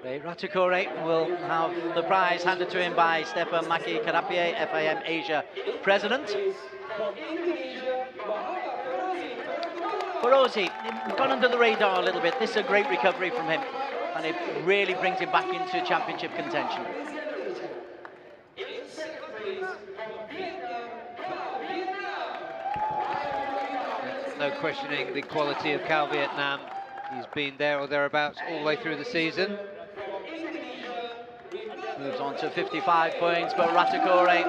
Ray Ratakore will have the prize handed to him by Stefan Maki Karapie, FIM Asia President. Fairozi, gone under the radar a little bit. This is a great recovery from him, and it really brings him back into championship contention. No questioning the quality of Cal Vietnam. He's been there or thereabouts all the way through the season. Moves on to 55 points, but Ratakore,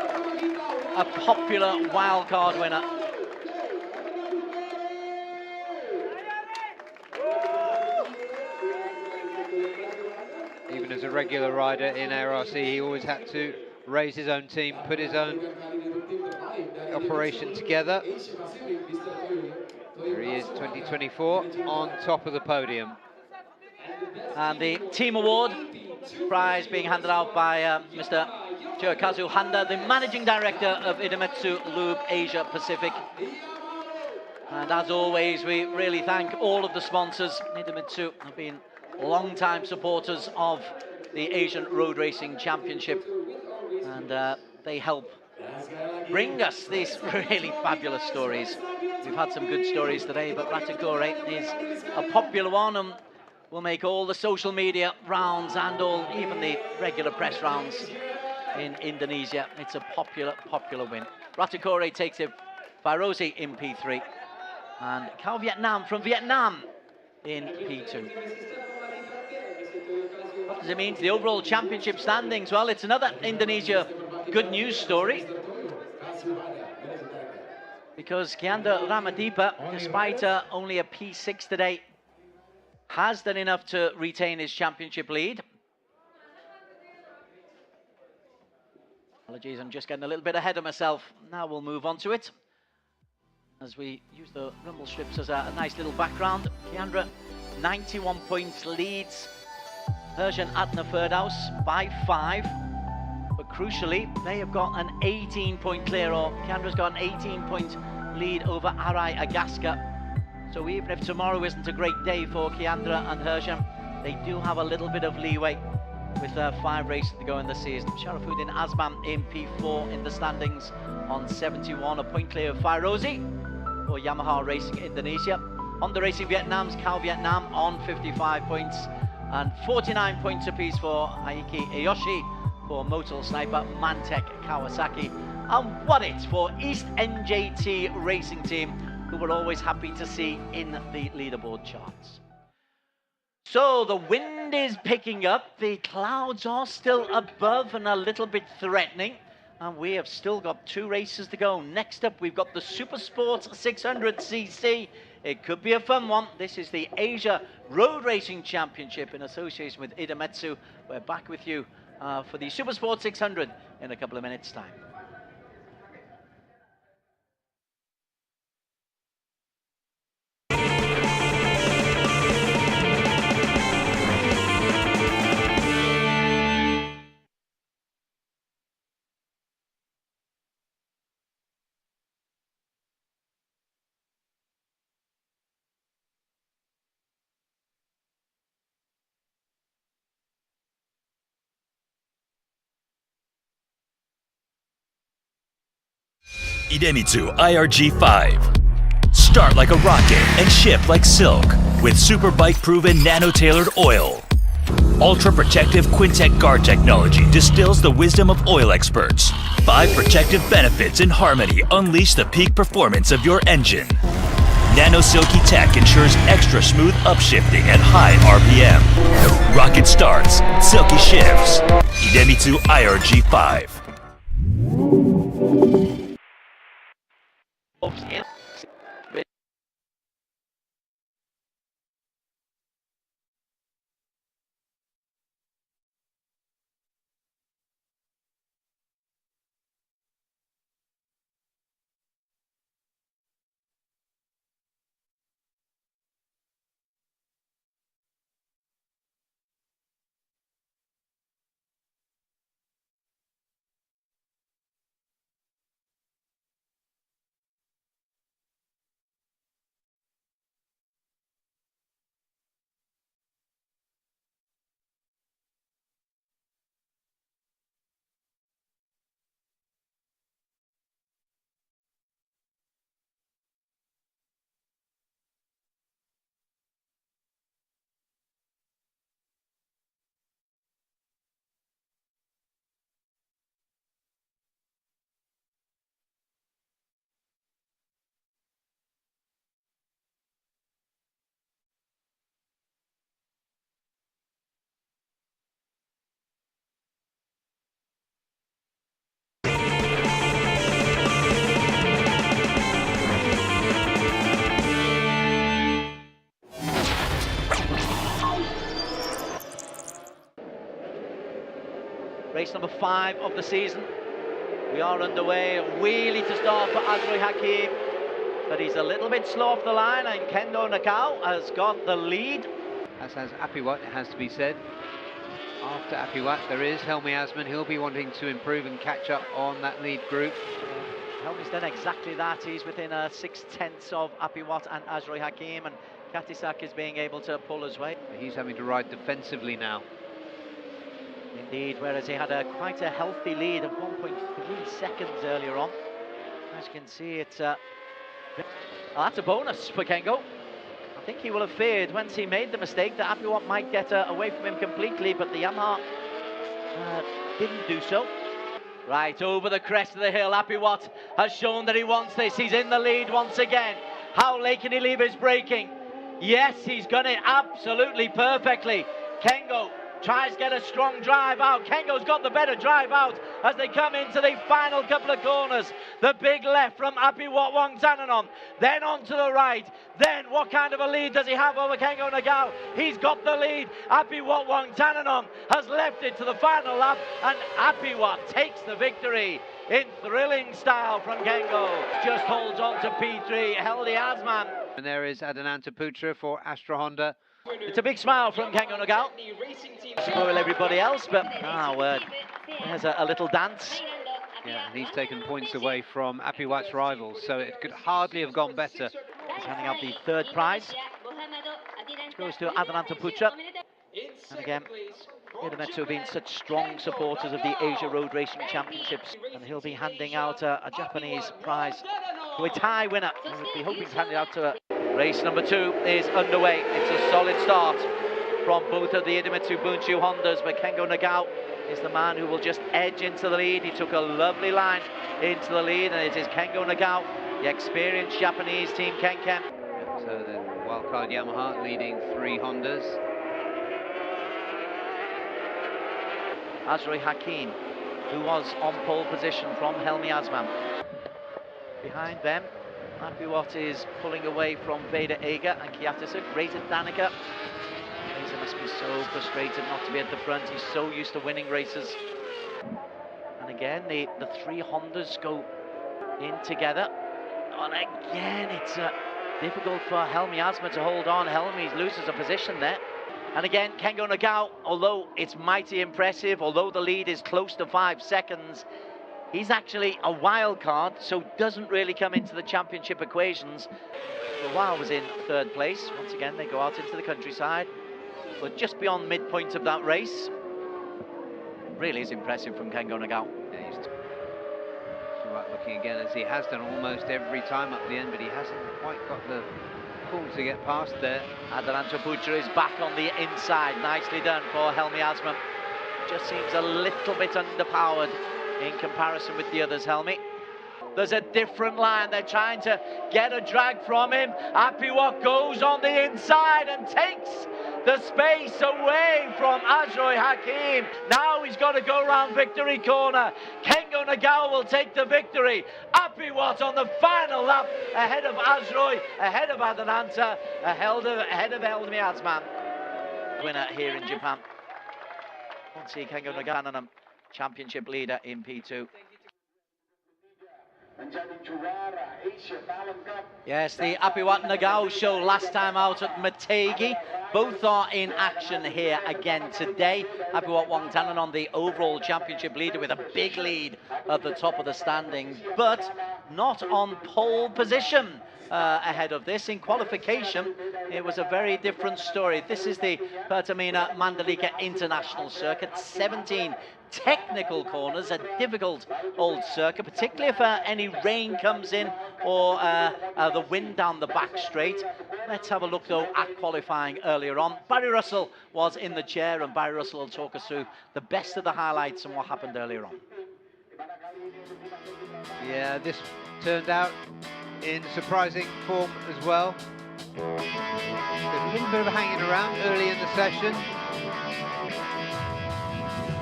a popular wildcard winner. Even as a regular rider in ARRC, he always had to raise his own team, put his own operation together. Here he is, 2024, on top of the podium. And the team award prize being handed out by Mr. Chiokazu Handa, the managing director of Idemitsu Lube Asia Pacific. And as always, we really thank all of the sponsors. Idemitsu have been long-time supporters of the Asian Road Racing Championship, and they help bring us these really fabulous stories. We've had some good stories today, but Ratakore is a popular one and will make all the social media rounds and even the regular press rounds in Indonesia. It's a popular win. Ratakore takes it, Fairozi in P3, and Cal Vietnam from Vietnam in P2. What does it mean to the overall championship standings? Well, it's another Indonesia good news story, because Keandra Ramadipa, despite only a P6 today, has done enough to retain his championship lead. Apologies, I'm just getting a little bit ahead of myself. Now we'll move on to it, as we use the rumble strips as a nice little background. Kiandra, 91 points, leads Persian Adna Firdous by 5. But crucially, they have got an 18-point clear, or Kiandra's got an 18-point lead over Arai Agaska. So even if tomorrow isn't a great day for Kiandra and Hersham, they do have a little bit of leeway with 5 races to go in the season. Sharafuddin Azman in P4 in the standings on 71, a point clear of Fairozi for Yamaha Racing Indonesia. Honda Racing Vietnam's Kao Vietnam on 55 points, and 49 points apiece for Aiki Ayoshi for Motul Sniper Mantec Kawasaki. And what it's for East NJT Racing Team, who we're always happy to see in the leaderboard charts. So the wind is picking up, the clouds are still above and a little bit threatening, and we have still got 2 races to go. Next up, we've got the Super Sports 600cc. It could be a fun one. This is the Asia Road Racing Championship in association with Idemitsu. We're back with you for the Super Sports 600 in a couple of minutes' time. Idemitsu IRG5. Start like a rocket and ship like silk with Superbike proven nano-tailored oil. Ultra protective Quintec guard technology distills the wisdom of oil experts. 5 protective benefits in harmony unleash the peak performance of your engine. Nano Silky Tech ensures extra smooth upshifting at high RPM. Rocket starts, silky shifts. Idemitsu IRG5. Race number 5 of the season. We are underway. Wheelie to start for Azri Hakim, but he's a little bit slow off the line, and Kendo Nakao has got the lead. As has Apiwat, it has to be said. After Apiwat, there is Helmi Asman. He'll be wanting to improve and catch up on that lead group. Helmi's done exactly that. He's within 6/10 of Apiwat and Azri Hakim, and Katisak is being able to pull his way. He's having to ride defensively now. Indeed, whereas he had quite a healthy lead of 1.3 seconds earlier on. As you can see, it's that's a bonus for Kengo. I think he will have feared once he made the mistake that Apiwat might get away from him completely, but the Yamaha didn't do so. Right, over the crest of the hill, Apiwat has shown that he wants this. He's in the lead once again. How late can he leave his braking? Yes, he's done it absolutely perfectly. Kengo tries to get a strong drive out. Kengo's got the better drive out as they come into the final couple of corners. The big left from Apiwat Wongtananon, then on to the right. Then what kind of a lead does he have over Kengo Nagao? He's got the lead. Apiwat Wongtananon has left it to the final lap, and Apiwat takes the victory in thrilling style from Kengo. Just holds on to P3, Heldi Asman. And there is Adananta Putra for Astra Honda. It's a big smile from Kengo Nagao. Spoil everybody else, but there's a little dance. Yeah, and he's taken points away from Apiwat's rivals, so it could hardly have gone better. He's handing out the third prize, which goes to Adananta Putra. And again, Idemitsu have been such strong supporters of the Asia Road Racing Championships, and he'll be handing out a Japanese prize to a Thai winner. I would be hoping to hand it out to Race number 2 is underway. It's a solid start from both of the Idemitsu Bunchu Hondas, but Kengo Nagao is the man who will just edge into the lead. He took a lovely line into the lead, and it is Kengo Nagao, the experienced Japanese team Kenken. So the wildcard Yamaha leading 3 Hondas. Azroy Hakim, who was on pole position from Helmi Asman. Behind them, Apiwat is pulling away from Veda Ega and Kiatisuk. Reza Danica. Reza must be so frustrated not to be at the front. He's so used to winning races. And again, the 3 Hondas go in together. And again, it's difficult for Helmi Asman to hold on. Helmi loses a position there. And again, Kengo Nagao, although it's mighty impressive, although the lead is close to 5 seconds, he's actually a wild card, so doesn't really come into the championship equations. Lawal was in 3rd place. Once again, they go out into the countryside, but just beyond midpoint of that race. Really is impressive from Kengo Nagao. Yeah, he's right looking again, as he has done almost every time up the end, but he hasn't quite got the pull to get past there. Adananta Putra is back on the inside. Nicely done for Helmi Asman. Just seems a little bit underpowered in comparison with the others, Helmi. There's a different line. They're trying to get a drag from him. Apiwat goes on the inside and takes the space away from Azroy Hakim. Now he's got to go around victory corner. Kengo Nagao will take the victory. Apiwat on the final lap, ahead of Azroy, ahead of Adananta, ahead of Helmi Asman. Winner here in Japan. Let's see Kengo Nagao, championship leader in P2. Yes, the Apiwat Nagao show last time out at Mategi. Both are in action here again today. Apiwat Wongtananon, the overall championship leader, with a big lead at the top of the standings, but not on pole position ahead of this. In qualification, it was a very different story. This is the Pertamina Mandalika International Circuit, 17 technical corners, a difficult old circuit, particularly if any rain comes in or the wind down the back straight. Let's have a look though at qualifying earlier on. Barry Russell was in the chair, and Barry Russell will talk us through the best of the highlights and what happened earlier on. Yeah, this turned out in surprising form as well. A little bit of hanging around early in the session.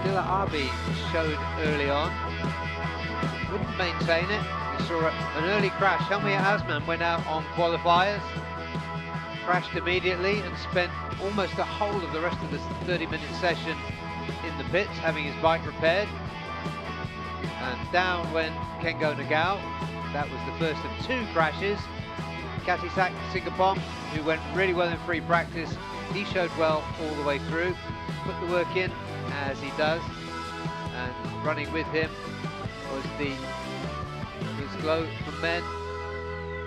Dilla Arbi showed early on, wouldn't maintain it. We saw an early crash. Helmi Asman went out on qualifiers, crashed immediately, and spent almost the whole of the rest of the 30-minute session in the pits having his bike repaired. And down went Kengo Nagao. That was the first of 2 crashes. Katisak Singapong, who went really well in free practice, he showed well all the way through, put the work in as he does, and running with him was the Glow for men,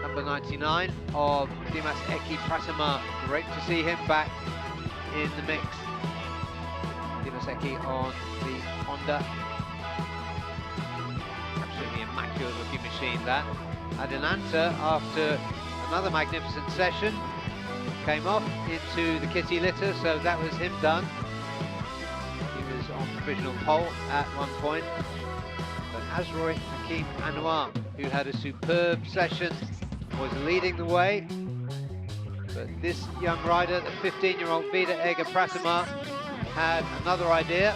number 99 of Dimas Eki Pratama. Great to see him back in the mix. Dimas Eki on the Honda. Absolutely immaculate looking machine that. Adananta, after another magnificent session, came off into the kitty litter, so that was him done. He was on provisional pole at one point. But Azroy Hakim Anwar, who had a superb session, was leading the way. But this young rider, the 15-year-old Vida Ega Pratama, had another idea,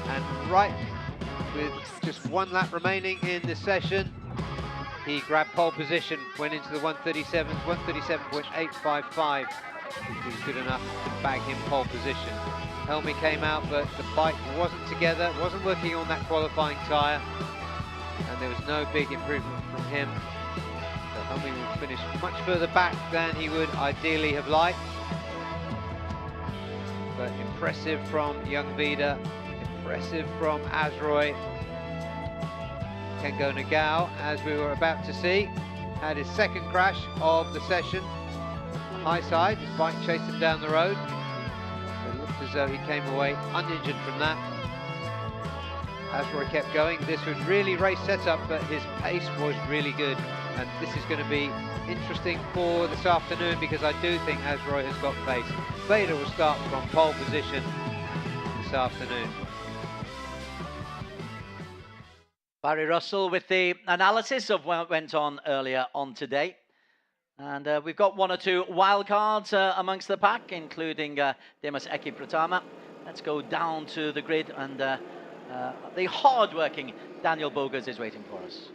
and right with just 1 lap remaining in the session, he grabbed pole position, went into the 137s, 137.855, which was good enough to bag him pole position. Helmi came out, but the bike wasn't together, wasn't working on that qualifying tyre, and there was no big improvement from him. So Helmi will finish much further back than he would ideally have liked. But impressive from young Vida, impressive from Azroy. Kengo Nagao, as we were about to see, had his second crash of the session. High side, his bike chased him down the road. It looked as though he came away uninjured from that. Azroy kept going. This was really race setup, but his pace was really good. And this is going to be interesting for this afternoon, because I do think Azroy has got pace. Vader will start from pole position this afternoon. Barry Russell with the analysis of what went on earlier on today. And we've got 1 or 2 wildcards amongst the pack, including Demas Eki Pratama. Let's go down to the grid, and the hard-working Daniel Bogas is waiting for us.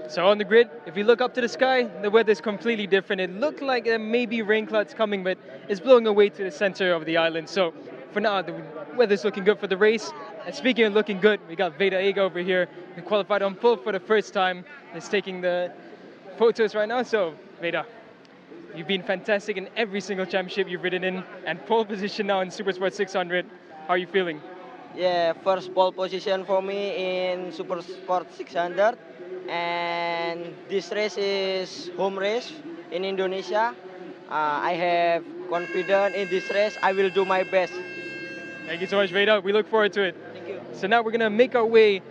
So on the grid, if you look up to the sky, the weather's completely different. It looked like there may be rain clouds coming, but it's blowing away to the center of the island. So for now, the weather's looking good for the race. And speaking of looking good, we got Veda Ega over here, who qualified on pole for the first time. Is taking the photos right now. So Veda, you've been fantastic in every single championship you've ridden in, and pole position now in Supersport 600. How are you feeling? Yeah, first pole position for me in Supersport 600, and this race is home race in Indonesia. I have confidence in this race. I will do my best. Thank you so much, Veda. We look forward to it. Thank you. So now we're going to make our way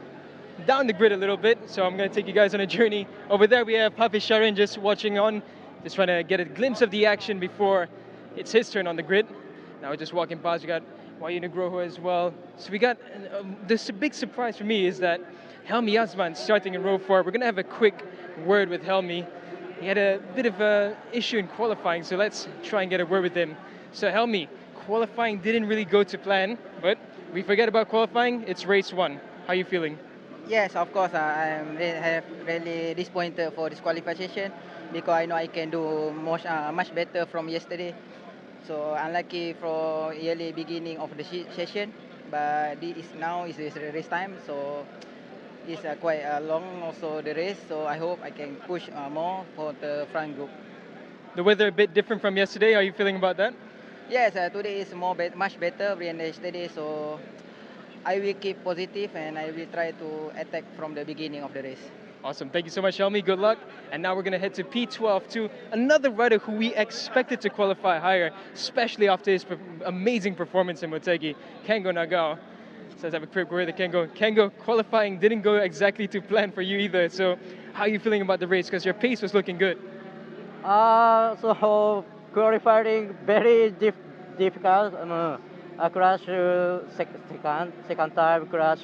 down the grid a little bit. So I'm going to take you guys on a journey. Over there we have Papi Sharon just watching on, just trying to get a glimpse of the action before it's his turn on the grid. Now we're just walking past. We got Wayu Nugroho as well. So we got, this big surprise for me is that Helmi Yasman starting in row 4. We're going to have a quick word with Helmi. He had a bit of an issue in qualifying, so let's try and get a word with him. So Helmi, qualifying didn't really go to plan, but we forget about qualifying. It's race 1. How are you feeling? Yes, of course. I'm really disappointed for this qualification, because I know I can do much better from yesterday. So unlucky for early beginning of the session, but this is race time, so it's quite long also the race. So I hope I can push more for the front group. The weather a bit different from yesterday. How are you feeling about that? Yes, today is much better than yesterday. So I will keep positive, and I will try to attack from the beginning of the race. Awesome. Thank you so much, Helmi. Good luck. And now we're going to head to P12 to another rider who we expected to qualify higher, especially after his amazing performance in Motegi, Kengo Nagao. So let's have a quick word with Kengo. Kengo, qualifying didn't go exactly to plan for you either. So how are you feeling about the race? Because your pace was looking good. So qualifying very difficult. I crash second time crash.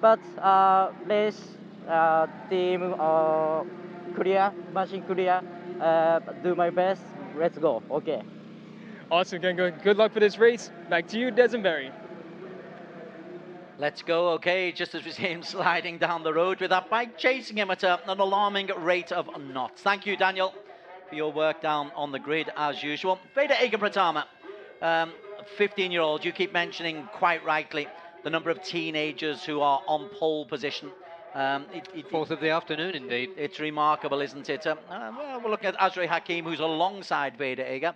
But race team clear, machine clear. Do my best. Let's go. Okay. Awesome, Kengo. Good luck for this race. Back to you, Desenberry. Let's go, okay, just as we see him sliding down the road with that bike chasing him at an alarming rate of knots. Thank you, Daniel, for your work down on the grid as usual. Veda Ega Pratama, 15-year-old, you keep mentioning quite rightly the number of teenagers who are on pole position. Fourth of the afternoon, indeed. It's remarkable, isn't it? Well, we're looking at Azroy Hakim, who's alongside Veda Ega.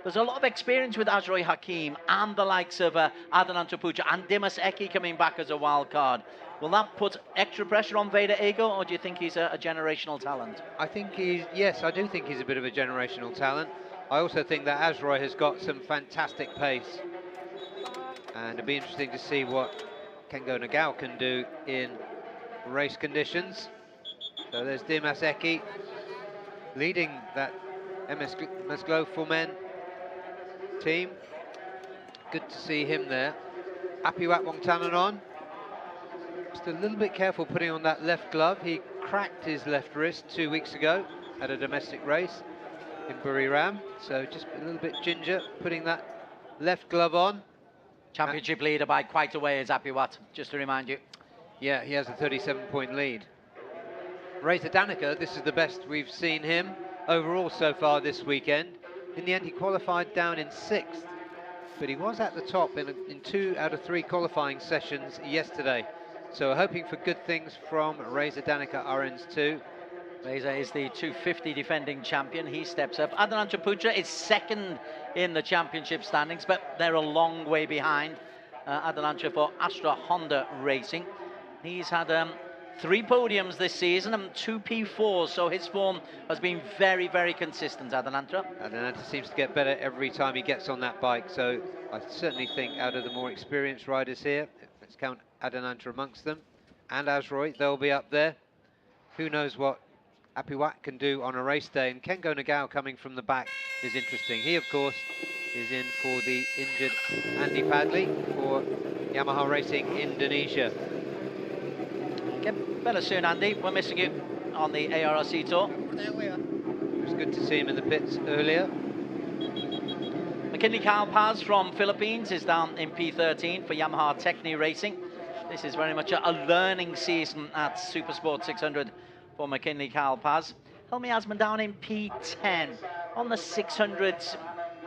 There's a lot of experience with Azroy Hakim and the likes of Adnan Topucha and Dimas Eki coming back as a wild card. Will that put extra pressure on Veda Ega, or do you think he's a generational talent? I think yes, I do think he's a bit of a generational talent. I also think that Azroy has got some fantastic pace. And it'll be interesting to see what Kengo Nagao can do in race conditions. So there's Dimas Eki leading that MS Glow for Men team. Good to see him there. Apiwat Wongtananon. Just a little bit careful putting on that left glove. He cracked his left wrist 2 weeks ago at a domestic race. in Buriram. So just a little bit ginger, putting that left glove on. Championship leader by quite a way is Apiwat, just to remind you. Yeah, he has a 37-point lead. Reza Danica, this is the best we've seen him overall so far this weekend. In the end, he qualified down in 6th, but he was at the top in 2 out of 3 qualifying sessions yesterday. So we're hoping for good things from Reza Danica RNs2. Reza is the 250 defending champion. He steps up. Adnan Chaputra is 2nd in the championship standings, but they're a long way behind. Adnan for Astra Honda Racing. He's had 3 podiums this season and 2 P4s, so his form has been very, very consistent, Adelantra. Adelantra seems to get better every time he gets on that bike, so I certainly think out of the more experienced riders here, let's count Adelantra amongst them, and Azroy, they'll be up there. Who knows what Apiwat can do on a race day, and Kengo Nagao coming from the back is interesting. He, of course, is in for the injured Andy Padley for Yamaha Racing Indonesia. Get better soon, Andy. We're missing you on the ARRC tour. It was good to see him in the pits earlier. McKinley Carapaz from Philippines is down in P13 for Yamaha Techni Racing. This is very much a learning season at Supersport 600 for McKinley Carapaz. Helmi Asman down in P10 on the 600s.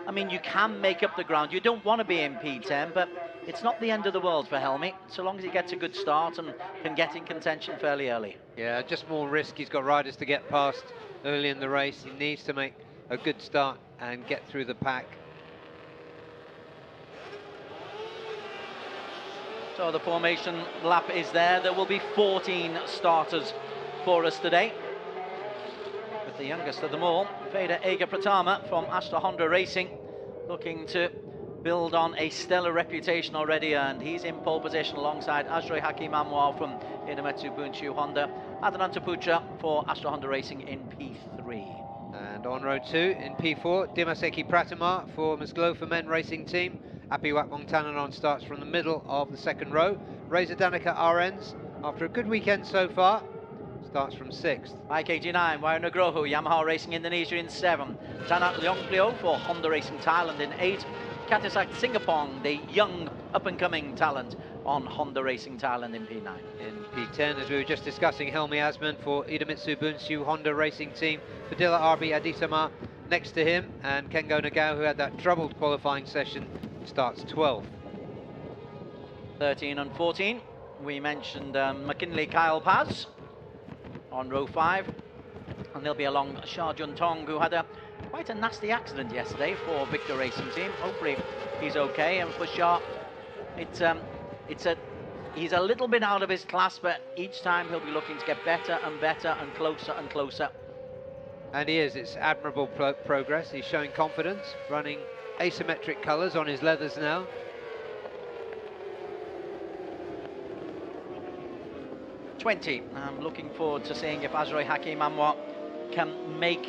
I mean, you can make up the ground. You don't want to be in P10, but it's not the end of the world for Helmi, so long as he gets a good start and can get in contention fairly early. Yeah, just more risk. He's got riders to get past early in the race. He needs to make a good start and get through the pack. So the formation lap is there. There will be 14 starters for us today. With the youngest of them all, Veda Ega Pratama from Astra Honda Racing, looking to build on a stellar reputation already earned. He's in pole position alongside Azroy Hakim Anwar from Idemitsu Bunshu Honda, Adnan Chaputra for Astra Honda Racing in P3. And on row 2 in P4, Dimaseki Pratama for Musglofa Men Racing Team. Apiwat Wongtananon starts from the middle of the 2nd row. Reza Danica RNs, after a good weekend so far, starts from 6th. IKG9, Wairo Nugroho, Yamaha Racing Indonesia in 7. Tanat Leongplio for Honda Racing Thailand in 8. Katisak Singapong, the young up-and-coming talent on Honda Racing Thailand in P9. In P10, as we were just discussing, Helmi Asman for Idemitsu Bunshu Honda Racing Team. Fadila Arbi Aditama next to him, and Kengo Nagao, who had that troubled qualifying session, starts 12th. 13 and 14, we mentioned McKinley Carapaz on row 5, and they'll be along Shah Jun Tong, who had quite a nasty accident yesterday for Victor Racing Team. Hopefully he's okay, and for Shah, he's a little bit out of his class, but each time he'll be looking to get better and better and closer and closer. And he is, it's admirable progress. He's showing confidence, running asymmetric colours on his leathers now. I'm looking forward to seeing if Azroy Hakim Anwar can make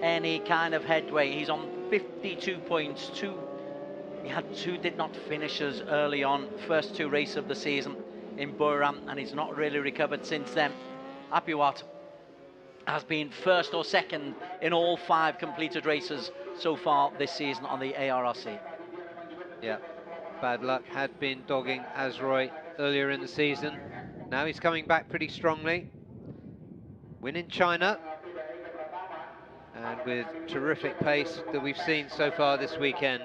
any kind of headway. He's on 52 points. He had 2 did not finishers early on, first 2 races of the season in Buriram, and he's not really recovered since then. Apiwat has been 1st or 2nd in all 5 completed races so far this season on the ARRC. Yeah, bad luck had been dogging Azroy earlier in the season. Now he's coming back pretty strongly. Win in China, and with terrific pace that we've seen so far this weekend.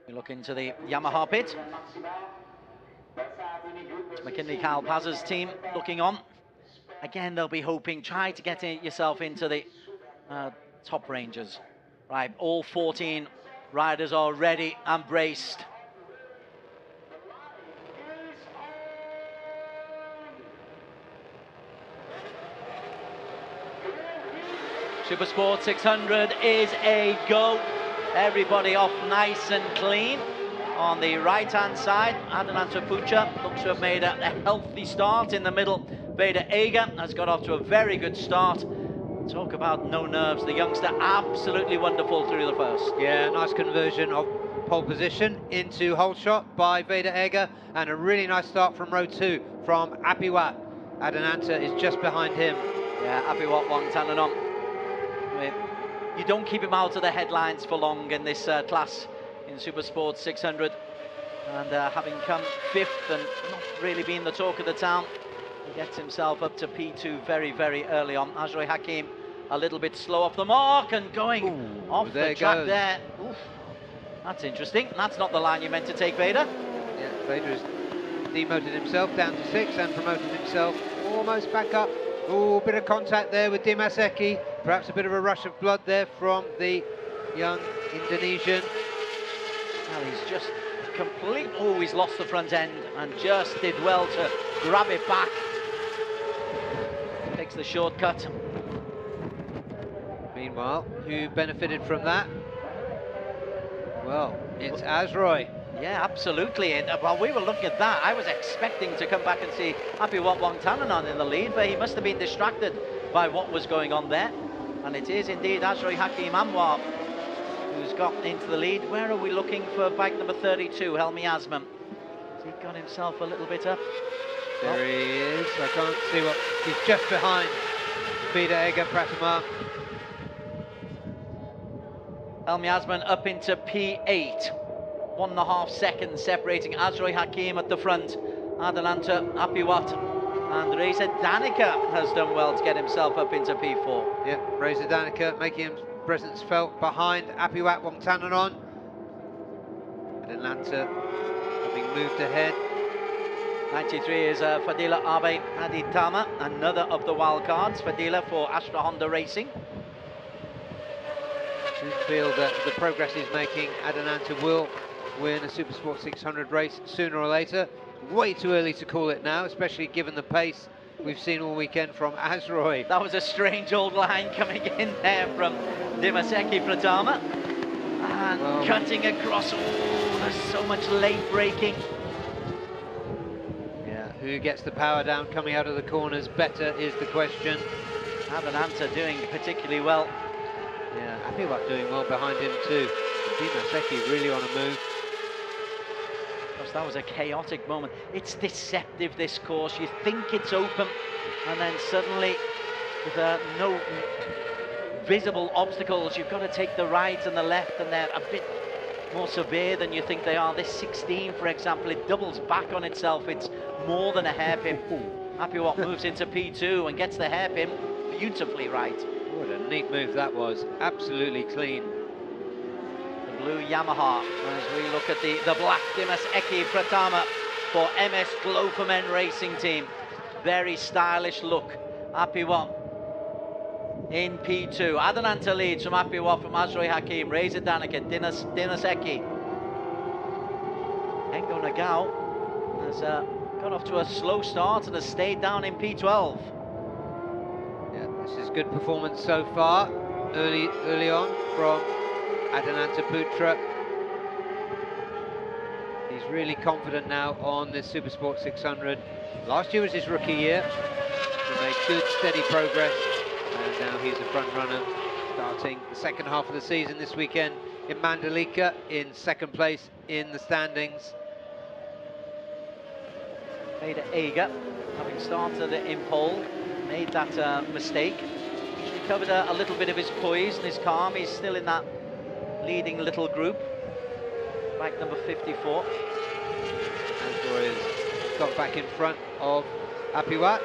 We look into the Yamaha pit. It's McKinley Carapaz's team looking on. Again, they'll be hoping, try to get yourself into the top ranges. Right, all 14 riders are ready and braced. Supersport 600 is a go. Everybody off nice and clean. On the right-hand side, Adnan Chaputra looks to have made a healthy start in the middle. Veda Ega has got off to a very good start. Talk about no nerves. The youngster absolutely wonderful through the first. Yeah, nice conversion of pole position into whole shot by Veda Ega, and a really nice start from row 2 from Apiwat. Adananta is just behind him. Yeah, Apiwat Wongtananon with you don't keep him out of the headlines for long in this class in Super Sport 600. And having come 5th and not really being the talk of the town, he gets himself up to P2 very, very early on. Azroy Hakim a little bit slow off the mark and going off the track there. Oof. That's interesting. That's not the line you meant to take, Vader. Yeah, Vader has demoted himself down to 6th and promoted himself almost back up. Oh, bit of contact there with Dimas Eki. Perhaps a bit of a rush of blood there from the young Indonesian. Well, he's just completely always lost the front end and just did well to grab it back. Takes the shortcut. Meanwhile, who benefited from that? Well, it's Azroy. Yeah, absolutely. And while we were looking at that, I was expecting to come back and see Apiwat Wongtananon in the lead, but he must have been distracted by what was going on there. And it is indeed Azroy Hakim Anwar who's got into the lead. Where are we looking for bike number 32, Helmi Asman? Has he got himself a little bit up? There he is. I can't see what... He's just behind Peter Ega Pratama. Helmi Asman up into P8. 1.5 seconds separating Azroy Hakim at the front. Adelanta Apiwat and Reza Danica has done well to get himself up into P4. Yeah, Reza Danica making his presence felt behind Apiwat Wongtananon. Adelanta having moved ahead. 93 is Fadila Abe Aditama, another of the wildcards. Fadila for Astra Honda Racing. I feel that the progress he's making, Adelanta will win a Supersport 600 race sooner or later. Way too early to call it now, especially given the pace we've seen all weekend from Azroy. That was a strange old line coming in there from Dimaseki Pratama. And cutting across. Oh, there's so much late braking. Yeah, who gets the power down coming out of the corners better is the question. Adelanta doing particularly well. Yeah, Apiwat doing well behind him too. Dimaseki really on a move. Gosh, that was a chaotic moment. It's deceptive, this course. You think it's open, and then suddenly, with no visible obstacles, you've got to take the right and the left, and they're a bit more severe than you think they are. This 16, for example, it doubles back on itself. It's more than a hairpin. Apiwat moves into P2 and gets the hairpin beautifully right. What a neat move that was. Absolutely clean. The blue Yamaha, as we look at the black Dimas Eki Pratama for MS Glow for Men Racing Team. Very stylish look. Apiwat in P2. Adelanta leads from Apiwat, from Azroy Hakim, Reza Danica, Dimas Eki. Engo Nagao has got off to a slow start and has stayed down in P12. This is good performance so far, early on from Adelanta Putra. He's really confident now on this Supersport 600. Last year was his rookie year. He made good, steady progress, and now he's a front runner, starting the second half of the season this weekend in Mandalika, in second place in the standings. Peter Ega, having started in pole, made that mistake. He recovered a little bit of his poise and his calm. He's still in that leading little group. Bike number 54. Azroy has got back in front of Apiwat.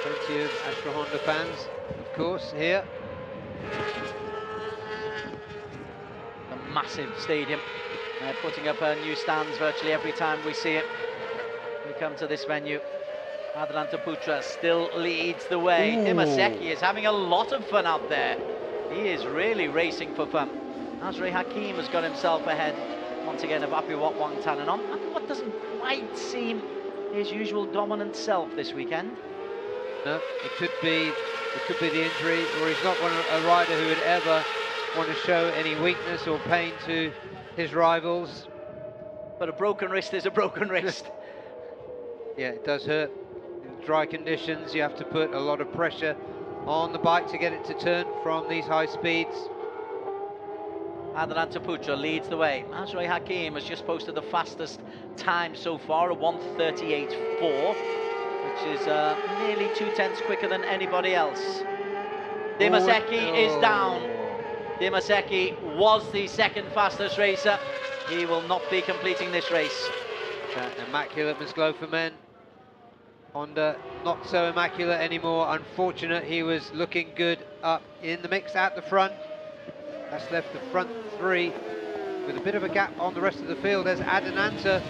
Plenty of Astra Honda fans, of course, here. A massive stadium. They're putting up new stands virtually every time we see it. We come to this venue. Adelanta Putra still leads the way. Dimaseki is having a lot of fun out there. He is really racing for fun. Azroy Hakim has got himself ahead once again of Apiwat Wongtananon. Apiwat doesn't quite seem his usual dominant self this weekend. No, it could be the injury, or he's not a rider who would ever want to show any weakness or pain to his rivals. But a broken wrist is a broken wrist. Yeah, it does hurt. In dry conditions, you have to put a lot of pressure on the bike to get it to turn from these high speeds. Adelanta Putra leads the way. Azroy Hakim has just posted the fastest time so far, a 1:38.4, which is nearly 0.2 quicker than anybody else. Dimaseki is down. Dimaseki was the second fastest racer. He will not be completing this race. Immaculate must go for men. Honda not so immaculate anymore. Unfortunate, he was looking good up in the mix at the front. That's left the front three with a bit of a gap on the rest of the field as Adenanta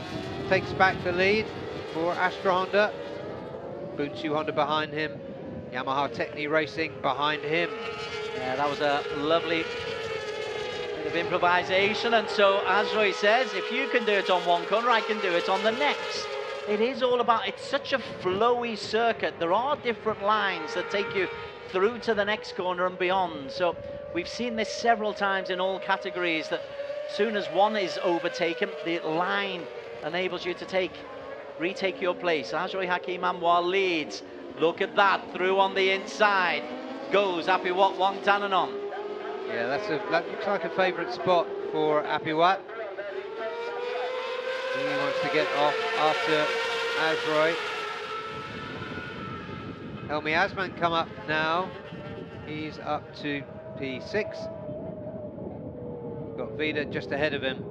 takes back the lead for Astra Honda. Bunchu Honda behind him. Yamaha Techni Racing behind him. Yeah, that was a lovely bit of improvisation, and so as Roy says, if you can do it on one corner, I can do it on the next. It is all about, it's such a flowy circuit. There are different lines that take you through to the next corner and beyond. So we've seen this several times in all categories, that as soon as one is overtaken, the line enables you to retake your place. Azroy Hakim Amwar leads. Look at that, through on the inside. Goes Apiwat Wangtananon. Yeah, that looks like a favourite spot for Apiwat. He wants to get off after Azroy. Helmi Asman come up now. He's up to P6. Got Vida just ahead of him.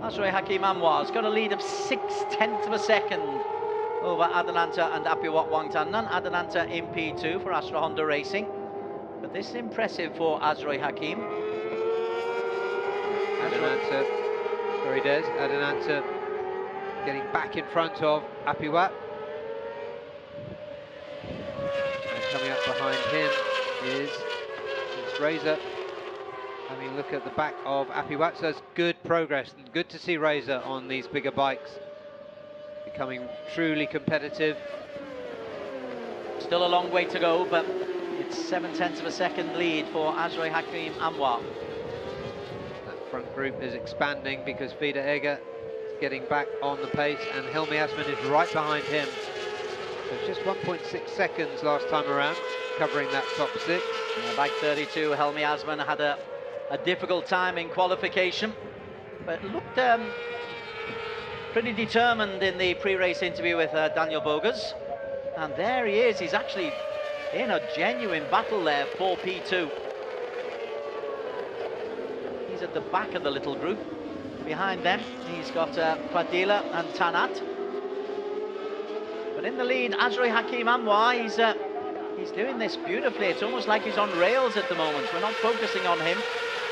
Azroy Hakim Amwar's got a lead of 0.6 of a second over Adenanta and Apiwat Wangtananon. Adenanta in P2 for Astra Honda Racing. But this is impressive for Azroy Hakim. Adenanta, sorry Des, Adenanta getting back in front of Apiwat. And coming up behind him is Razor. Having a look at the back of Apiwat, so it's good progress, and good to see Razor on these bigger bikes. Becoming truly competitive. Still a long way to go, but it's 0.7 of a second lead for Azroy Hakim Amwar. That front group is expanding because Vida Ega is getting back on the pace, and Helmi Asman is right behind him. So just 1.6 seconds last time around, covering that top six. Yeah, bike 32, Helmi Asman had a difficult time in qualification, but looked pretty determined in the pre-race interview with Daniel Bogas. And there he is, he's actually in a genuine battle there for P2. He's at the back of the little group. Behind them, he's got Pradila and Tanat. But in the lead, Azroy Hakim Amwar, he's doing this beautifully. It's almost like he's on rails at the moment. We're not focusing on him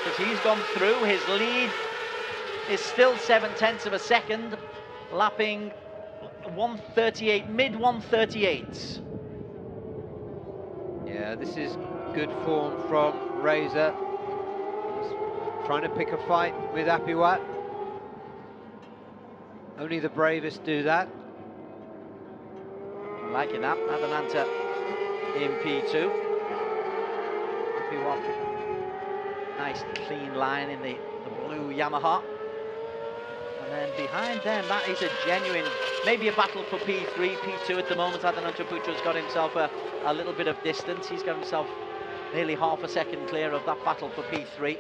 because he's gone through. His lead is still 0.7 of a second, lapping 138, mid 138s. Yeah, this is good form from Razor. He's trying to pick a fight with Apiwat. Only the bravest do that. I'm liking that. Adenanta in P2. Apiwat, nice clean line in the blue Yamaha. And then behind them, that is a genuine, maybe a battle for P3, P2 at the moment. Adenanta Putra's got himself a little bit of distance. He's got himself nearly half a second clear of that battle for P3.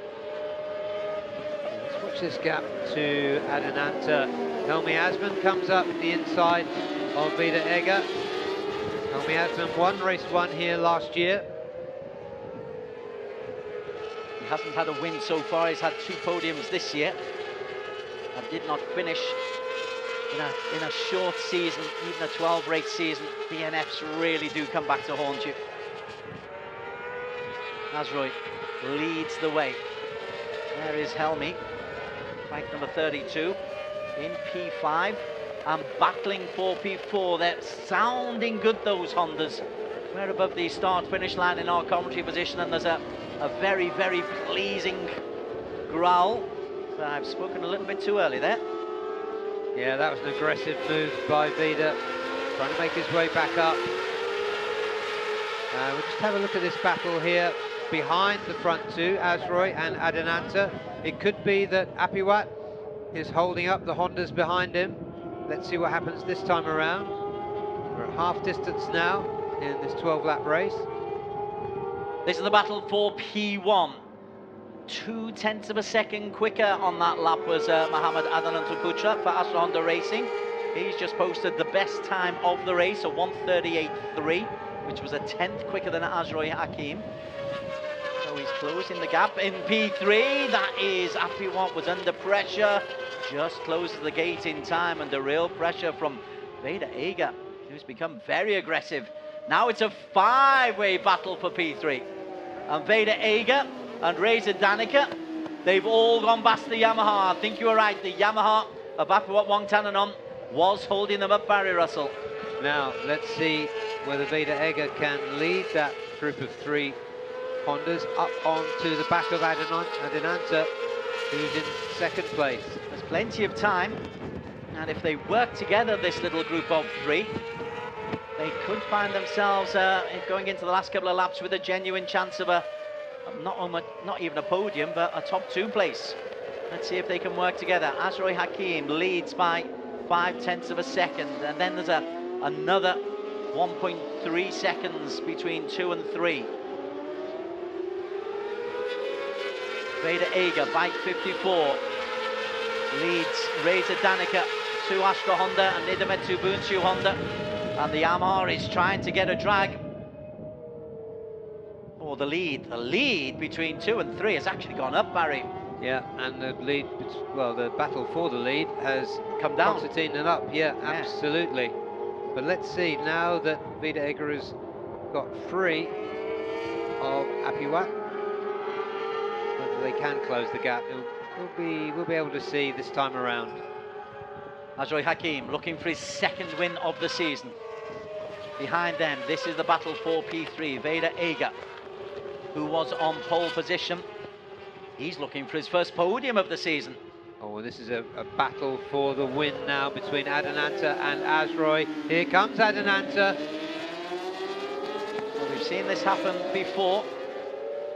Let's watch this gap to Adenanta. Helmi Asman comes up the inside of Vida Ega. Helmi Asman won race 1 here last year. He hasn't had a win so far. He's had 2 podiums this year. And did not finish in a short season, even a 12-race season. DNFs really do come back to haunt you. Azroy leads the way. There is Helmi, bike number 32, in P5 and battling for P4. They're sounding good, those Hondas. We're above the start-finish line in our commentary position, and there's a very, very pleasing growl. But I've spoken a little bit too early there. Yeah, that was an aggressive move by Vida, trying to make his way back up. We'll just have a look at this battle here behind the front two, Azroy and Adenanta. It could be that Apiwat is holding up the Hondas behind him. Let's see what happens this time around. We're at half distance now in this 12-lap race. This is the battle for P1. 0.2 of a second quicker on that lap was Mohamed Adenanta Putra for Astra Honda Racing. He's just posted the best time of the race, a 1:38.3. which was a 10th quicker than Azroy Hakim. So he's closing the gap in P3. That is Apiwat was under pressure, just closes the gate in time, and the real pressure from Veda Aga, who's become very aggressive. Now it's a 5-way battle for P3. And Veda Aga and Reza Danica, they've all gone past the Yamaha. I think you were right, the Yamaha of Apiwat Wongtananon was holding them up, Barry Russell. Now, let's see whether Veda Aga can lead that group of 3 Hondas up onto the back of Adinanta, who's in 2nd place. There's plenty of time, and if they work together, this little group of 3, they could find themselves going into the last couple of laps with a genuine chance of not even a podium, but a top 2 place. Let's see if they can work together. Azroy Hakim leads by 0.5 of a second, and then there's another 1.3 seconds between 2 and 3. Veda Aga, bike 54, leads Reza Danica to Astra Honda and Idemitsu Bunchu Honda, and the Yamaha is trying to get a drag for the lead. The lead between 2 and 3 has actually gone up, Barry. Yeah, and the lead, well, the battle for the lead has come down. Constantine and up, yeah, absolutely. But let's see, now that Veda Aga has got 3 of Apiwat, whether they can close the gap, we'll be able to see this time around. Azroy Hakim looking for his 2nd win of the season. Behind them, this is the battle for P3. Veda Aga, who was on pole position, he's looking for his 1st podium of the season. Oh, well, this is a battle for the win now between Adinanta and Azroy. Here comes Adinanta. Well, we've seen this happen before.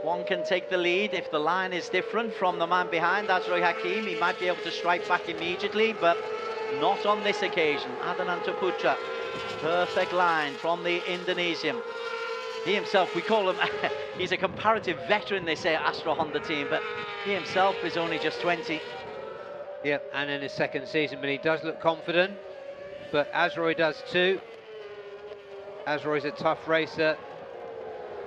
One can take the lead if the line is different from the man behind, Azroy Hakim. He might be able to strike back immediately, but not on this occasion. Adinanta Putra, perfect line from the Indonesian. He himself, we call him, he's a comparative veteran, they say, Astra Honda team, but he himself is only just 20. Yep, and in his 2nd season, but he does look confident, but Azroy does too. Azroy's a tough racer.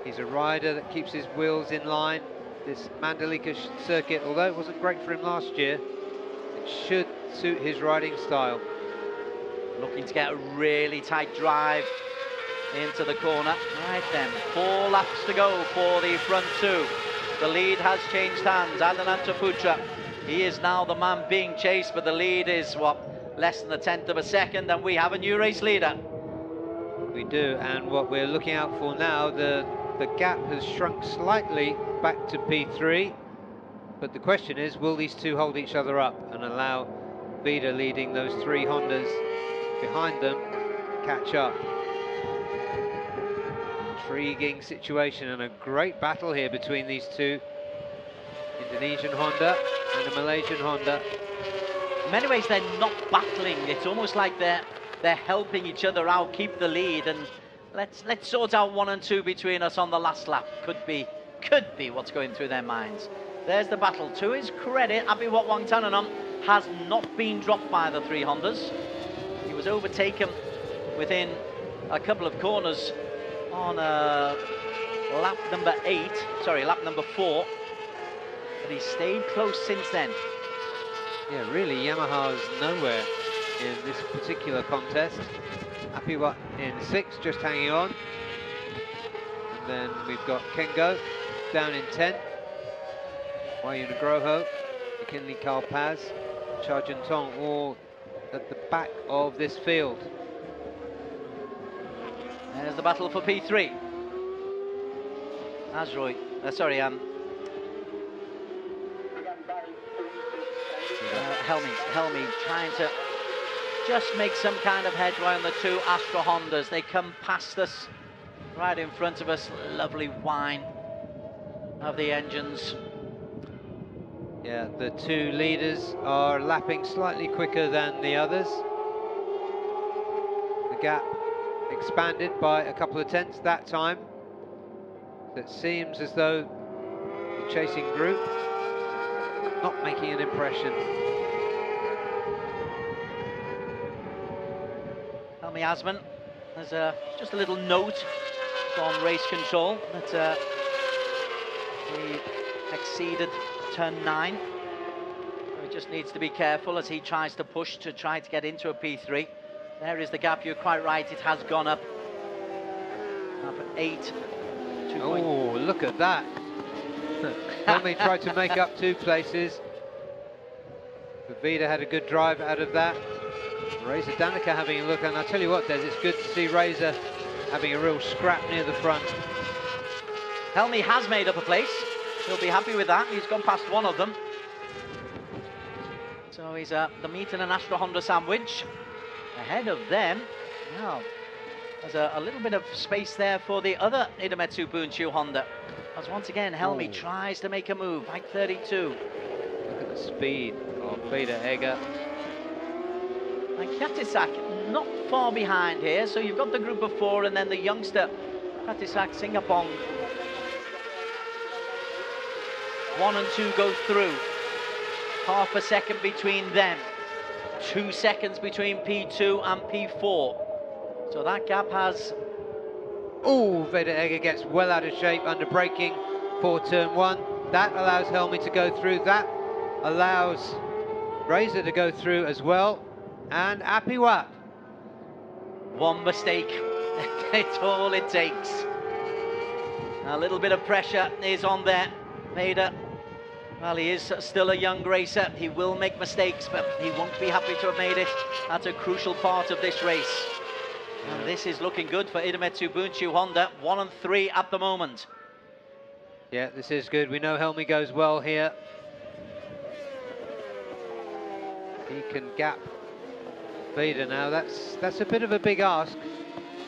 He's a rider that keeps his wheels in line. This Mandalika circuit, although it wasn't great for him last year, it should suit his riding style. Looking to get a really tight drive into the corner. Right then, 4 laps to go for the front 2. The lead has changed hands. Adinanta Putra, he is now the man being chased, but the lead is, what, less than a 1/10 of a second, and we have a new race leader. We do, and what we're looking out for now, the gap has shrunk slightly back to P3, but the question is, will these 2 hold each other up and allow Veda leading those 3 Hondas behind them catch up? Intriguing situation and a great battle here between these 2, Indonesian Honda and a Malaysian Honda. In many ways, they're not battling. It's almost like they're helping each other out, keep the lead, and let's sort out 1 and 2 between us on the last lap. Could be what's going through their minds. There's the battle. To his credit, Apiwat Wongtananon has not been dropped by the 3 Hondas. He was overtaken within a couple of corners on lap number 4, but he stayed close since then. Yeah, really, Yamaha's nowhere in this particular contest. Apiwat in 6th, just hanging on. And then we've got Kengo down in 10th. Wayu Nugroho, McKinley Carl-Paz, Charjun Tong, all at the back of this field. There's the battle for P3. Azroy, Helmy trying to just make some kind of headway on the 2 Astra Hondas. They come past us, right in front of us. Lovely whine of the engines. Yeah, the 2 leaders are lapping slightly quicker than the others. The gap expanded by a couple of 10ths that time. It seems as though the chasing group not making an impression. Helmy Asman, there's just a little note from race control, but he exceeded turn 9. So he just needs to be careful as he tries to push to try to get into a P3. There is the gap, you're quite right, it has gone up. Up at 8. Oh, look at that. Helmi tried to make up 2 places. But Vida had a good drive out of that. Reza Danica having a look, and I'll tell you what, Des, it's good to see Reza having a real scrap near the front. Helmi has made up a place. He'll be happy with that. He's gone past one of them. So he's the Meet International Honda sandwich. Ahead of them. Now, there's a little bit of space there for the other Idemitsu Bunchu Honda. As once again, Helmi tries to make a move. Bike 32. Look at the speed of Vida Egger. And Katisak not far behind here, so you've got the group of 4 and then the youngster Katisak Singapong. 1 and 2 go through. Half a second between them. 2 seconds between P2 and P4. So that gap has... Oh, Vida Egger gets well out of shape under braking for turn 1. That allows Helmi to go through. That allows Reza to go through as well. And Apiwat. One mistake. It's all it takes. A little bit of pressure is on there. Vader, well, he is still a young racer. He will make mistakes, but he won't be happy to have made it. That's a crucial part of this race. And this is looking good for Idemitsu Bunchu Honda. 1 and 3 at the moment. Yeah, this is good. We know Helmi goes well here. He can gap Vida now. That's a bit of a big ask.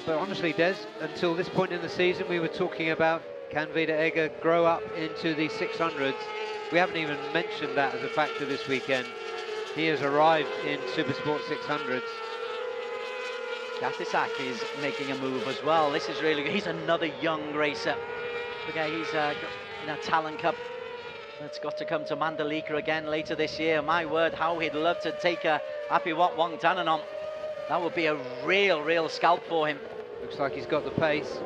But honestly, Des, until this point in the season, we were talking about can Vida Egger grow up into the 600s. We haven't even mentioned that as a factor this weekend. He has arrived in Supersport 600s. Katisak is making a move as well. This is really good. He's another young racer. Okay, he's got in a Talent Cup that's got to come to Mandalika again later this year. My word, how he'd love to take a Apiwat Wangtanan on. That would be a real scalp for him. Looks like he's got the pace.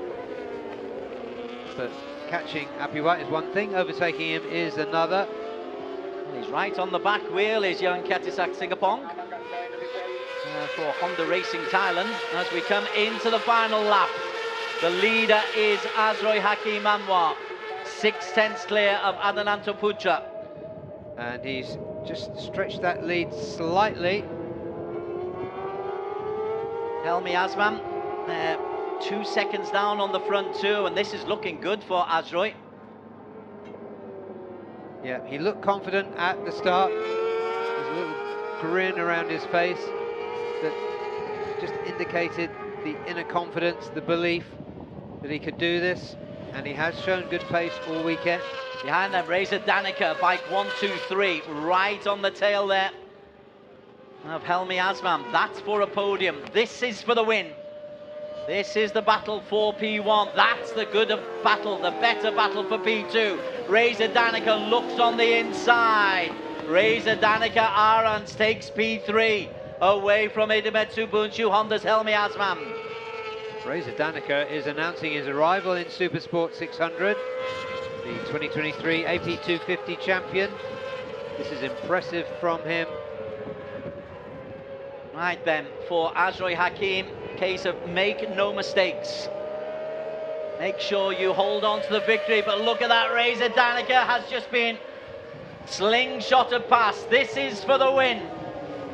But catching Apiwat is one thing, overtaking him is another. He's right on the back wheel, is young Katisak Singapong. For Honda Racing Thailand as we come into the final lap. The leader is Azroy Hakim Anwar, 6/10 clear of Adananto Putra. And he's just stretched that lead slightly. Helmi Asman, 2 seconds down on the front too, and this is looking good for Azroy. Yeah, he looked confident at the start. There's a little grin around his face that just indicated the inner confidence, the belief that he could do this, and he has shown good pace all weekend. Behind them, Reza Danica, bike 1, 2, 3, right on the tail there of Helmi Asman. That's for a podium. This is for the win. This is the battle for P1. That's the good battle, the better battle for P2. Reza Danica looks on the inside. Reza Danica Arons takes P3 away from Idemitsu Bunchu Honda's Helmi Asman. Reza Danica is announcing his arrival in Supersport 600, the 2023 AP 250 champion. This is impressive from him. Right then, for Azroy Hakim, case of make no mistakes. Make sure you hold on to the victory, but look at that, Reza Danica has just been slingshotted past. This is for the win.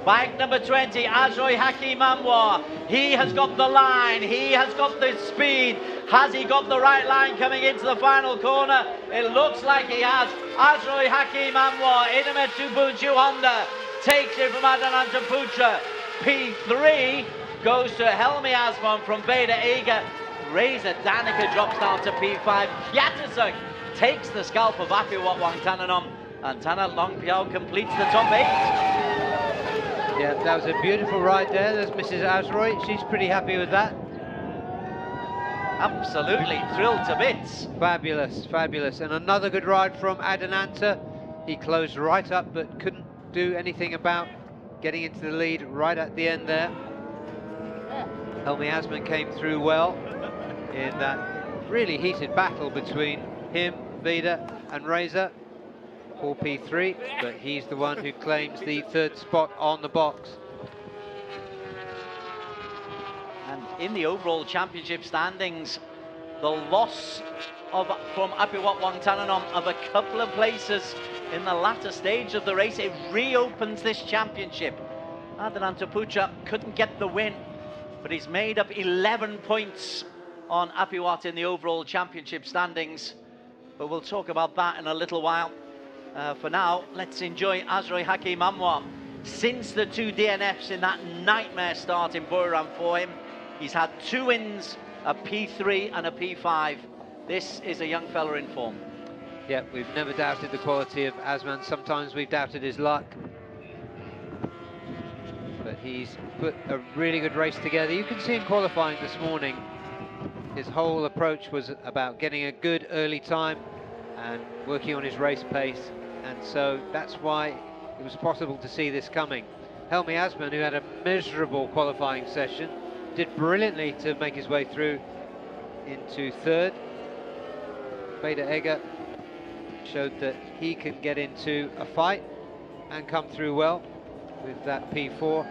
Bike number 20, Azroy Hakim Anwar. He has got the line, he has got the speed. Has he got the right line coming into the final corner? It looks like he has. Azroy Hakim Anwar, Idemitsu Bunchu Honda, takes it from Adananto Putra. P3 goes to Helmi Asman from Vida Egger. Reza Danica drops down to P5. Kyatasuk takes the scalp of Apiwat Wangtananom. And Tana Longpiao completes the top 8. Yeah, that was a beautiful ride there. There's Mrs. Azroy. She's pretty happy with that. Absolutely thrilled to bits. Fabulous, fabulous. And another good ride from Adananta. He closed right up but couldn't do anything about getting into the lead right at the end there. Helmi Asman came through well in that really heated battle between him, Vida and Reza for P3, but he's the one who claims the third spot on the box. And in the overall championship standings, the loss from Apiwat Wangtananom of a couple of places in the latter stage of the race, it reopens this championship. Adananta Putra couldn't get the win, but he's made up 11 points on Apiwat in the overall championship standings. But we'll talk about that in a little while. For now, let's enjoy Azroy Hakim Anwar. Since the 2 DNFs in that nightmare start in Buriram for him, he's had 2 wins, a P3 and a P5. This is a young fella in form. Yeah, we've never doubted the quality of Azman. Sometimes we've doubted his luck. But he's put a really good race together. You can see in qualifying this morning, his whole approach was about getting a good early time and working on his race pace. And so that's why it was possible to see this coming. Helmi Azman, who had a miserable qualifying session, did brilliantly to make his way through into third. Beda Egger showed that he can get into a fight and come through well with that P4.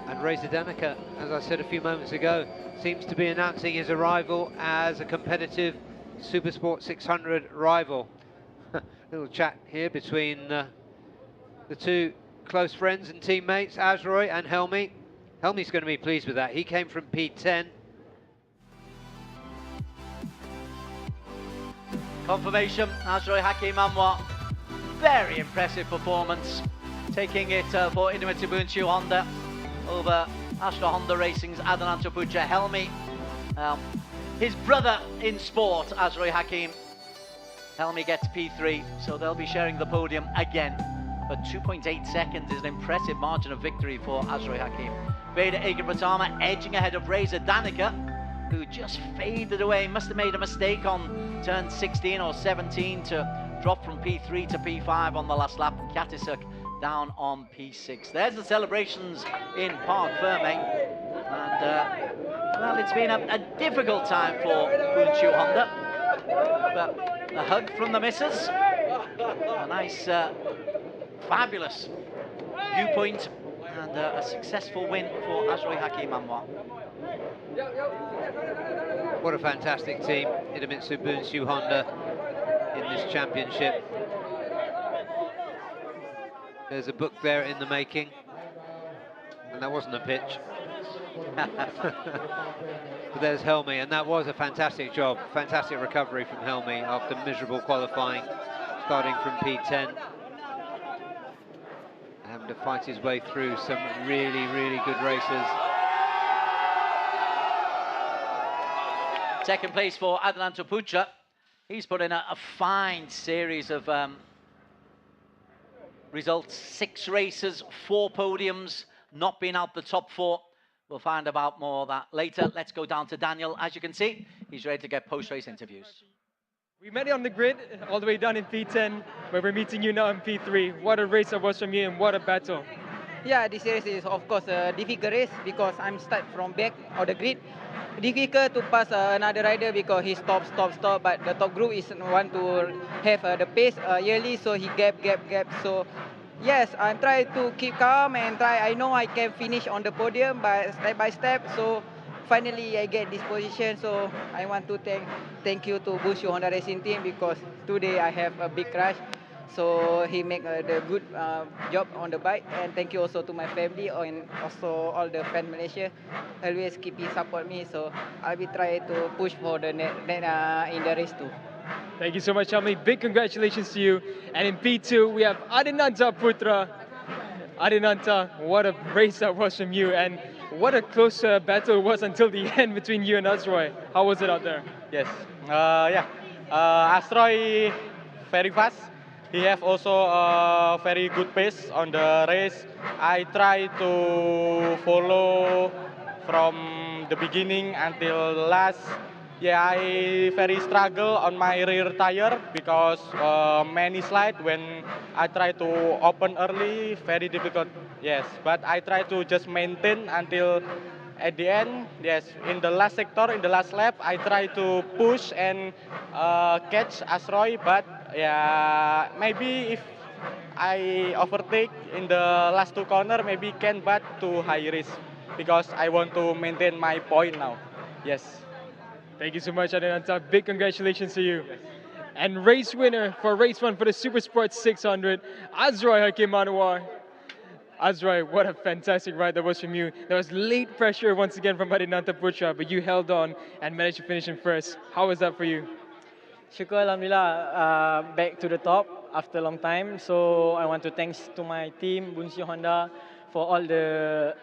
And Reza Danica, as I said a few moments ago, seems to be announcing his arrival as a competitive Supersport 600 rival. Little chat here between the 2 close friends and teammates, Azroy and Helmi. Helmi's going to be pleased with that. He came from P10. Confirmation, Azroy Hakim Anwar. Very impressive performance. Taking it for Idemitsu Honda over Astra Honda Racing's Adananta Putra Helmi. His brother in sport, Azroy Hakim. Helmi gets P3, so they'll be sharing the podium again. But 2.8 seconds is an impressive margin of victory for Azroy Hakim. Beda Egger Pratama edging ahead of Reza Danica, who just faded away. Must have made a mistake on turn 16 or 17 to drop from P3 to P5 on the last lap. Katisuk down on P6. There's the celebrations in Park Ferming. And, well, it's been a difficult time for Bunchu Honda. But a hug from the missus. A nice, fabulous viewpoint. And a successful win for Azroy Hakim Anwar. What a fantastic team, Idemitsu Bunsu Honda, in this championship. There's a book there in the making, and that wasn't a pitch. But there's Helmi, and that was a fantastic job, fantastic recovery from Helmi after miserable qualifying, starting from P10. Having to fight his way through some really, really good races. Second place for Adananta Putra. He's put in a fine series of results. 6 races, 4 podiums, not been out the top 4. We'll find about more of that later. Let's go down to Daniel. As you can see, he's ready to get post-race interviews. We met you on the grid all the way down in P10, where we're meeting you now in P3. What a race that was from you and what a battle. Yeah, this race is of course a difficult race because I'm start from back of the grid. Difficult to pass another rider because he stop. But the top group is want to have the pace yearly, so he gap. So yes, I'm trying to keep calm and try. I know I can finish on the podium, but step by step. So finally I get this position. So I want to thank you to Bushu Honda Racing Team because today I have a big crash. So he make the good job on the bike, and thank you also to my family and also all the fan Malaysia. Always keep support me, so I'll be trying to push for the net in the race too. Thank you so much, Helmi. Big congratulations to you. And in P2, we have Adananta Putra. Adananta, what a race that was from you, and what a close battle it was until the end between you and Azroy. How was it out there? Yes, Azroy very fast. He have also a very good pace on the race. I try to follow from the beginning until last. Yeah, I very struggle on my rear tire because many slide when I try to open early, very difficult. Yes, but I try to just maintain until at the end, yes, in the last sector, in the last lap, I try to push and catch Asroy, but yeah, maybe if I overtake in the last two corner, maybe can, but too high risk because I want to maintain my point now. Yes. Thank you so much, Adinanta. Big congratulations to you. And race winner for race 1 for the Super Sport 600, Azroy Hakim Anwar. Azroy, what a fantastic ride that was from you. There was late pressure once again from Adinanta Putra, but you held on and managed to finish in first. How was that for you? Syukur Alhamdulillah, back to the top after a long time. So I want to thanks to my team, Bunsio Honda, for all the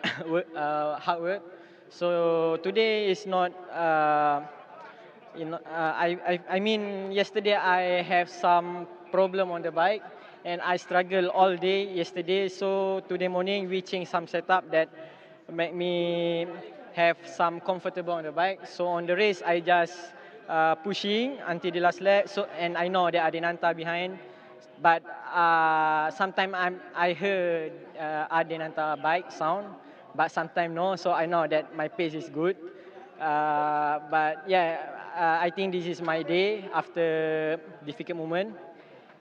hard work. So today is not, I mean, yesterday I have some problem on the bike and I struggle all day yesterday. So today morning we changed some setup that make me have some comfortable on the bike. So on the race I just pushing until the last lap. So and I know there are Adenanta behind, but sometimes I heard Adenanta bike sound, but sometimes no. So I know that my pace is good. But yeah, I think this is my day after difficult moment,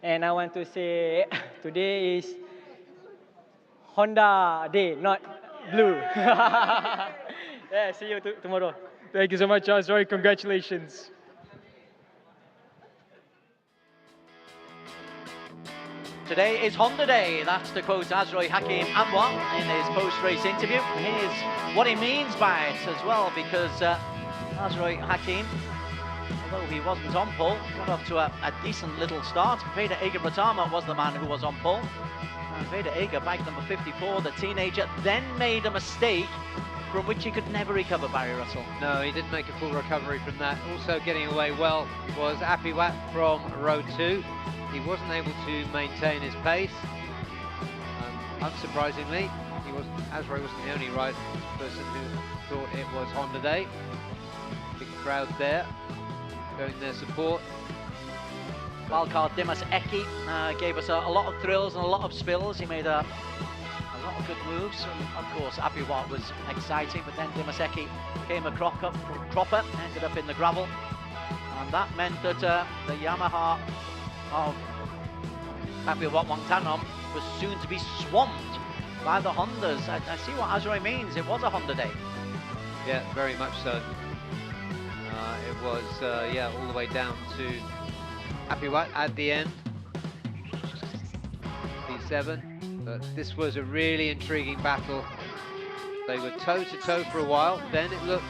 and I want to say today is Honda day, not blue. Yeah, see you tomorrow. Thank you so much, Azroy. Congratulations. Today is Honda Day. That's to quote Azroy Hakim Anwar in his post-race interview. Here's what he means by it as well, because Azroy Hakim, although he wasn't on pole, got off to a decent little start. Veda Ega Pratama was the man who was on pole. And Veda Ega, bike number 54, the teenager, then made a mistake from which he could never recover, Barry Russell. No, he didn't make a full recovery from that. Also getting away well was Apiwat from row 2. He wasn't able to maintain his pace. Unsurprisingly, Azroy wasn't the only person who thought it was Honda Day. Big crowd there, showing their support. Wildcard Dimas Eki gave us a lot of thrills and a lot of spills. He made a lot of good moves. And of course, Apiwat was exciting, but then Dimas Eki came a cropper, ended up in the gravel. And that meant that the Yamaha of Apiwat Wangtanom was soon to be swamped by the Hondas. I see what Azroy means. It was a Honda day. Yeah, very much so. It was, yeah, all the way down to Apiwat at the end. P7. But this was a really intriguing battle. They were toe-to-toe for a while. Then it looked,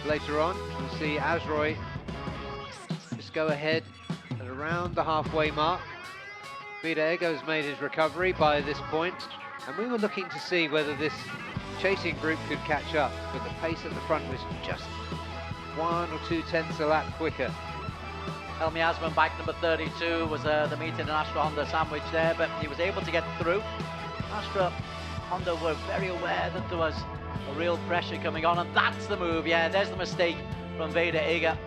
later on, you'll see Azroy just go ahead at around the halfway mark. Veda Ego has made his recovery by this point, and we were looking to see whether this chasing group could catch up, but the pace at the front was just 1 or 2 tenths a lap quicker. Helmi Asman, bike number 32, was the Meet International Honda sandwich there, but he was able to get through. Astra Honda were very aware that there was a real pressure coming on, and that's the move. Yeah, there's the mistake from Veda Ega.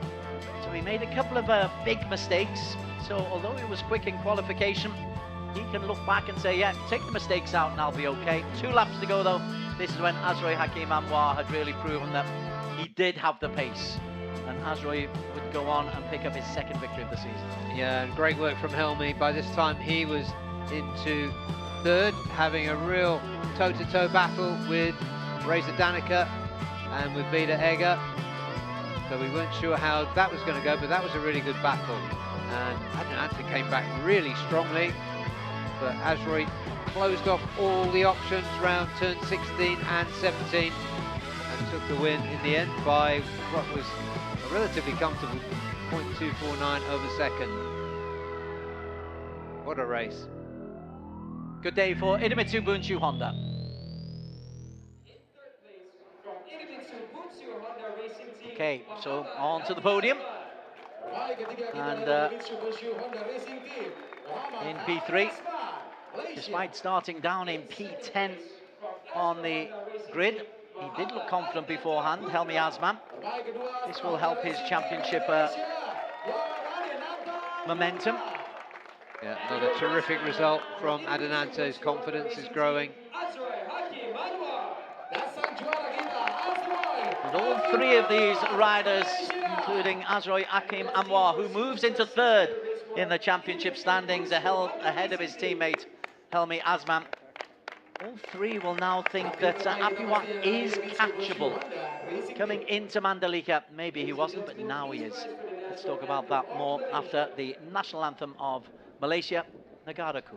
So he made a couple of big mistakes. So although he was quick in qualification, he can look back and say, yeah, take the mistakes out and I'll be okay. 2 laps to go though. This is when Azroy Hakim Anwar had really proven that he did have the pace. And Azroy would go on and pick up his 2nd victory of the season. Yeah, and great work from Helmi. By this time he was into 3rd, having a real toe-to-toe battle with Reza Danica and with Veda Ega. So we weren't sure how that was going to go, but that was a really good battle. And Adenanta came back really strongly, but Azroy closed off all the options round turn 16 and 17 and took the win in the end by what was a relatively comfortable 0.249 over second. What a race. Good day for Idemitsu Bunshu Honda. Okay, so on to the podium. And in P3, despite starting down in P10 on the grid, he did look confident beforehand, Helmi Asman. This will help his championship momentum. Yeah, another terrific result from Adenanta. His confidence is growing. three of these riders, including Azroy Akim Anwar, who moves into third in the championship standings, ahead of his teammate Helmi Azman. All three will now think that Apiwat is catchable. Coming into Mandalika, maybe he wasn't, but now he is. Let's talk about that more after the national anthem of Malaysia, Negaraku.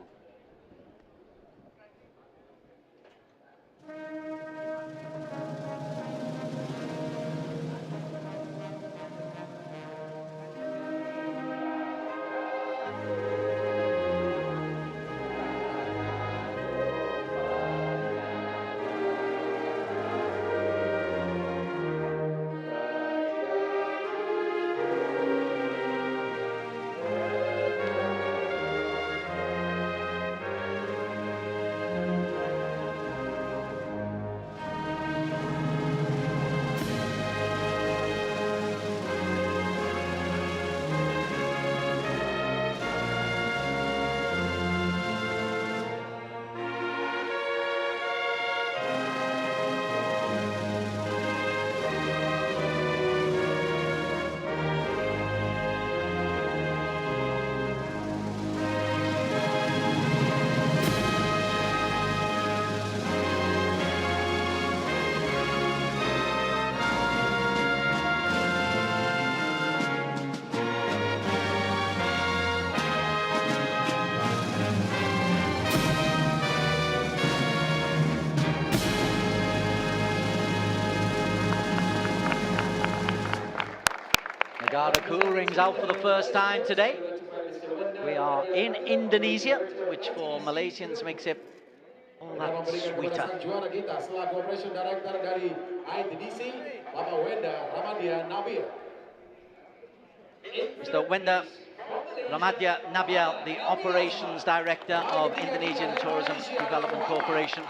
Negaraku rings out for the first time today. We are in Indonesia, which for Malaysians makes it all that sweeter. Juara kita selaku Operation Director dari ITDC, Bapak Wenda Ramadia Nabil. Mr. Wenda Ramadia Nabil, the Operations Director of Indonesian Tourism Development Corporation,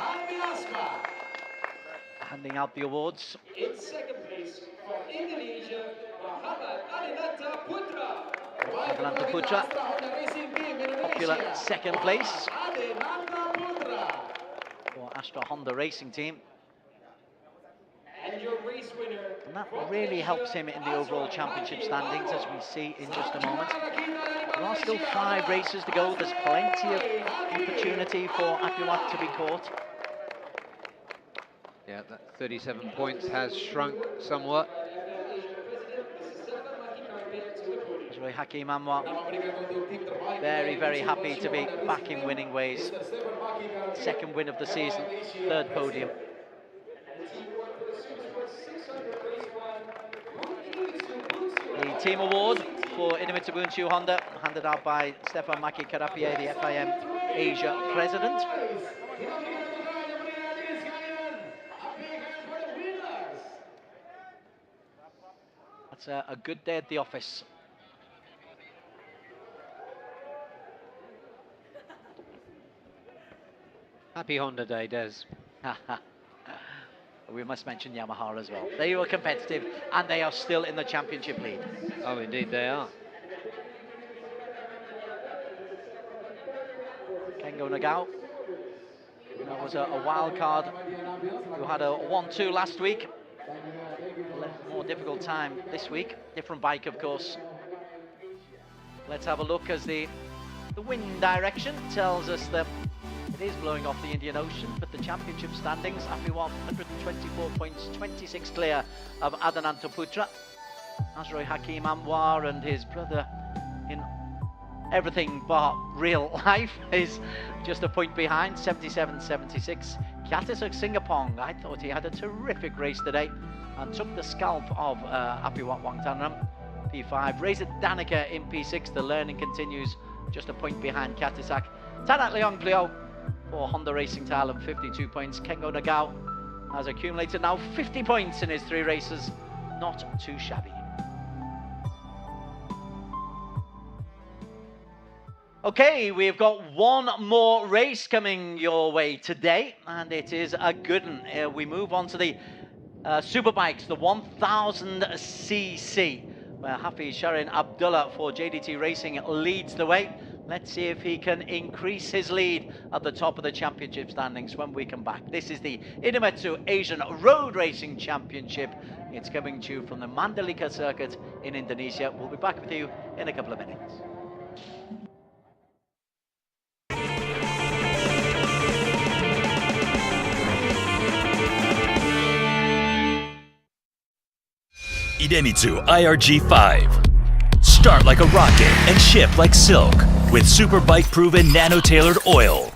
handing out the awards. In second place for Indonesia, Adinata Putra. Adinata Putra, popular second place for Astra Honda Racing Team. And your race winner. And that really helps him in the overall championship standings, as we see in just a moment. There are still 5 races to go. There's plenty of opportunity for Apiwat to be caught. Yeah, that 37 points has shrunk somewhat. Azroy Hakim Anwar, very, very happy to be back in winning ways. Second win of the season, third podium. The team award for Idemitsu Honda, handed out by Stefan Maki Karapie, the FIM Asia president. That's a good day at the office. Happy Honda Day, Des. We must mention Yamaha as well. They were competitive and they are still in the championship lead. Oh, indeed they are. Kengo Nagao, that was a wild card who had a 1-2 last week. A more difficult time this week. Different bike, of course. Let's have a look as the wind direction tells us that it is blowing off the Indian Ocean, but the championship standings, Apiwat 124 points, 26 clear of Adinata Putra. Azroy Hakim Anwar and his brother in everything but real life is just a point behind, 77-76. Kiatisak Singapong, I thought he had a terrific race today and took the scalp of Apiwat Wangtanram, P5. Reza Danica in P6, the learning continues, just a point behind Kiatisak. Tanat Leong Pleo for Honda Racing Thailand, 52 points. Kengo Nagao has accumulated now 50 points in his 3 races, not too shabby. Okay, we've got one more race coming your way today, and it is a good one. We move on to the Superbikes, the 1000cc, where Hafiz Sharin Abdullah for JDT Racing leads the way. Let's see if he can increase his lead at the top of the championship standings when we come back. This is the Idemitsu Asian Road Racing Championship. It's coming to you from the Mandalika circuit in Indonesia. We'll be back with you in a couple of minutes. Idemitsu IRG5. Start like a rocket and ship like silk with Superbike proven nano-tailored oil.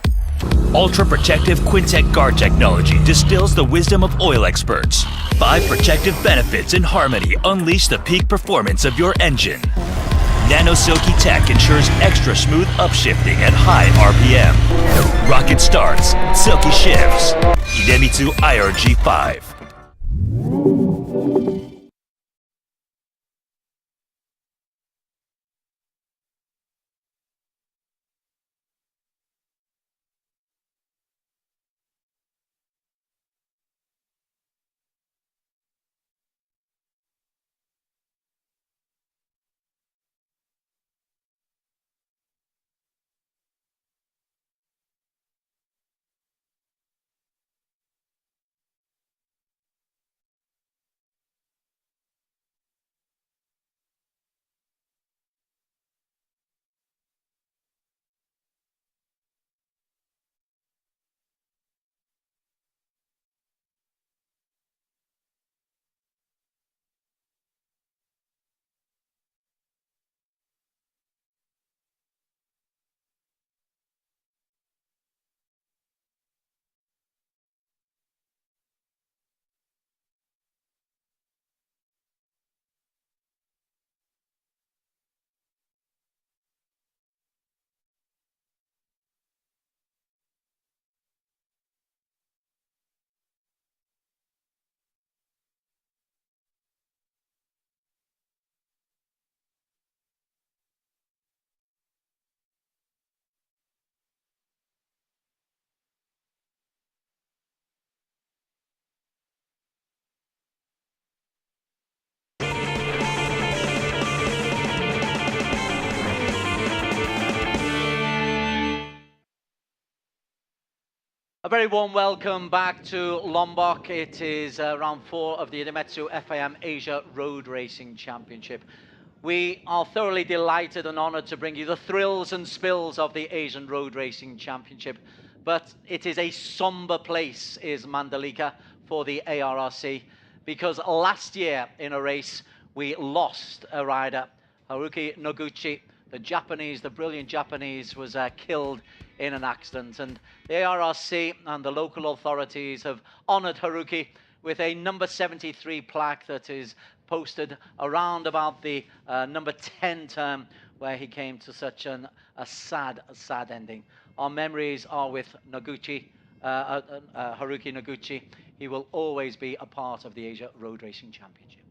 Ultra protective Quintec guard technology distills the wisdom of oil experts. 5 protective benefits in harmony unleash the peak performance of your engine. Nano Silky Tech ensures extra smooth upshifting at high RPM. Rocket starts, silky shifts. Idemitsu IRG5. A very warm welcome back to Lombok. It is round 4 of the Idemitsu FIM Asia Road Racing Championship. We are thoroughly delighted and honoured to bring you the thrills and spills of the Asian Road Racing Championship. But it is a somber place, is Mandalika, for the ARRC, because last year in a race we lost a rider, Haruki Noguchi. The Japanese, the brilliant Japanese, was killed in an accident, and the ARRC and the local authorities have honoured Haruki with a number 73 plaque that is posted around about the number 10 term, where he came to such a sad ending. Our memories are with Noguchi, Haruki Noguchi. He will always be a part of the Asia Road Racing Championships.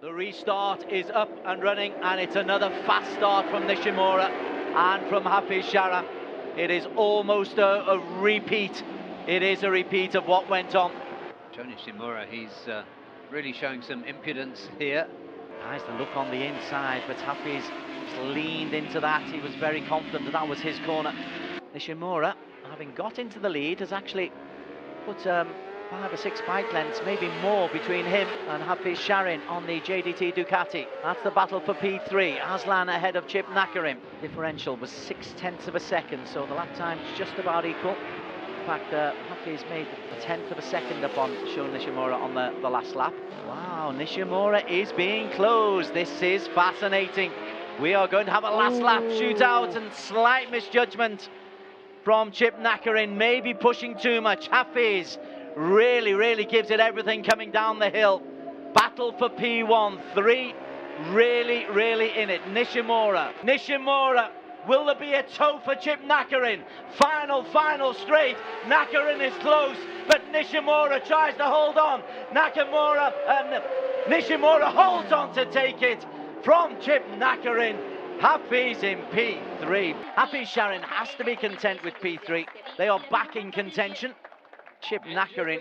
The restart is up and running, and it's another fast start from Nishimura and from Hafiz Sharan. It is almost a repeat. It is a repeat of what went on. Joe Nishimura, he's really showing some impudence here. Nice to look on the inside, but Hafiz just leaned into that. He was very confident that was his corner. Nishimura, having got into the lead, has actually put 5 or 6 bike lengths, maybe more, between him and Hafiz Sharan on the JDT Ducati. That's the battle for P3. Aslan ahead of Chip Nakarim. Differential was 0.6 of a second, so the lap time's just about equal. In fact, Hafiz made 1/10 of a second up on Sho Nishimura on the last lap. Wow, Nishimura is being closed. This is fascinating. We are going to have a last lap shootout, and slight misjudgment from Chip Nakarin, maybe pushing too much. Hafiz really gives it everything coming down the hill. Battle for P1, 3 really in it. Nishimura Will there be a toe for Chip Nakarin? Final straight. Nakarin is close, but Nishimura tries to hold on. Nishimura holds on to take it from Chip Nakarin. Hafiz in P3. Hafiz Sharin has to be content with P3. They are back in contention. Chip Nakarin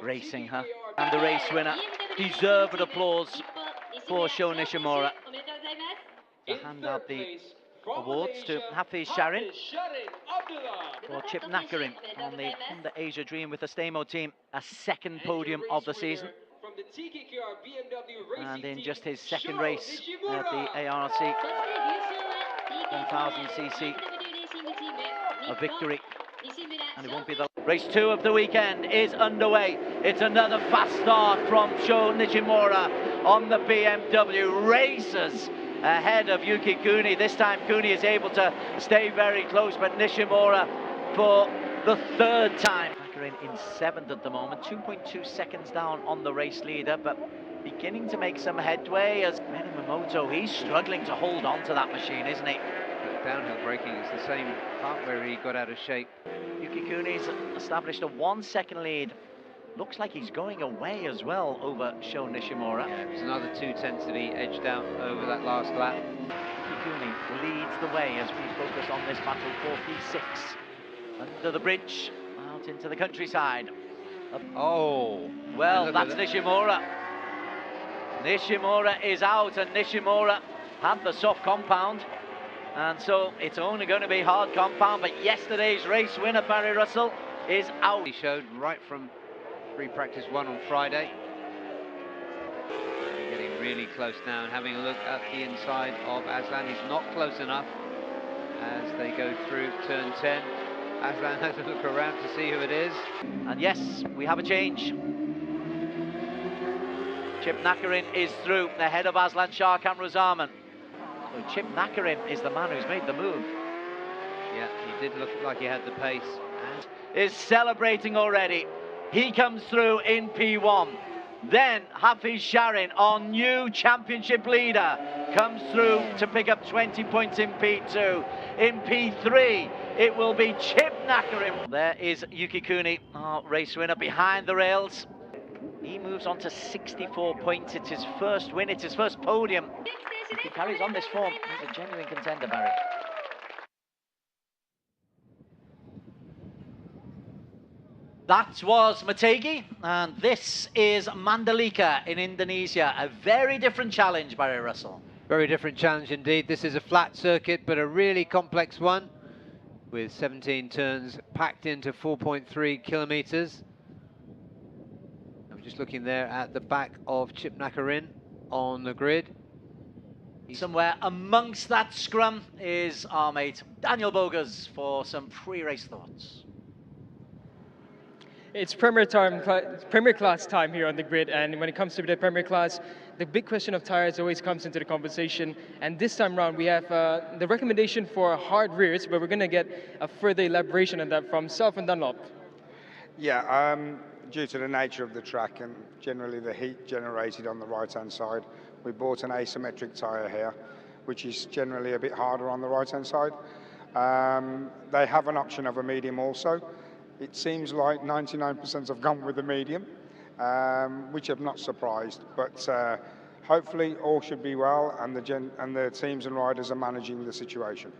racing her. And the race winner. Deserved applause for Sho Nishimura. To hand out the awards to Hafiz Sharin for Chip Nakarin on the Honda Asia Dream with the Stamo team, a second podium of the season, and in just his second race at the ARC 1000cc, a victory, and it won't be the race 2 of the weekend is underway. It's another fast start from Sho Nishimura on the BMW. Races ahead of Yuki Kuni. This time Kuni is able to stay very close, but Nishimura for the third time. Nakarin in 7th at the moment, 2.2 seconds down on the race leader, but beginning to make some headway as Miyamoto, he's struggling to hold on to that machine, isn't he? But downhill braking is the same part where he got out of shape. Yuki Kuni's established a 1 second lead. Looks like he's going away as well over Sho Nishimura. Yeah, it was another 2/10 that he edged out over that last lap. Kuni leads the way as we focus on this battle for P6. Under the bridge, out into the countryside. Oh, well, that's Nishimura. Nishimura is out, and Nishimura had the soft compound, and so it's only going to be hard compound. But yesterday's race winner, Barry Russell, is out. He showed right from free practice 1 on Friday. Getting really close now and having a look at the inside of Aslan. He's not close enough as they go through turn 10. Aslan has to look around to see who it is. And yes, we have a change. Chip Nakarin is through ahead of Aslan Shah Kamruzaman. So Chip Nakarin is the man who's made the move. Yeah, he did look like he had the pace. And is celebrating already. He comes through in P1. Then Hafiz Sharin, our new championship leader, comes through to pick up 20 points in P2. In P3, it will be Chip Nakarin. There is Yuki Kuni, our race winner, behind the rails. He moves on to 64 points. It's his first win, it's his first podium. If he carries on this form, he's a genuine contender, Barry. That was Motegi, and this is Mandalika in Indonesia. A very different challenge, Barry Russell. Very different challenge indeed. This is a flat circuit, but a really complex one, with 17 turns packed into 4.3 kilometers. I'm just looking there at the back of Chip Nakarin on the grid. Somewhere amongst that scrum is our mate Daniel Bogas for some pre-race thoughts. It's Premier Class time here on the grid, and when it comes to the Premier Class, the big question of tires always comes into the conversation. And this time around, we have the recommendation for hard rears, but we're going to get a further elaboration on that from Self and Dunlop. Yeah, due to the nature of the track and generally the heat generated on the right-hand side, we bought an asymmetric tyre here, which is generally a bit harder on the right-hand side. They have an option of a medium also. It seems like 99% have gone with the medium, which I'm not surprised. But hopefully all should be well, and the teams and riders are managing the situation.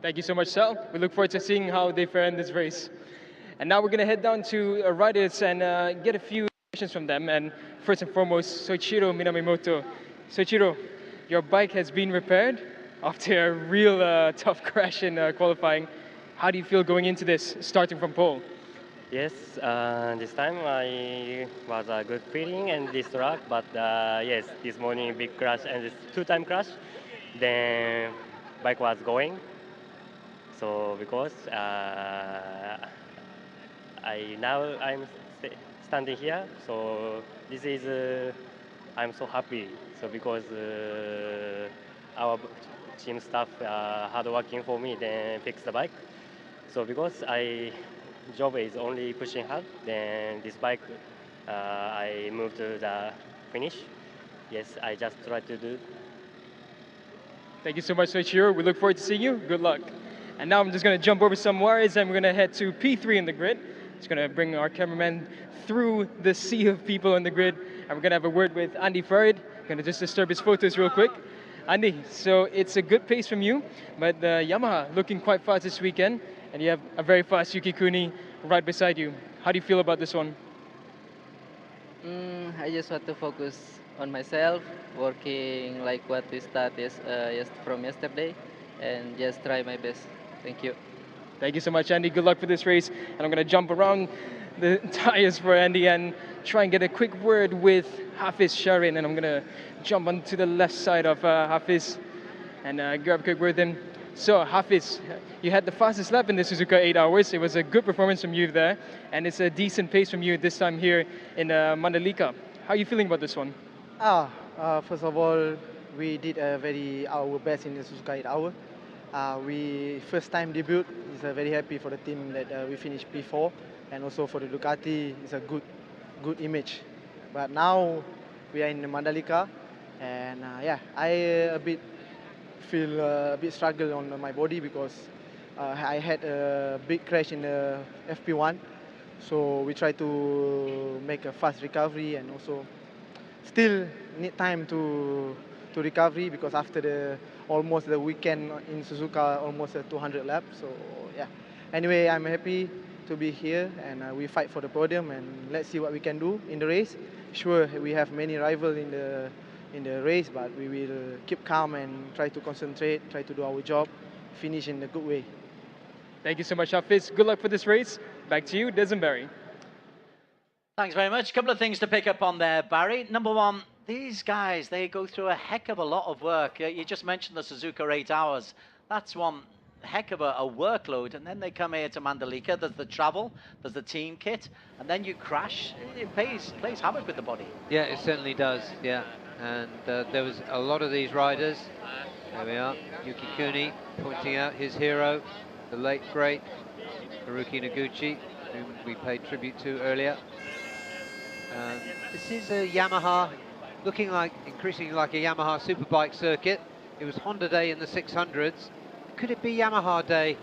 Thank you so much, Sal. We look forward to seeing how they fare in this race. And now we're going to head down to riders and get a few questions from them. And first and foremost, Soichiro Minamimoto. Soichiro, your bike has been repaired after a real tough crash in qualifying. How do you feel going into this, starting from pole? Yes, this time I was a good feeling in this track, but yes, this morning big crash and this two-time crash, then bike was going. So because I'm standing here, so this is I'm so happy. So because our team staff hard working for me, then fix the bike. So because job is only pushing hard, then this bike I moved to the finish. Yes, I just try to do. Thank you so much, Soichiro. We look forward to seeing you. Good luck. And now I'm just going to jump over some wires and we're going to head to P3 in the grid. It's going to bring our cameraman through the sea of people on the grid. And we're going to have a word with Andy Farid. Going to just disturb his photos real quick. Andy, so it's a good pace from you, but the Yamaha looking quite fast this weekend. And you have a very fast Yuki Kuni right beside you. How do you feel about this one? I just want to focus on myself, working like what we started from yesterday, and just try my best. Thank you. Thank you so much, Andy. Good luck for this race. And I'm going to jump around the tires for Andy and try and get a quick word with Hafiz Sharin. And I'm going to jump onto the left side of Hafiz and grab a quick word with him. So, Hafiz, you had the fastest lap in the Suzuka 8 hours. It was a good performance from you there, and it's a decent pace from you this time here in Mandalika. How are you feeling about this one? First of all, we did our best in the Suzuka 8 hour. We first time debut. Is very happy for the team that we finished P4, and also for the Ducati, it's a good image. But now we are in Mandalika, and I feel a bit struggle on my body because I had a big crash in the FP1, so we try to make a fast recovery and also still need time to recovery because after almost the weekend in Suzuka, almost 200 laps. So yeah. Anyway, I'm happy to be here and we fight for the podium and let's see what we can do in the race. Sure, we have many rivals in the race, but we will keep calm and try to concentrate, try to do our job, finish in a good way. Thank you so much, Hafiz. Good luck for this race. Back to you, Desmond Barry. Thanks very much. A couple of things to pick up on there, Barry. Number one, these guys, they go through a heck of a lot of work. You just mentioned the Suzuka 8 hours. That's one heck of a workload. And then they come here to Mandalika. There's the travel, there's the team kit, and then you crash. It plays havoc with the body. Yeah, it certainly does, yeah. And there was a lot of these riders. There we are, Yuki Kuni pointing out his hero, the late great Haruki Noguchi, whom we paid tribute to earlier. This is a Yamaha, looking like increasingly like a Yamaha Superbike circuit. It was Honda Day in the 600s. Could it be Yamaha Day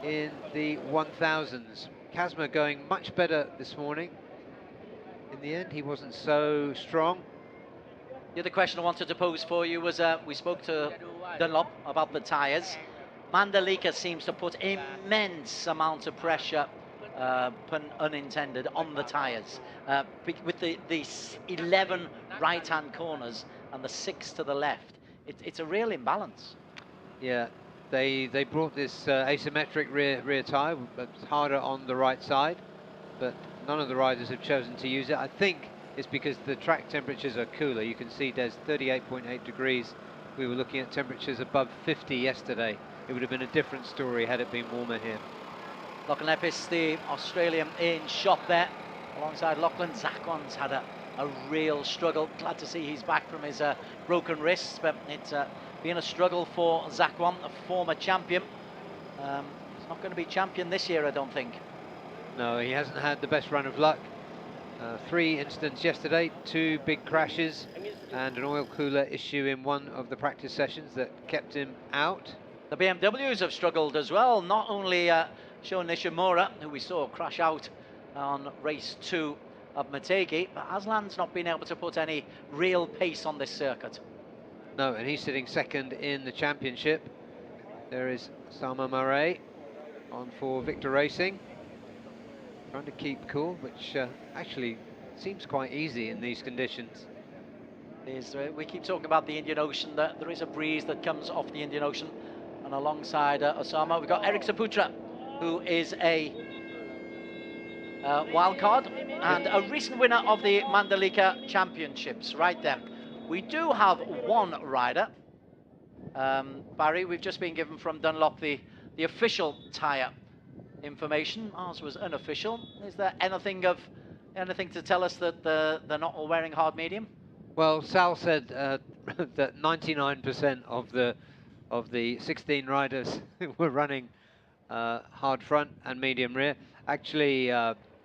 in the 1000s? Kazma going much better this morning. In the end, he wasn't so strong. The other question I wanted to pose for you was, we spoke to Dunlop about the tyres. Mandalika seems to put immense amount of pressure, pun unintended, on the tyres. With the 11 right-hand corners and the 6 to the left. It's a real imbalance. Yeah, they brought this asymmetric rear tyre, but it's harder on the right side, but none of the riders have chosen to use it. I think it's because the track temperatures are cooler. You can see there's 38.8 degrees. We were looking at temperatures above 50 yesterday. It would have been a different story had it been warmer here. Lachlan Epis, the Australian, in shot there. Alongside Lachlan, Zakon's had a real struggle. Glad to see he's back from his broken wrists, but it's been a struggle for Zakwan, a former champion. He's not going to be champion this year, I don't think. No, he hasn't had the best run of luck. 3 incidents yesterday, 2 big crashes, and an oil cooler issue in one of the practice sessions that kept him out. The BMWs have struggled as well, not only Sho Nishimura, who we saw crash out on race 2 of Motegi, but Aslan's not been able to put any real pace on this circuit. No, and he's sitting second in the championship. There is Sama Murray on for Victor Racing, trying to keep cool, which actually seems quite easy in these conditions. We keep talking about the Indian Ocean, that there is a breeze that comes off the Indian Ocean, and alongside Osama we've got Eric Saputra, who is a wild card and a recent winner of the Mandalika Championships. Right then, we do have one rider, Barry. We've just been given from Dunlop the official tyre information. Ours was unofficial. Is there anything to tell us that they're not all wearing hard medium? Well, Sal said that 99% of the 16 riders were running hard front and medium rear. Actually,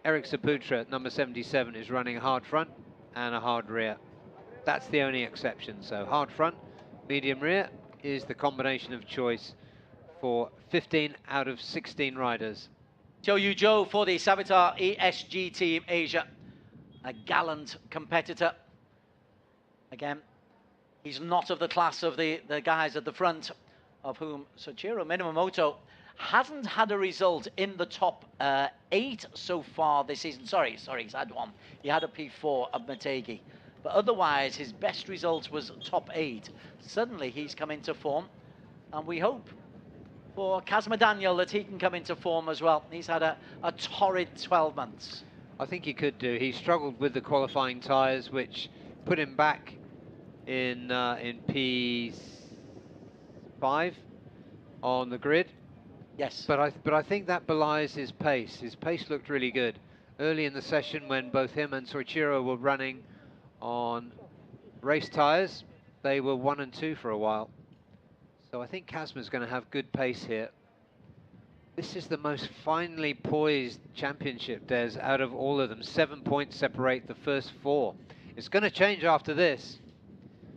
Eric Saputra, number 77, is running a hard front and a hard rear. That's the only exception. So hard front, medium rear, is the combination of choice for 15 out of 16 riders. Joe for the Savitar ESG Team Asia, a gallant competitor. Again, he's not of the class of the guys at the front, of whom Soichiro Minamoto hasn't had a result in the top 8 so far this season. Sorry, he's had one. He had a P4 of Motegi. But otherwise, his best result was top 8. Suddenly, he's come into form, and we hope for Kazma Daniel that he can come into form as well. He's had a torrid 12 months. I think he could do. He struggled with the qualifying tyres, which put him back in P5 on the grid. Yes. But I think that belies his pace. His pace looked really good. Early in the session, when both him and Soichiro were running on race tyres, they were 1 and 2 for a while. So I think Kazma's going to have good pace here. This is the most finely poised championship, Des, out of all of them. 7 points separate the first 4. It's going to change after this.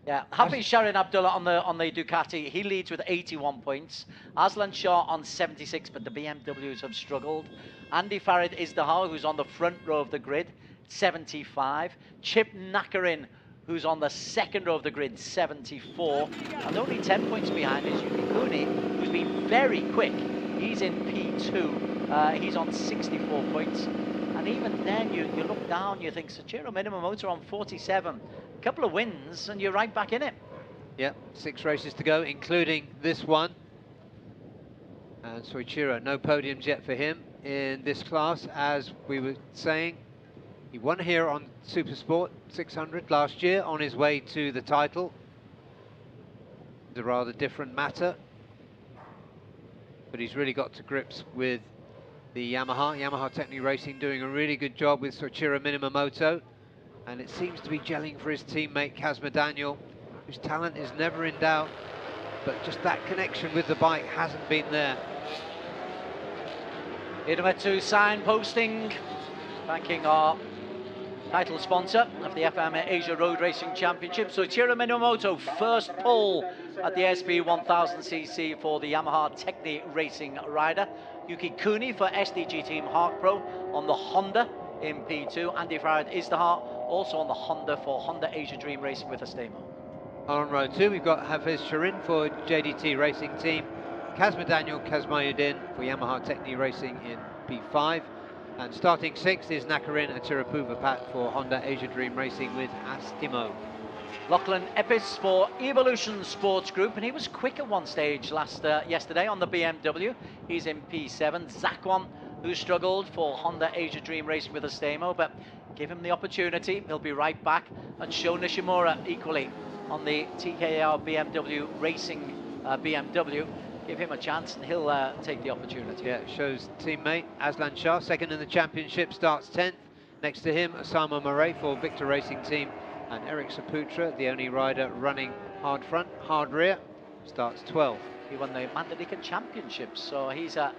Yeah, Hafiz Sharin Abdullah on the Ducati, he leads with 81 points. Aslan Shah on 76, but the BMWs have struggled. Andy Farid Izdahar, who's on the front row of the grid, 75. Chip Nakarin, who's on the second row of the grid, 74. And only 10 points behind is Yuki Kuni, who's been very quick. He's in P2, he's on 64 points. And even then, you look down, you think Soichiro Minamoto on 47. A couple of wins, and you're right back in it. Yep, 6 races to go, including this one. And Soichiro, no podiums yet for him in this class, as we were saying. He won here on Supersport 600 last year on his way to the title. It's a rather different matter, but he's really got to grips with the Yamaha Technic Racing doing a really good job with Soichiro Minamoto, and it seems to be gelling for his teammate Kazma Daniel, whose talent is never in doubt, but just that connection with the bike hasn't been there. Idemitsu signposting, thanking our title sponsor of the FIM Asia Road Racing Championship. Soichiro Minamoto, first pole at the SP 1000cc for the Yamaha Technic Racing rider. Yuki Kuni for SDG Team Hark Pro on the Honda in P2. Andy Farid Izdahar also on the Honda for Honda Asia Dream Racing with Astemo. On row 2, we've got Hafiz Sharin for JDT Racing Team, Kazma Daniel Kazmayuddin for Yamaha Technic Racing in P5. And starting 6th is Nakarin Atirapuvapat for Honda Asia Dream Racing with Astemo. Lachlan Epis for Evolution Sports Group, and he was quick at one stage yesterday on the BMW. He's in P7. Zakwan, who struggled for Honda Asia Dream Racing with Astemo, but give him the opportunity, he'll be right back. And Sho Nishimura equally on the TKR BMW Racing BMW. Give him a chance and he'll take the opportunity. Yeah, Sho's teammate Aslan Shah, second in the championship, starts 10th. Next to him, Osama Murray for Victor Racing Team, and Eric Saputra, the only rider running hard front, hard rear, starts 12th. He won the Mandalika Championship, so he's a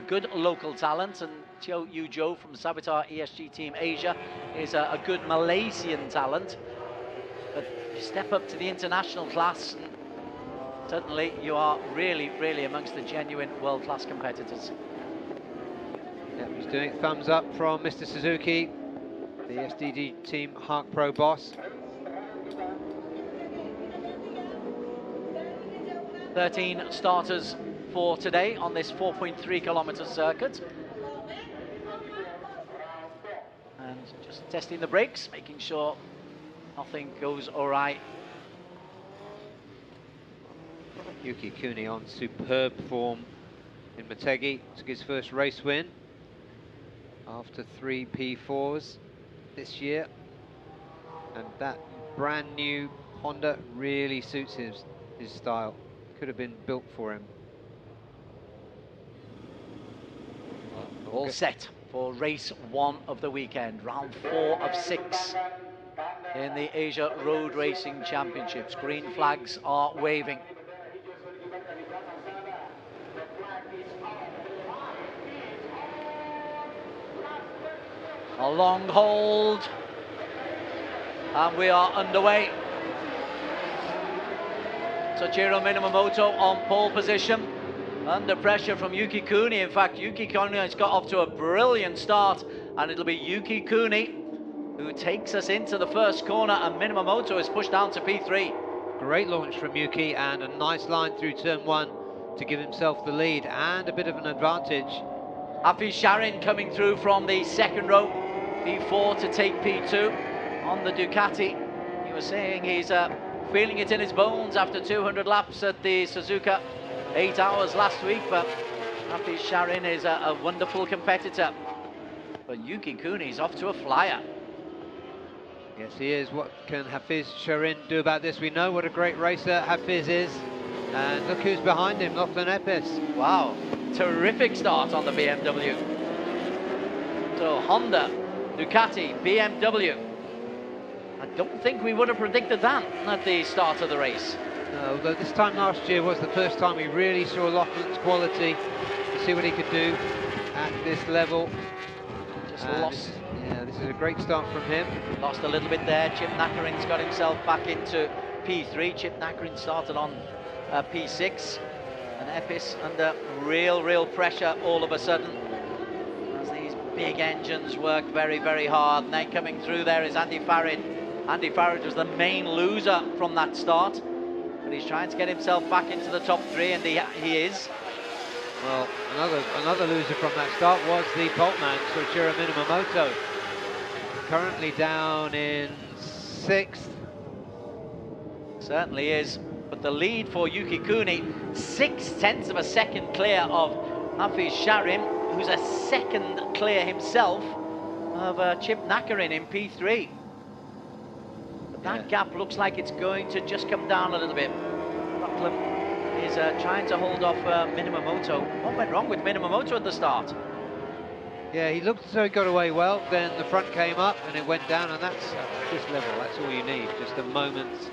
good local talent. And Yu Zhou from Savitar ESG Team Asia is a good Malaysian talent. But you step up to the international class, and suddenly you are really, really amongst the genuine world-class competitors. Yeah, he's doing it. Thumbs up from Mr. Suzuki, the SDG Team Hark Pro boss. 13 starters for today on this 4.3 kilometer circuit. And just testing the brakes, making sure nothing goes all right. Yuki Kuni on superb form in Motegi, took his first race win after 3 P4s this year, and that brand new Honda really suits his style. Could have been built for him. All set for race 1 of the weekend, round 4 of 6 in the Asia Road Racing Championships. Green flags are waving. A long hold, and we are underway. Toshiro Minamoto on pole position, under pressure from Yuki Kuni. In fact, Yuki Kuni has got off to a brilliant start, and it'll be Yuki Kuni who takes us into the first corner, and Minamoto is pushed down to P3. Great launch from Yuki, and a nice line through turn 1 to give himself the lead and a bit of an advantage. Hafiz Sharin coming through from the second row, P4 to take P2 on the Ducati. He was saying he's feeling it in his bones after 200 laps at the Suzuka 8 hours last week, but Hafiz Sharin is a wonderful competitor. But Yuki Kuni is off to a flyer. Yes, he is. What can Hafiz Sharin do about this? We know what a great racer Hafiz is. And look who's behind him, Lachlan Epis. Wow, terrific start on the BMW. So Honda, Ducati, BMW. I don't think we would have predicted that at the start of the race. No, although this time last year was the first time we really saw Lachlan's quality, to see what he could do at this level. Just lost. This is a great start from him. Lost a little bit there. Chip Nakarin's got himself back into P3. Chip Nakarin started on P6, and Epis under real pressure all of a sudden as these big engines work very, very hard. Now coming through there is Andy Farid. Andy Farid was the main loser from that start, but he's trying to get himself back into the top 3, and he is. Well, another loser from that start was the pole man, Soichiro Minamoto, currently down in 6th. Certainly is. But the lead for Yuki Kuni, 0.6 of a second clear of Hafiz Sharin, who's a second clear himself of Chip Nakarin in P3. But that gap looks like it's going to just come down a little bit. Lachlan is trying to hold off Minamoto. What went wrong with Minamoto at the start? Yeah, he looked as though he got away well, then the front came up and it went down, and that's at this level, that's all you need, just a moment's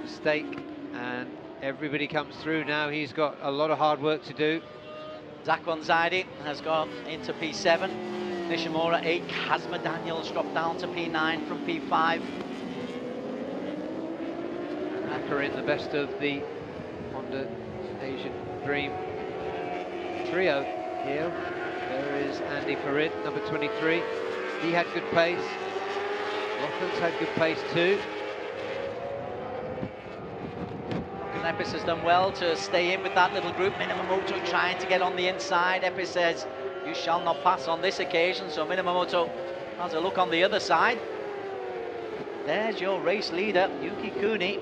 mistake, and everybody comes through now. He's got a lot of hard work to do. Zakwan Zaidi has gone into P7, Nishimura 8, Kazma Daniels dropped down to P9 from P5. Nakarin, the best of the Honda Asian Dream trio here. There is Andy Farid, number 23. He had good pace. Lachlan's had good pace too. Epis has done well to stay in with that little group. Minamoto trying to get on the inside. Epis says, you shall not pass on this occasion. So Minamoto has a look on the other side. There's your race leader, Yuki Kuni,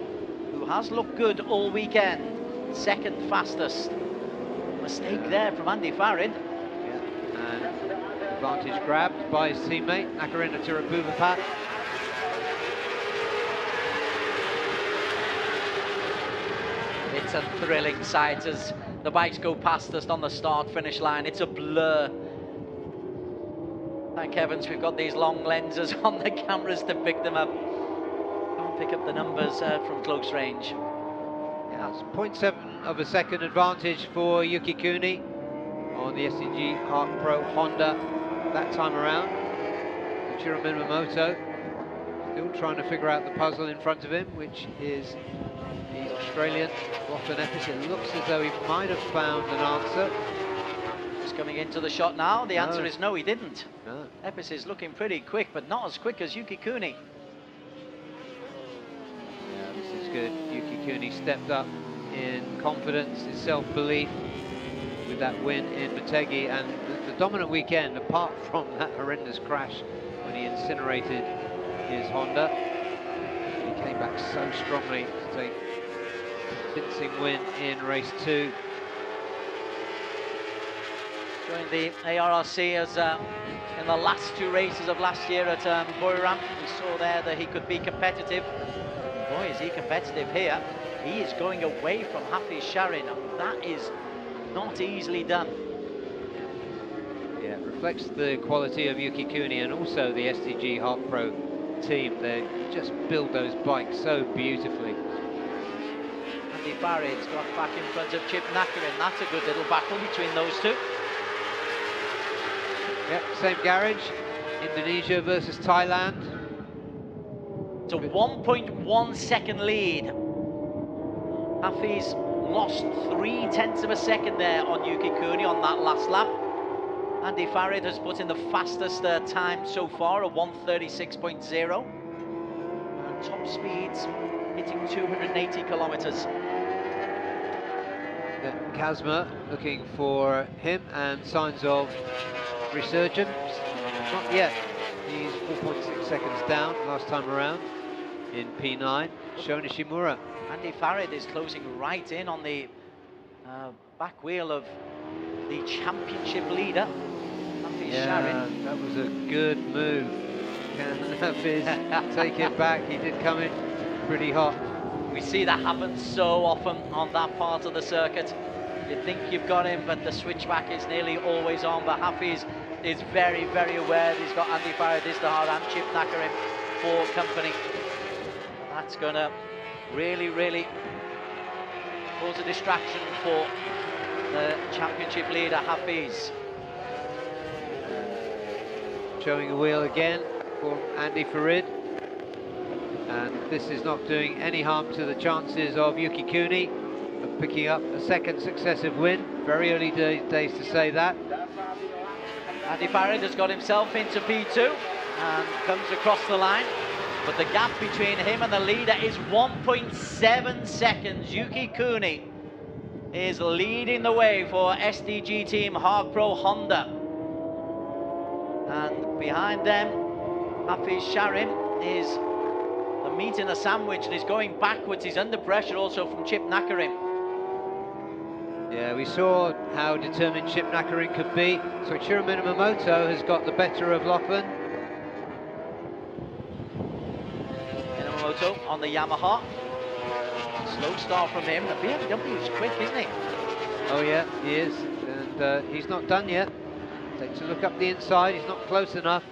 who has looked good all weekend. Second fastest. Mistake there from Andy Farid. And advantage grabbed by his teammate, Nakarina Tirapuvapat. It's a thrilling sight as the bikes go past us on the start-finish line. It's a blur. Thank heavens we've got these long lenses on the cameras to pick them up. Can't pick up the numbers from close range. Yeah, it's 0.7 of a second advantage for Yuki Kuni on the SCG Heart Pro Honda that time around. Ichiro Minamoto still trying to figure out the puzzle in front of him, which is the Australian Lachlan Epis. It looks as though he might have found an answer. Just coming into the shot now. The answer is no, he didn't. No. Epis is looking pretty quick, but not as quick as Yuki Kuni. Yeah, this is good. Yuki Kuni stepped up in confidence, his self-belief with that win in Motegi, and the dominant weekend, apart from that horrendous crash when he incinerated his Honda. He came back so strongly to take a convincing win in race 2. Joined the ARRC as in the last 2 races of last year at Buriram. We saw there that he could be competitive. Boy, is he competitive here. He is going away from Hafiz Sharin, and that is not easily done. Yeah, it reflects the quality of Yuki Kuni and also the STG Heart Pro team. They just build those bikes so beautifully. Andy Farid's got back in front of Chip Nakarin. That's a good little battle between those two. Yep, same garage. Indonesia versus Thailand. It's a 1.1 second lead Hafiz lost 0.3 of a second there on Yuki Kuni on that last lap. Andy Farid has put in the fastest time so far, a 1:36.0. And top speeds hitting 280 kilometers. Kazma looking for him and signs of resurgence. Not yet. He's 4.6 seconds down last time around in P9. Sho Nishimura. Andy Farid is closing right in on the back wheel of the championship leader. Yeah, that was a good move. Can Hafiz take it back? He did come in pretty hot. We see that happen so often on that part of the circuit. You think you've got him, but the switchback is nearly always on. But Hafiz is very, very aware that he's got Andy Farid, Izdihar and Chip Nakarim for company. That's going to really, really cause a distraction for the championship leader, Hafiz. Showing a wheel again for Andy Farid. And this is not doing any harm to the chances of Yuki Kuni of picking up a second successive win. Very early days to say that. Andy Farid has got himself into P2 and comes across the line. But the gap between him and the leader is 1.7 seconds. Yuki Kuni is leading the way for SDG team Haag Pro Honda. And behind them, Hafiz Sharim is the meat in a sandwich and is going backwards. He's under pressure also from Chip Nakarim. Yeah, we saw how determined Chip Nakarim could be. So Ichiro Minamoto has got the better of Lachlan. Minamoto on the Yamaha. Slow start from him. The BMW is quick, isn't he? Oh yeah, he is. And he's not done yet. Takes a look up the inside, he's not close enough.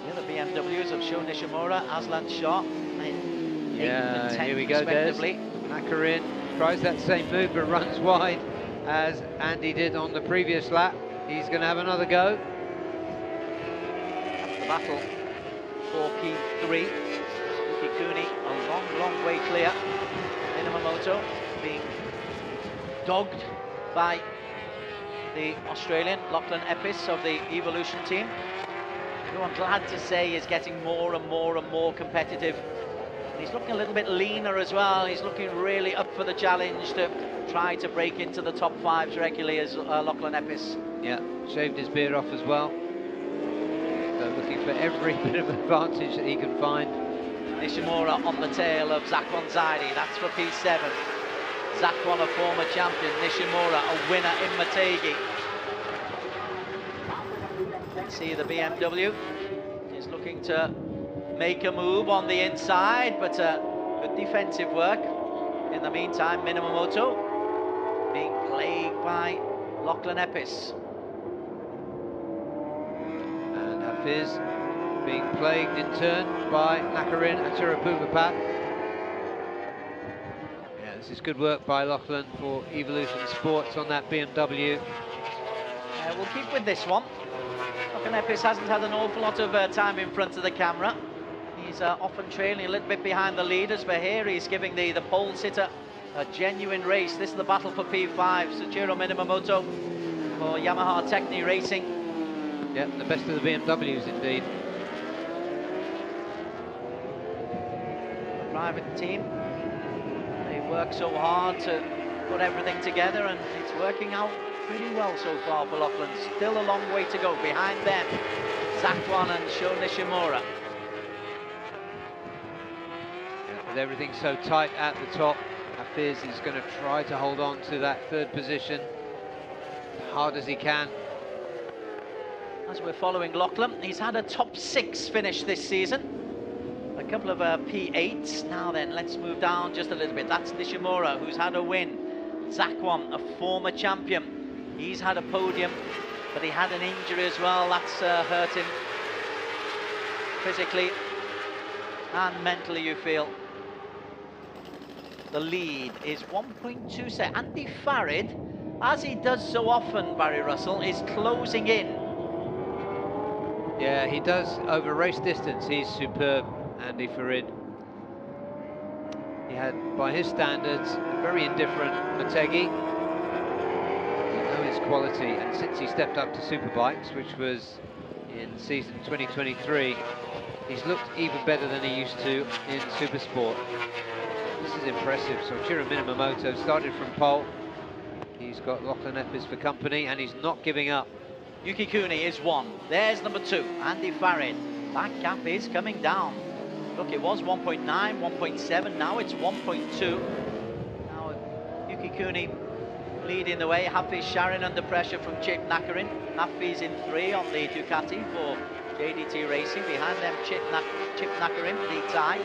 Yeah, the BMWs of Sho Nishimura, Aslan Shah, in 8th and 10th here we go, Des. respectively. Nakarin tries that same move but runs wide as Andy did on the previous lap. He's going to have another go. The battle for P3. Yuki Kuni a long, long way clear. Minamoto being dogged by the Australian Lachlan Epis of the Evolution team, who I'm glad to say is getting more and more and more competitive. And he's looking a little bit leaner as well. He's looking really up for the challenge to try to break into the top fives regularly as Lachlan Epis. Yeah, shaved his beard off as well. So looking for every bit of advantage that he can find. Nishimura on the tail of Zakwan Zaidi, that's for P7. Zakwan, a former champion, Nishimura, a winner in Motegi. See the BMW is looking to make a move on the inside, but good defensive work. In the meantime, Minamoto being plagued by Lachlan Epis. And Hafiz being plagued in turn by Nakarin and Tirapupapat. This is good work by Lachlan for Evolution Sports on that BMW. We'll keep with this one. Lachlan Epis hasn't had an awful lot of time in front of the camera. He's often trailing a little bit behind the leaders, but here he's giving the pole sitter a genuine race. This is the battle for P5. Soichiro Minamoto for Yamaha Techni Racing. Yeah, the best of the BMWs indeed. The private team. They've worked so hard to put everything together, and it's working out pretty well so far for Lachlan. Still a long way to go. Behind them, Zakwan and Sho Nishimura. With everything so tight at the top, Hafiz is going to try to hold on to that third position as hard as he can. As we're following Lachlan, he's had a top 6 finish this season. A couple of P8s. Now then, let's move down just a little bit. That's Nishimura, who's had a win. Zakwan, a former champion. He's had a podium, but he had an injury as well. That's hurt him physically and mentally, you feel. The lead is 1.2 seconds. Andy Farid, as he does so often, Barry Russell, is closing in. Yeah, he does over race distance. He's superb, Andy Farid. He had, by his standards, a very indifferent Motegi. You know his quality, and since he stepped up to Superbikes, which was in season 2023, he's looked even better than he used to in Supersport. This is impressive. So Chiro Minamoto started from pole. He's got Lachlan Epis for company, and he's not giving up. Yuki Kuni is 1. There's number 2, Andy Farid. That gap is coming down. Look, it was 1.9, 1.7, now it's 1.2. Now Yuki Kuni leading the way. Hafiz Sharin under pressure from Chip Nakarin. Hafiz in 3 on the Ducati for JDT Racing. Behind them, Chip Nakarin, the tie.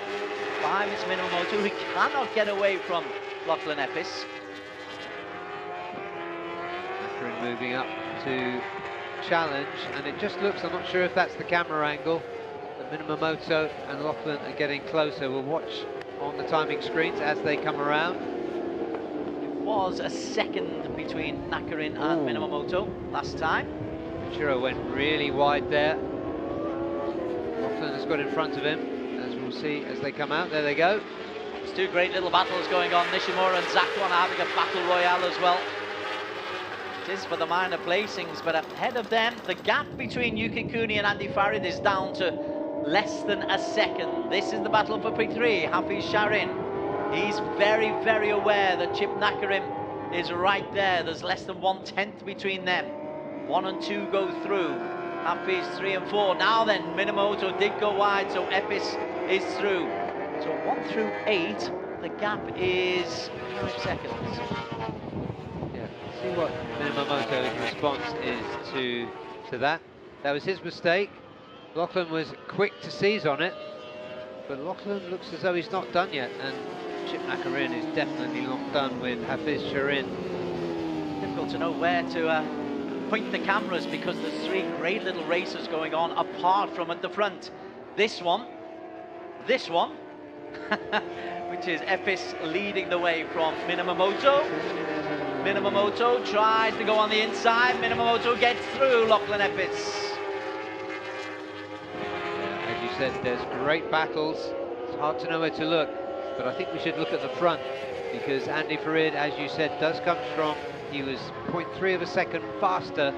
5 is Minamoto, who cannot get away from Lachlan Epis. Nakarin moving up to challenge, and it just looks, I'm not sure if that's the camera angle, but Minamoto and Lachlan are getting closer. We'll watch on the timing screens as they come around. It was a second between Nakarin and Minamoto last time. Chiro went really wide there. Lachlan has got in front of him, as we'll see as they come out. There they go. There's 2 great little battles going on. Nishimura and Zakwan are having a battle royale as well. It is for the minor placings, but ahead of them, the gap between Yuki Kuni and Andy Farid is down to less than a second. This is the battle for P3. Hafiz Sharin, he's very, very aware that Chip Nakarim is right there. There's less than 1/10 between them. 1 and 2 go through. Hafiz 3 and 4. Now then, Minamoto did go wide, so Epis is through. So 1 through 8, the gap is 5 seconds. See what Minamoto's response is to that. That was his mistake. Lachlan was quick to seize on it, but Lachlan looks as though he's not done yet, and Chip Nakarin is definitely not done with Hafiz Sharin. Difficult to know where to point the cameras because there's 3 great little races going on apart from at the front. This one, which is Epis leading the way from Minamoto. Minamoto tries to go on the inside. Minamoto gets through Lachlan Epis. As you said, there's great battles. It's hard to know where to look, but I think we should look at the front because Andy Farid, as you said, does come strong. He was 0.3 of a second faster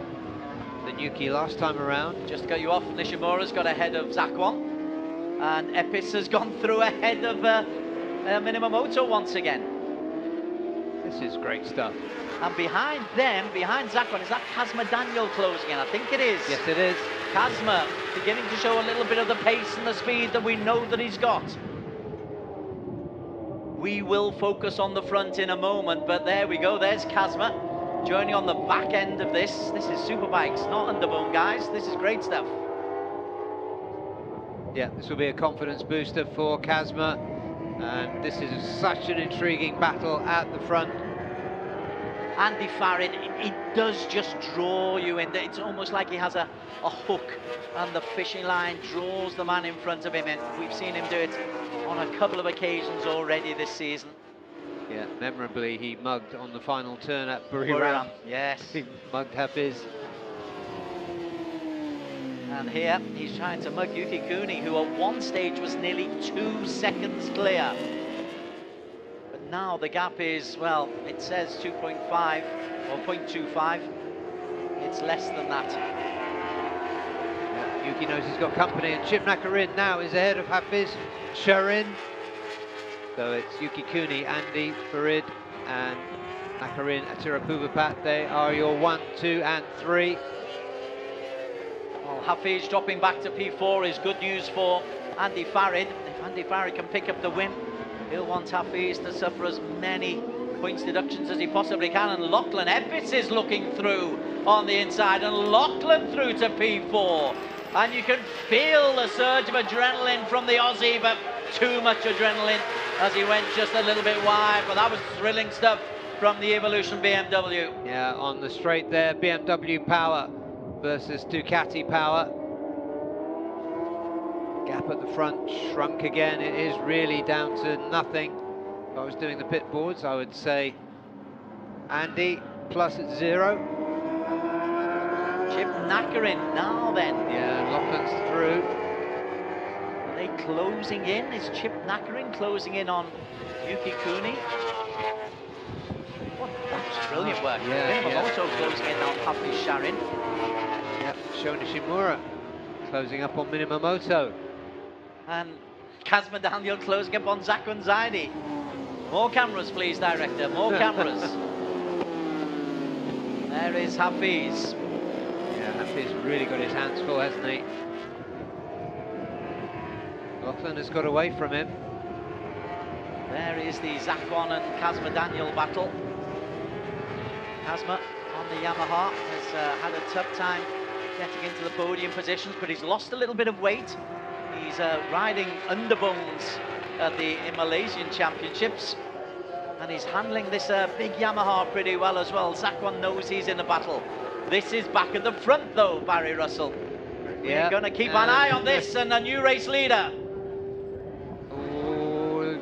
than Yuki last time around. Just got you off. Nishimura's got ahead of Zakwan, and Epis has gone through ahead of Minamoto once again. This is great stuff. And behind them, behind Zakwan, is that Kazma Daniel closing in? I think it is. Yes, it is. Kazma beginning to show a little bit of the pace and the speed that we know that he's got. We will focus on the front in a moment, but there we go. There's Kazma joining on the back end of this. This is Superbikes, not Underbone, guys. This is great stuff. Yeah, this will be a confidence booster for Kazma. And this is such an intriguing battle at the front. Andy Farid, he does just draw you in. It's almost like he has a hook, and the fishing line draws the man in front of him in. We've seen him do it on a couple of occasions already this season. Yeah, memorably he mugged on the final turn at Buriram. Yes. He mugged Hafiz. And here he's trying to mug Yuki Kuni, who at one stage was nearly 2 seconds clear. But now the gap is, well, it says 2.5 or 0.25. It's less than that. Yeah, Yuki knows he's got company, and Chip Nakarin now is ahead of Hafiz Sharin. So it's Yuki Kuni, Andy Farid, and Nakarin Atirapuvapat. They are your 1, 2, and 3. Well, Hafiz dropping back to P4 is good news for Andy Farid. If Andy Farid can pick up the win, he'll want Hafiz to suffer as many points deductions as he possibly can. And Lachlan Epis is looking through on the inside, and Lachlan through to P4. And you can feel the surge of adrenaline from the Aussie, but too much adrenaline as he went just a little bit wide. But that was thrilling stuff from the Evolution BMW. Yeah, on the straight there, BMW power versus Ducati power. Gap at the front shrunk again. It is really down to nothing. If I was doing the pit boards, I would say Andy plus at 0. Chip Nakarin now then. Yeah, Lachlan's through. They they closing in? Is Chip Nakarin closing in on Yuki Kuni? What, that's brilliant work. Minamoto closing in on Hafiz Sharin. Yep, Sho Nishimura closing up on Minamoto. And Kazma Daniel closing up on Zakun Zaidi. More cameras, please, director. More cameras. There is Hafiz. Yeah, Hafiz really got his hands full, hasn't he? Lachlan has got away from him. There is the Zakwan and Kazma Daniel battle. Kazma on the Yamaha has had a tough time getting into the podium positions, but he's lost a little bit of weight. He's riding underbones at the Malaysian Championships, and he's handling this big Yamaha pretty well as well. Zakwan knows he's in the battle. This is back at the front though, Barry Russell. Yeah. We're going to keep an eye on this, and a new race leader. Oh,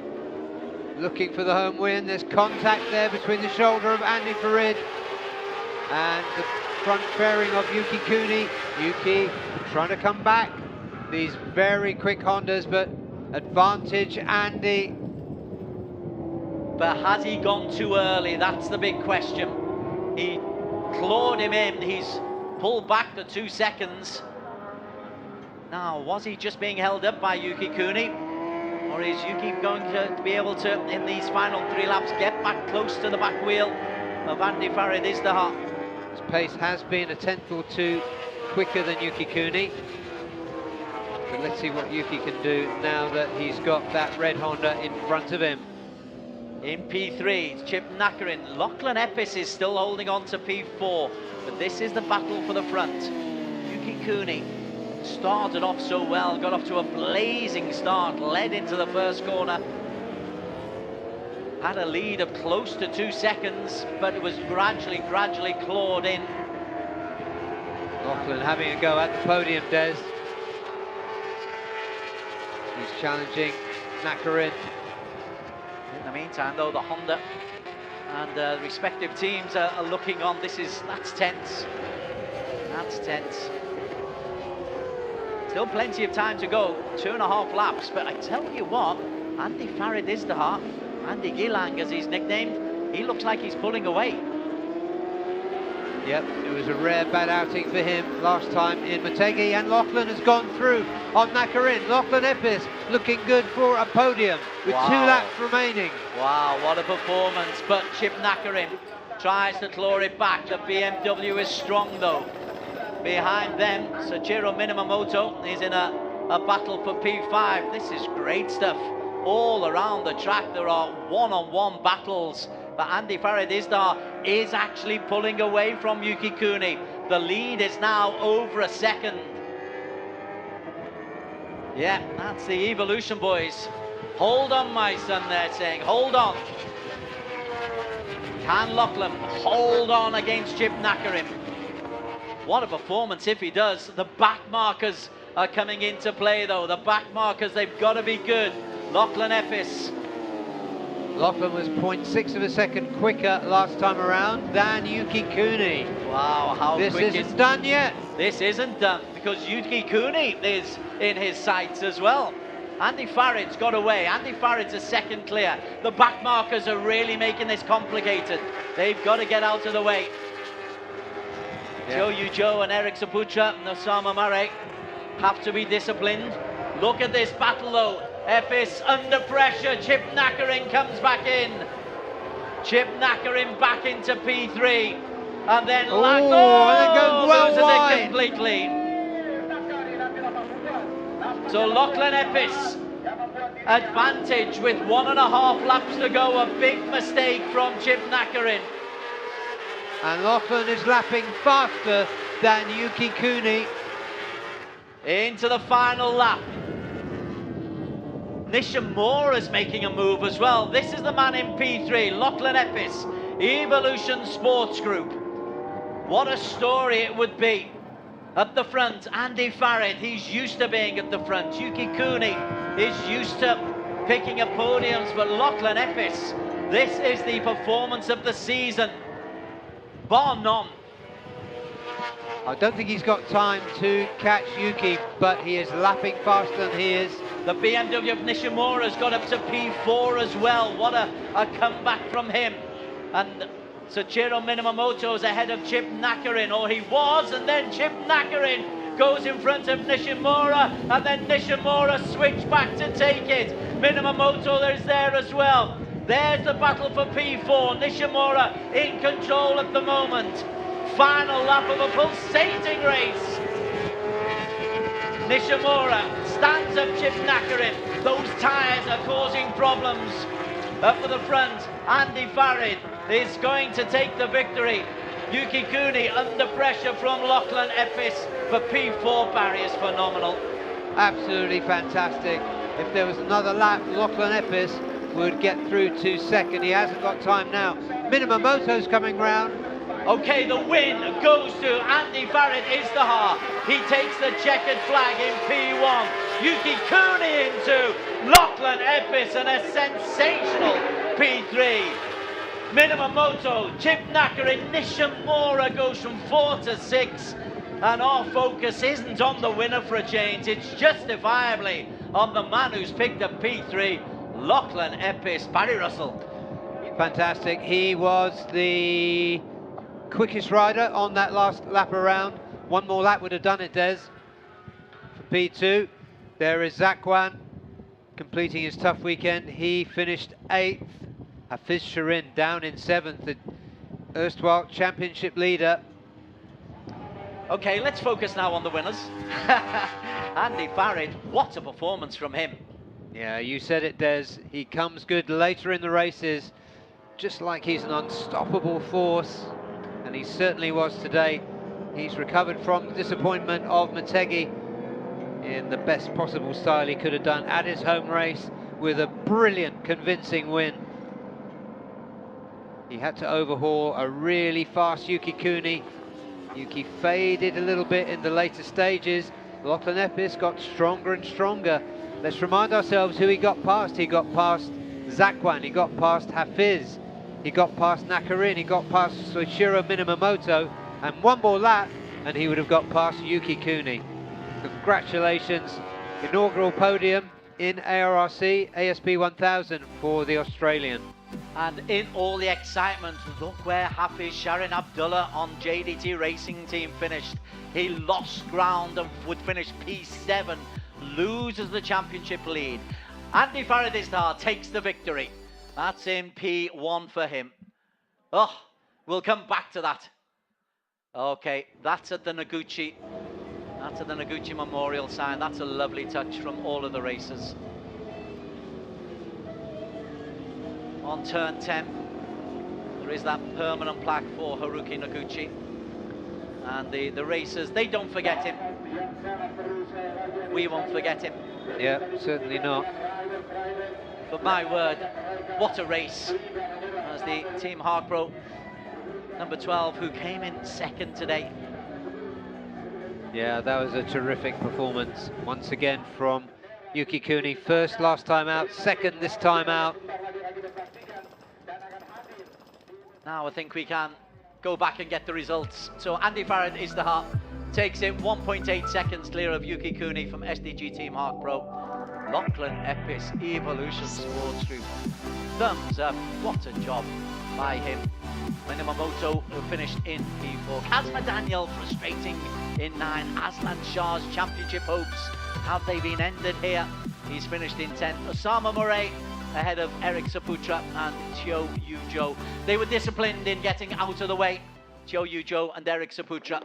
looking for the home win. There's contact there between the shoulder of Andy Farid and the front fairing of Yuki Kuni. Yuki trying to come back. These very quick Hondas, but advantage Andy. But has he gone too early? That's the big question. He clawed him in. He's pulled back the 2 seconds. Now, was he just being held up by Yuki Kuni? Or is Yuki going to be able to, in these final 3 laps, get back close to the back wheel of Andy Farid Izdaha? His pace has been a tenth or two quicker than Yuki Kuni. But let's see what Yuki can do now that he's got that red Honda in front of him. In P3, it's Chip Nakarin. Lachlan Epis is still holding on to P4, but this is the battle for the front. Yuki Kuni started off so well, got off to a blazing start, led into the first corner. Had a lead of close to 2 seconds, but it was gradually clawed in. Lachlan having a go at the podium, Des. He's challenging Nakarin. In the meantime, though, the Honda and the respective teams are looking on. That's tense. That's tense. Still plenty of time to go, 2.5 laps. But I tell you what, Andy Farid Izdaha, Andy Gilang as he's nicknamed, he looks like he's pulling away. Yep, it was a rare bad outing for him last time in Motegi, and Lachlan has gone through on Nakarin. Lachlan Epis looking good for a podium with 2 laps remaining. Wow, what a performance, but Chip Nakarin tries to claw it back. The BMW is strong though. Behind them, Soichiro Minamoto is in a battle for P5. This is great stuff. All around the track there are one-on-one battles. But Andy Farid Izdaha is actually pulling away from Yuki Kuni. The lead is now over a second. Yeah, that's the Evolution boys. Hold on, my son, they're saying. Hold on. Can Lachlan hold on against Chip Nakarin? What a performance if he does. The back markers are coming into play, though. The back markers, they've got to be good. Lachlan Epis. Lachlan was 0.6 of a second quicker last time around than Yuki Kuni. Wow, how this quick isn't done yet. This isn't done because Yuki Kuni is in his sights as well. Andy Farid's got away. Andy Farid's a second clear. The back markers are really making this complicated. They've got to get out of the way. Yeah. Joe Ujo and Eric Saputra and Osama Murray have to be disciplined. Look at this battle though. Epis under pressure. Chip Nakarin comes back in. Chip Nakarin back into P3. And then and then goes well loses wide. it completely. So Lachlan Epis, advantage with 1.5 laps to go. A big mistake from Chip Nakarin. And Lachlan is lapping faster than Yuki Kuni. Into the final lap. Nishimura is making a move as well. This is the man in P3, Lachlan Epis, Evolution Sports Group. What a story it would be. At the front, Andy Farid, he's used to being at the front. Yuki Kuni is used to picking up podiums, but Lachlan Epis, this is the performance of the season. Bar none. I don't think he's got time to catch Yuki, but he is lapping faster than he is The BMW of Nishimura's got up to P4 as well. What a comeback from him. And Soichiro Minamoto's ahead of Chip Nakarin, or he was, and then Chip Nakarin goes in front of Nishimura, and then Nishimura switched back to take it. Minamoto is there as well. There's the battle for P4. Nishimura in control at the moment. Final lap of a pulsating race. Nishimura stands up Chip Nakarin. Those tyres are causing problems. Up to the front, Andy Farid is going to take the victory. Yuki Kuni under pressure from Lachlan Epis for P4. Barry is phenomenal. Absolutely fantastic. If there was another lap, Lachlan Epis would get through to second. He hasn't got time now. Minamoto's coming round. Okay, the win goes to Andy Farid Izdahar. He takes the checkered flag in P1. Yuki Kuni into Lachlan Epis and a sensational P3. Minamoto, Chip Nakarin, Nishimura goes from 4 to 6. And our focus isn't on the winner for a change. It's justifiably on the man who's picked up P3, Lachlan Epis. Barry Russell. Fantastic. He was the quickest rider on that last lap around. One more lap would have done it, Des. For P2, there is Zakwan completing his tough weekend. He finished 8th. Hafiz Shirin down in 7th, the erstwhile championship leader. Okay, let's focus now on the winners. Andy Farid, what a performance from him. Yeah, you said it, Des. He comes good later in the races, just like he's an unstoppable force. And he certainly was today. He's recovered from the disappointment of Motegi in the best possible style he could have done at his home race with a brilliant, convincing win. He had to overhaul a really fast Yuki Kuni. Yuki faded a little bit in the later stages. Lachlan Epis got stronger and stronger. Let's remind ourselves who he got past. He got past Zakwan, he got past Hafiz, he got past Nakarin, he got past Soichiro Minamoto, and one more lap and he would have got past Yuki Kuni. Congratulations, inaugural podium in ARRC ASP 1000 for the Australian. And in all the excitement, look where Hafiz Sharin Abdullah on JDT Racing Team finished. He lost ground and would finish P7, loses the championship lead. Andy Farid Izdahar takes the victory. That's in P1 for him. Oh, we'll come back to that. Okay, that's at the Noguchi. That's at the Noguchi Memorial sign. That's a lovely touch from all of the racers. On turn 10, there is that permanent plaque for Haruki Noguchi. And the racers, they don't forget him. We won't forget him. Yeah, certainly not. But my word, what a race. As the Team Harkbro number 12, who came in second today. Yeah, that was a terrific performance. Once again from Yuki Kuni. First last time out, second this time out. Now I think we can go back and get the results. So Andy Farid Izdahar takes it 1.8 seconds clear of Yuki Kuni from SDG Team Harkbro. Lachlan Epis, Evolution Sports Group. Thumbs up, what a job by him. Minamoto finished in P4. Kazma Daniel frustrating in 9. Aslan Shah's championship hopes, have they been ended here? He's finished in 10th. Osama Murray ahead of Eric Saputra and Chio Yujo. They were disciplined in getting out of the way. Chio Yujo and Eric Saputra.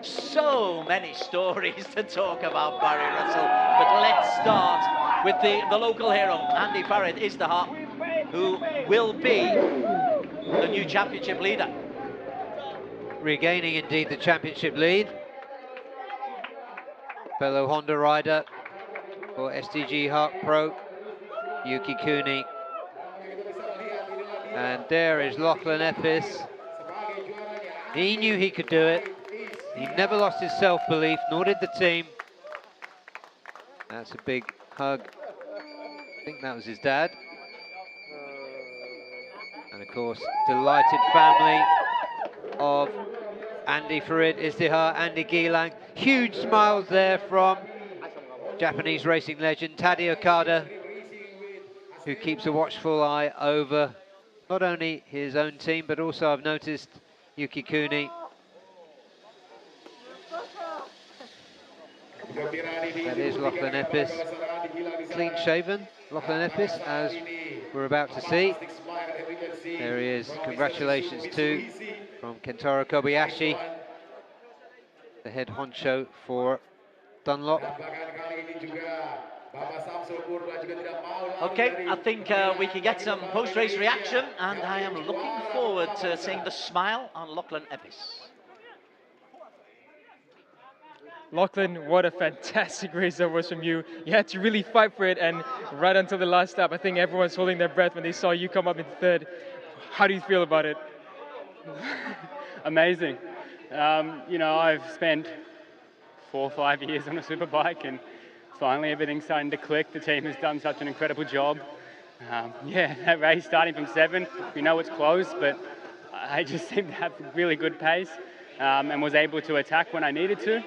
So many stories to talk about, Barry Russell. But let's start with the local hero, Andy Farid Izdahar, who will be the new championship leader. Regaining indeed the championship lead. Fellow Honda rider for SDG Harkbro, Yuki Kuni. And there is Lachlan Epis. He knew he could do it. He never lost his self-belief, nor did the team. That's a big hug. I think that was his dad. And of course, delighted family of Andy Farid Izdahar, Andy Gilang. Huge smiles there from Japanese racing legend Taddy Okada, who keeps a watchful eye over not only his own team, but also I've noticed Yuki Kuni. That is Lachlan Epis, clean shaven Lachlan Epis, as we're about to see. There he is, congratulations too from Kentaro Kobayashi, the head honcho for Dunlop. Okay, I think we can get some post-race reaction, and I am looking forward to seeing the smile on Lachlan Epis. Lachlan, what a fantastic race that was from you. You had to really fight for it, and right until the last stop, I think everyone's holding their breath when they saw you come up in third. How do you feel about it? Amazing. You know, I've spent 4 or 5 years on a superbike, and finally everything's starting to click. The team has done such an incredible job. Yeah, that race starting from 7th, we know it's close, but I just seem to have really good pace and was able to attack when I needed to.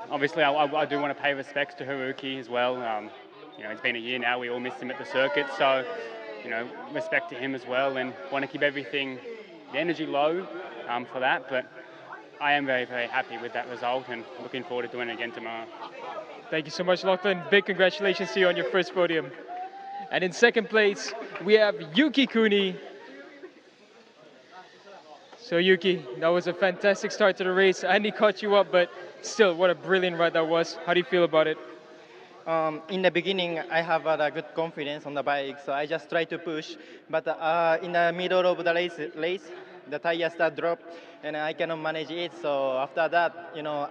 Obviously, I do want to pay respects to Haruki as well. You know, it's been a year now. We all missed him at the circuit, so you know, respect to him as well, and want to keep everything, the energy low for that. But I am very, very happy with that result, and looking forward to doing it again tomorrow. Thank you so much, Lachlan. Big congratulations to you on your first podium. And in second place, we have Yuki Kuni. So Yuki, that was a fantastic start to the race. Andy caught you up, but still, what a brilliant ride that was. How do you feel about it? In the beginning, I have a good confidence on the bike, so I just try to push. But in the middle of the race, the tire start drop, and I cannot manage it. So after that, you know,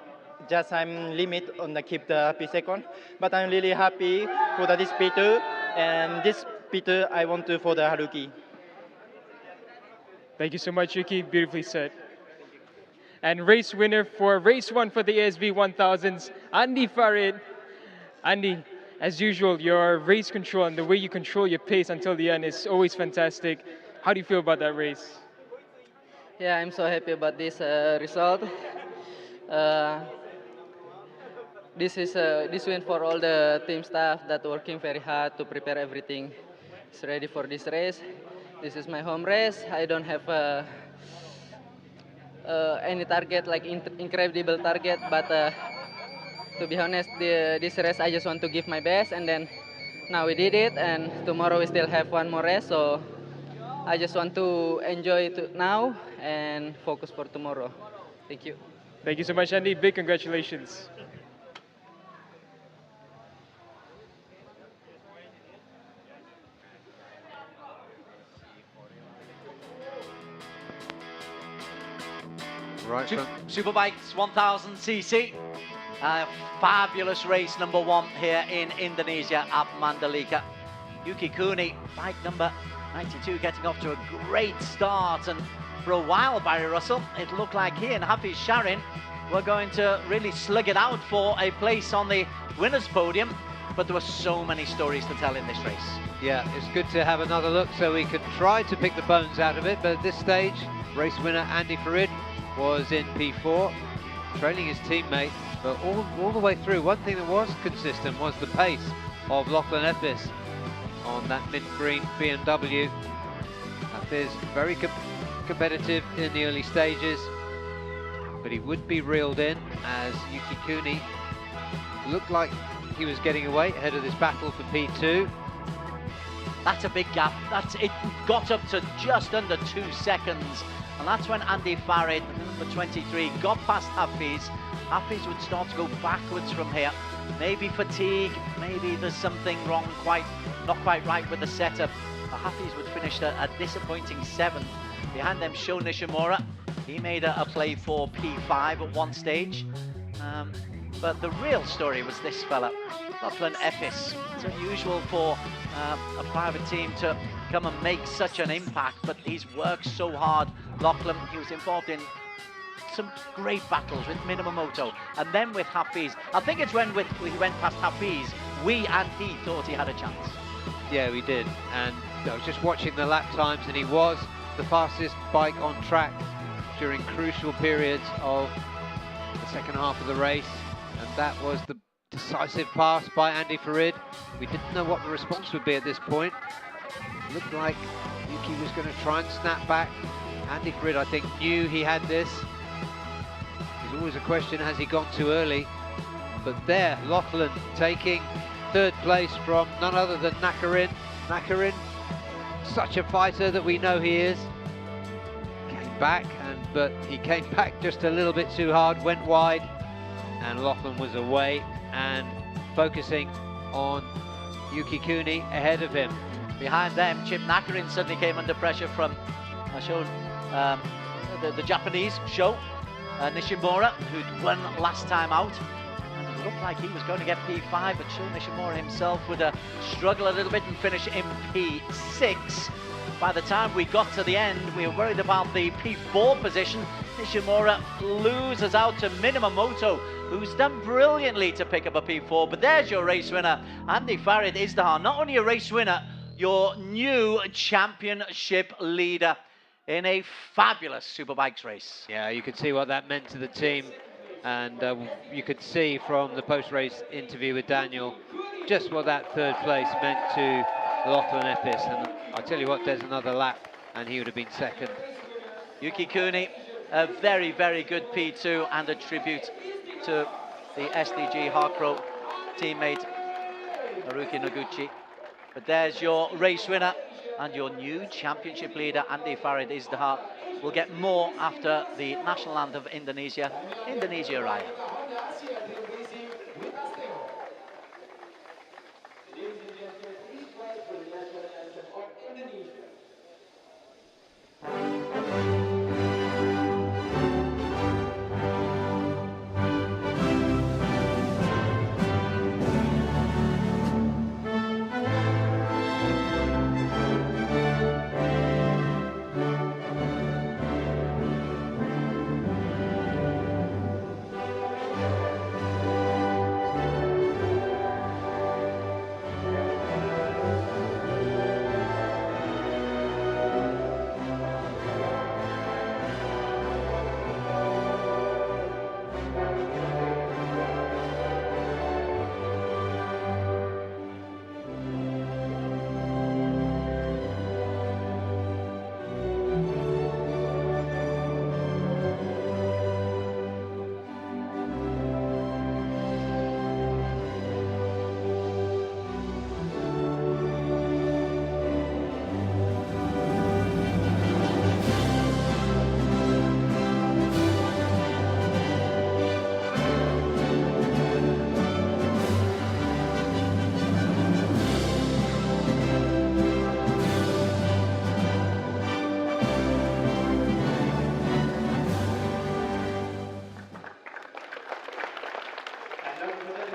just I'm limit on the keep the P2. But I'm really happy for this P2, and this P2 I want to for the Haruki. Thank you so much, Yuki. Beautifully said. And race winner for race 1 for the ASV 1000s, Andy Farid. Andy, as usual, your race control and the way you control your pace until the end is always fantastic. How do you feel about that race? Yeah, I'm so happy about this result. This win for all the team staff that working very hard to prepare everything. It's ready for this race. This is my home race. I don't have any target, like incredible target, but to be honest, this race I just want to give my best, and then now we did it, and tomorrow we still have one more race, so I just want to enjoy it now and focus for tomorrow. Thank you. Thank you so much, Andy. Big congratulations. Right. Superbikes 1000cc. Fabulous race number 1 here in Indonesia at Mandalika. Yuki Kuni, bike number 92, getting off to a great start. And for a while, Barry Russell, it looked like he and Hafiz Sharin were going to really slug it out for a place on the winner's podium. But there were so many stories to tell in this race. Yeah, it's good to have another look so we can try to pick the bones out of it. But at this stage, race winner Andy Farid was in P4, trailing his teammate, but all the way through, one thing that was consistent was the pace of Lachlan Epis on that mint green BMW. Epis very competitive in the early stages, but he would be reeled in as Yuki Kuni looked like he was getting away ahead of this battle for P2. That's a big gap. It got up to just under 2 seconds. And that's when Andy Farid, number 23, got past Hafiz. Hafiz would start to go backwards from here. Maybe fatigue, maybe there's something wrong, not quite right with the setup. But Hafiz would finish a disappointing 7th. Behind them, Sho Nishimura. He made a play for P5 at one stage. But the real story was this fella, Lachlan Epis. It's unusual for a private team to come and make such an impact, but he's worked so hard. Lachlan, he was involved in some great battles with Minamoto and then with Hafiz. I think it's when he went past Hafiz, we and he thought he had a chance. Yeah, we did. And I was just watching the lap times, and he was the fastest bike on track during crucial periods of the second half of the race. And that was the decisive pass by Andy Farid. We didn't know what the response would be at this point. It looked like Yuki was going to try and snap back. Andy Farid, I think, knew he had this. There's always a question, has he gone too early? But there, Lachlan taking third place from none other than Nakarin. Nakarin, such a fighter that we know he is. Came back, but he came back just a little bit too hard, went wide, and Lachlan was away and focusing on Yuki Kuni ahead of him. Behind them, Chip Nakarin suddenly came under pressure from the Japanese Sho Nishimura, who'd won last time out. And it looked like he was going to get P5, but Sho Nishimura himself would struggle a little bit and finish in P6. By the time we got to the end, we were worried about the P4 position. Nishimura loses out to Minamoto, who's done brilliantly to pick up a P4. But there's your race winner, Andy Farid Izdihar. Not only a race winner, your new championship leader in a fabulous Superbikes race. Yeah, you could see what that meant to the team, and you could see from the post-race interview with Daniel just what that third place meant to Lachlan Epis. And I tell you what, there's another lap and he would have been second. Yuki Kuni, a very, very good P2, and a tribute to the SDG Harkro teammate Haruki Noguchi. But there's your race winner and your new championship leader, Andy Farid Izdihar. We'll get more after the national anthem of Indonesia, Indonesia Raya.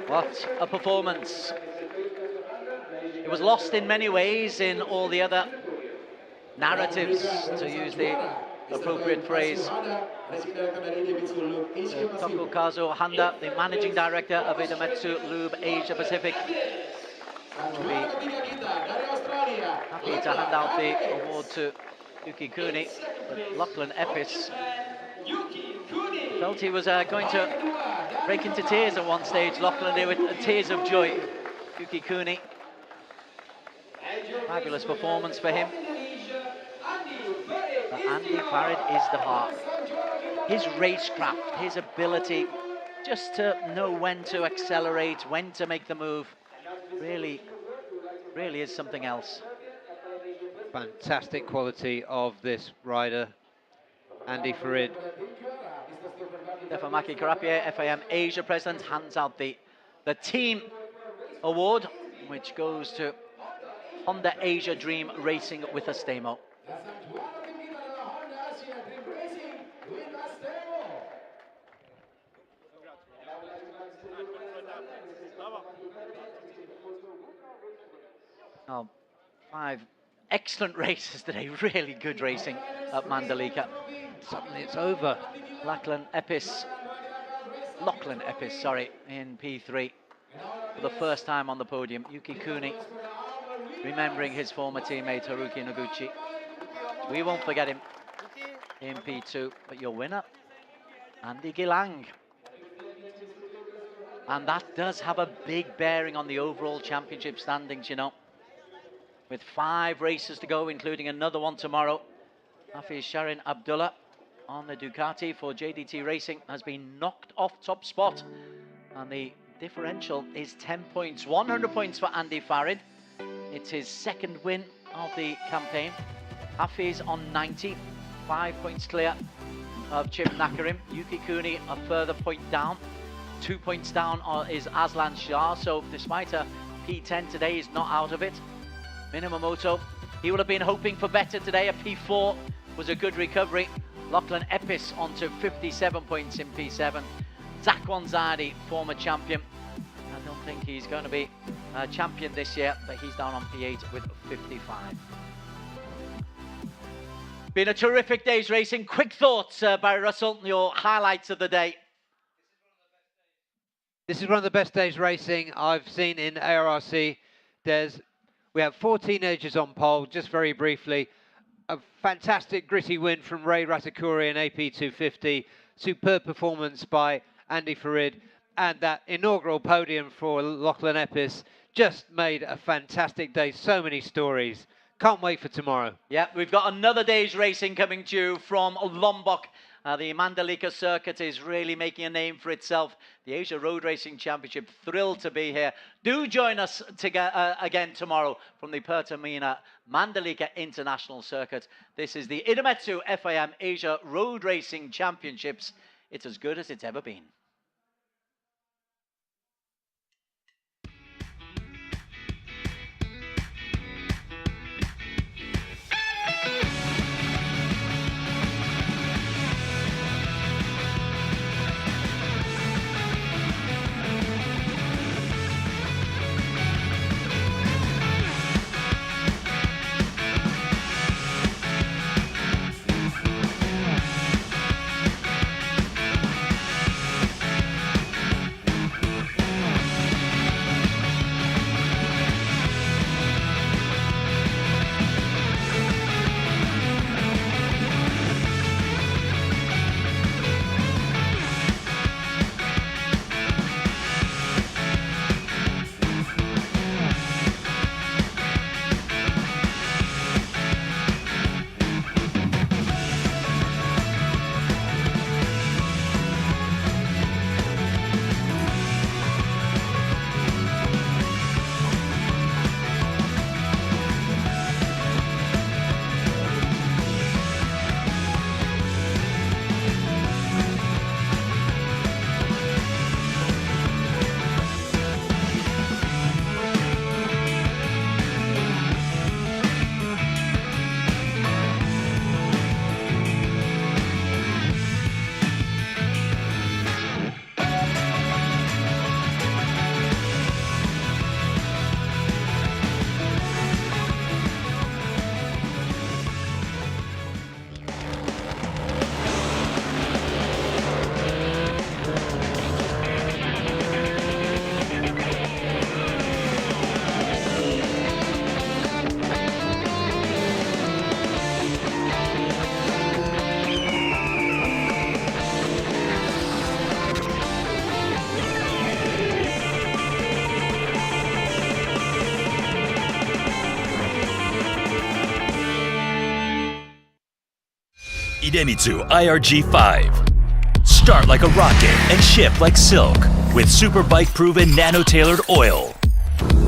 What a performance. It was lost in many ways in all the other narratives, to use the appropriate phrase. Tokukazu Handa, the managing director of Idemitsu Lube Asia Pacific, will be happy to hand out the award to Yuki Kuni, but Lachlan Epis felt he was going to break into tears at one stage. Lachlan there with tears of joy. Yuki Kuni, fabulous performance for him. But Andy Farid Izdihar, his racecraft, his ability just to know when to accelerate, when to make the move, really is something else. Fantastic quality of this rider, Andy Farid. Stefan Maki Karapie, FIM Asia president, hands out the team award, which goes to Honda Asia Dream Racing with Astemo. Oh, 5 excellent races today, really good racing at Mandalika. Suddenly it's over. Lachlan Epis, sorry, in P3 for the first time on the podium. Yuki Kuni, remembering his former teammate Haruki Noguchi. We won't forget him in P2, but your winner, Andy Gilang. And that does have a big bearing on the overall championship standings, you know. With 5 races to go, including another one tomorrow. Hafiz Sharin Abdullah on the Ducati for JDT Racing has been knocked off top spot. And the differential is 10 points, 100 points for Andy Farid. It's his 2nd win of the campaign. Hafiz on 90, 5 points clear of Chip Nakarim. Yuki Kuni a further point down. 2 points down is Aslan Shah, so despite a P10 today, he's not out of it. Minamoto, he would have been hoping for better today. A P4 was a good recovery. Lachlan Epis onto 57 points in P7. Zach Wanzadi, former champion. I don't think he's going to be a champion this year, but he's down on P8 with 55. Been a terrific day's racing. Quick thoughts, Barry Russell, your highlights of the day. This is one of the best days racing I've seen in ARRC. We have 4 teenagers on pole, just very briefly. A fantastic gritty win from Ray Ratakuri in AP250. Superb performance by Andy Farid. And that inaugural podium for Lachlan Epis just made a fantastic day. So many stories. Can't wait for tomorrow. Yeah, we've got another day's racing coming to you from Lombok. The Mandalika circuit is really making a name for itself. The Asia Road Racing Championship, thrilled to be here. Do join us again tomorrow from the Pertamina Mandalika International Circuit. This is the Idemitsu FIM Asia Road Racing Championships. It's as good as it's ever been. Idemitsu IRG5. Start like a rocket and ship like silk with Superbike proven nano-tailored oil.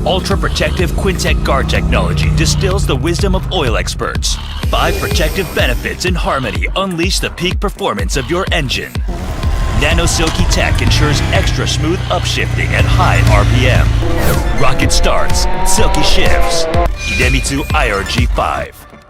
Ultra protective Quintec guard technology distills the wisdom of oil experts. 5 protective benefits in harmony unleash the peak performance of your engine. Nano Silky Tech ensures extra smooth upshifting at high RPM. Rocket starts, silky shifts. Idemitsu IRG5.